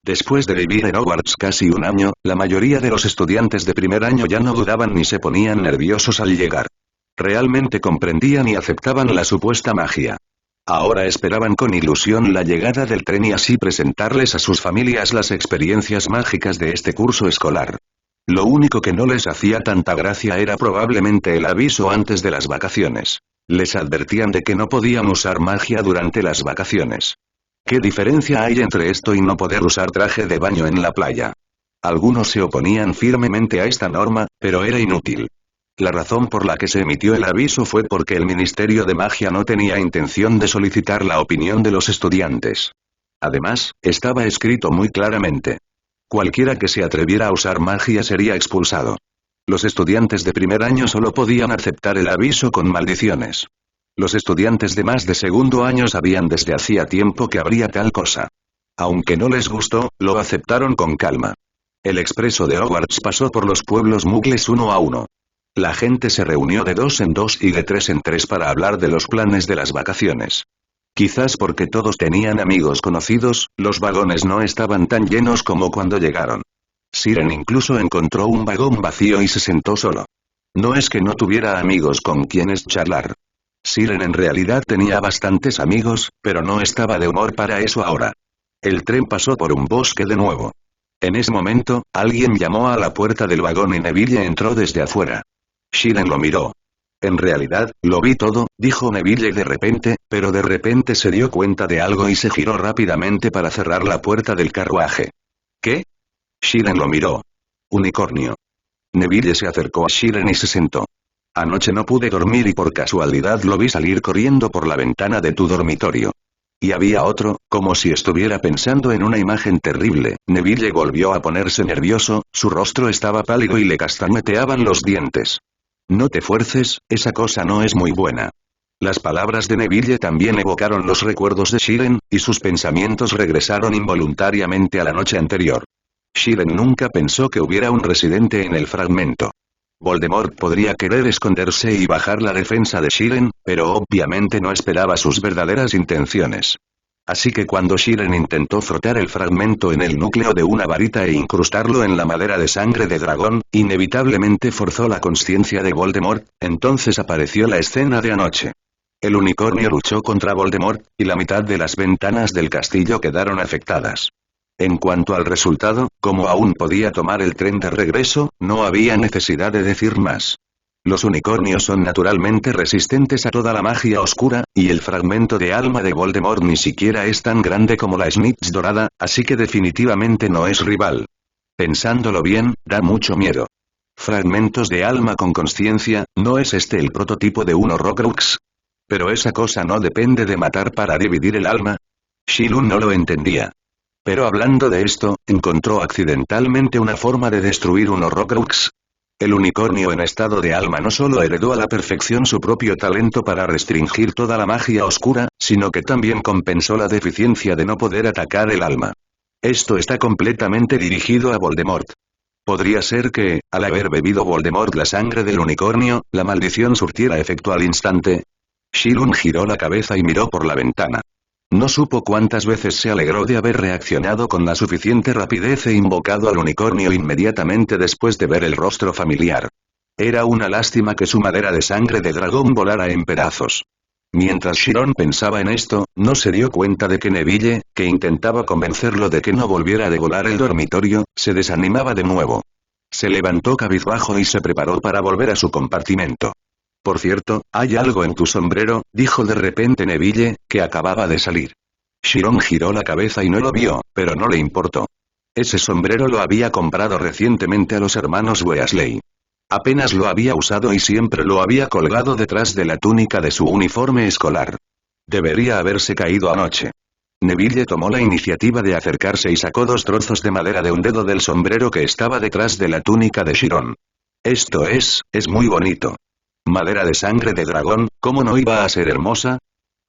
Después de vivir en Hogwarts casi un año, la mayoría de los estudiantes de primer año ya no dudaban ni se ponían nerviosos al llegar. Realmente comprendían y aceptaban la supuesta magia. Ahora esperaban con ilusión la llegada del tren y así presentarles a sus familias las experiencias mágicas de este curso escolar. Lo único que no les hacía tanta gracia era probablemente el aviso antes de las vacaciones. Les advertían de que no podían usar magia durante las vacaciones. ¿Qué diferencia hay entre esto y no poder usar traje de baño en la playa? Algunos se oponían firmemente a esta norma, pero era inútil. La razón por la que se emitió el aviso fue porque el Ministerio de Magia no tenía intención de solicitar la opinión de los estudiantes. Además, estaba escrito muy claramente. Cualquiera que se atreviera a usar magia sería expulsado. Los estudiantes de primer año solo podían aceptar el aviso con maldiciones. Los estudiantes de más de segundo año sabían desde hacía tiempo que habría tal cosa. Aunque no les gustó, lo aceptaron con calma. El expreso de Hogwarts pasó por los pueblos muggles uno a uno. La gente se reunió de dos en dos y de tres en tres para hablar de los planes de las vacaciones. Quizás porque todos tenían amigos conocidos, los vagones no estaban tan llenos como cuando llegaron. Siren incluso encontró un vagón vacío y se sentó solo. No es que no tuviera amigos con quienes charlar. Siren en realidad tenía bastantes amigos, pero no estaba de humor para eso ahora. El tren pasó por un bosque de nuevo. En ese momento, alguien llamó a la puerta del vagón y Neville entró desde afuera. Siren lo miró. En realidad, lo vi todo, dijo Neville de repente, pero de repente se dio cuenta de algo y se giró rápidamente para cerrar la puerta del carruaje. ¿Qué? Siren lo miró. Unicornio. Neville se acercó a Siren y se sentó. Anoche no pude dormir y por casualidad lo vi salir corriendo por la ventana de tu dormitorio. Y había otro, como si estuviera pensando en una imagen terrible. Neville volvió a ponerse nervioso, su rostro estaba pálido y le castañeteaban los dientes. No te fuerces, esa cosa no es muy buena. Las palabras de Neville también evocaron los recuerdos de Siren, y sus pensamientos regresaron involuntariamente a la noche anterior. Siren nunca pensó que hubiera un residente en el fragmento. Voldemort podría querer esconderse y bajar la defensa de Siren, pero obviamente no esperaba sus verdaderas intenciones. Así que cuando Siren intentó frotar el fragmento en el núcleo de una varita e incrustarlo en la madera de sangre de dragón, inevitablemente forzó la consciencia de Voldemort, entonces apareció la escena de anoche. El unicornio luchó contra Voldemort, y la mitad de las ventanas del castillo quedaron afectadas. En cuanto al resultado, como aún podía tomar el tren de regreso, no había necesidad de decir más. Los unicornios son naturalmente resistentes a toda la magia oscura, y el fragmento de alma de Voldemort ni siquiera es tan grande como la Snitch dorada, así que definitivamente no es rival. Pensándolo bien, da mucho miedo. Fragmentos de alma con consciencia, ¿no es este el prototipo de un Horcrux? Pero esa cosa no depende de matar para dividir el alma. Shilun no lo entendía. Pero hablando de esto, encontró accidentalmente una forma de destruir un Horcrux. El unicornio en estado de alma no solo heredó a la perfección su propio talento para restringir toda la magia oscura, sino que también compensó la deficiencia de no poder atacar el alma. Esto está completamente dirigido a Voldemort. Podría ser que, al haber bebido Voldemort la sangre del unicornio, la maldición surtiera efecto al instante. Shirun giró la cabeza y miró por la ventana. No supo cuántas veces se alegró de haber reaccionado con la suficiente rapidez e invocado al unicornio inmediatamente después de ver el rostro familiar. Era una lástima que su madera de sangre de dragón volara en pedazos. Mientras Shirun pensaba en esto, no se dio cuenta de que Neville, que intentaba convencerlo de que no volviera a devorar el dormitorio, se desanimaba de nuevo. Se levantó cabizbajo y se preparó para volver a su compartimento. Por cierto, hay algo en tu sombrero, dijo de repente Neville, que acababa de salir. Shirun giró la cabeza y no lo vio, pero no le importó. Ese sombrero lo había comprado recientemente a los hermanos Weasley. Apenas lo había usado y siempre lo había colgado detrás de la túnica de su uniforme escolar. Debería haberse caído anoche. Neville tomó la iniciativa de acercarse y sacó 2 trozos de madera de un dedo del sombrero que estaba detrás de la túnica de Shirun. Esto es muy bonito. Madera de sangre de dragón, ¿cómo no iba a ser hermosa?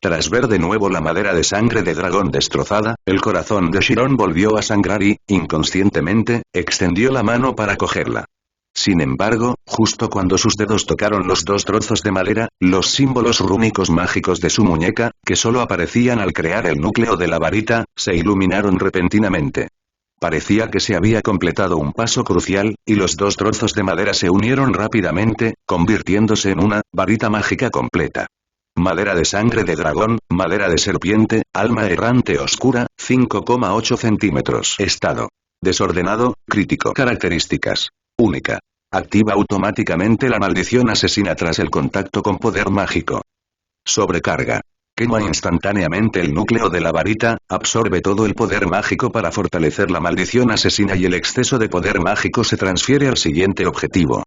Tras ver de nuevo la madera de sangre de dragón destrozada, el corazón de Shirun volvió a sangrar y, inconscientemente, extendió la mano para cogerla. Sin embargo, justo cuando sus dedos tocaron los 2 trozos de madera, los símbolos rúnicos mágicos de su muñeca, que solo aparecían al crear el núcleo de la varita, se iluminaron repentinamente. Parecía que se había completado un paso crucial, y los 2 trozos de madera se unieron rápidamente, convirtiéndose en una varita mágica completa. Madera de sangre de dragón, madera de serpiente, alma errante oscura, 5,8 centímetros. Estado desordenado, crítico. Características. Única. Activa automáticamente la maldición asesina tras el contacto con poder mágico. Sobrecarga. Quema instantáneamente el núcleo de la varita, absorbe todo el poder mágico para fortalecer la maldición asesina y el exceso de poder mágico se transfiere al siguiente objetivo.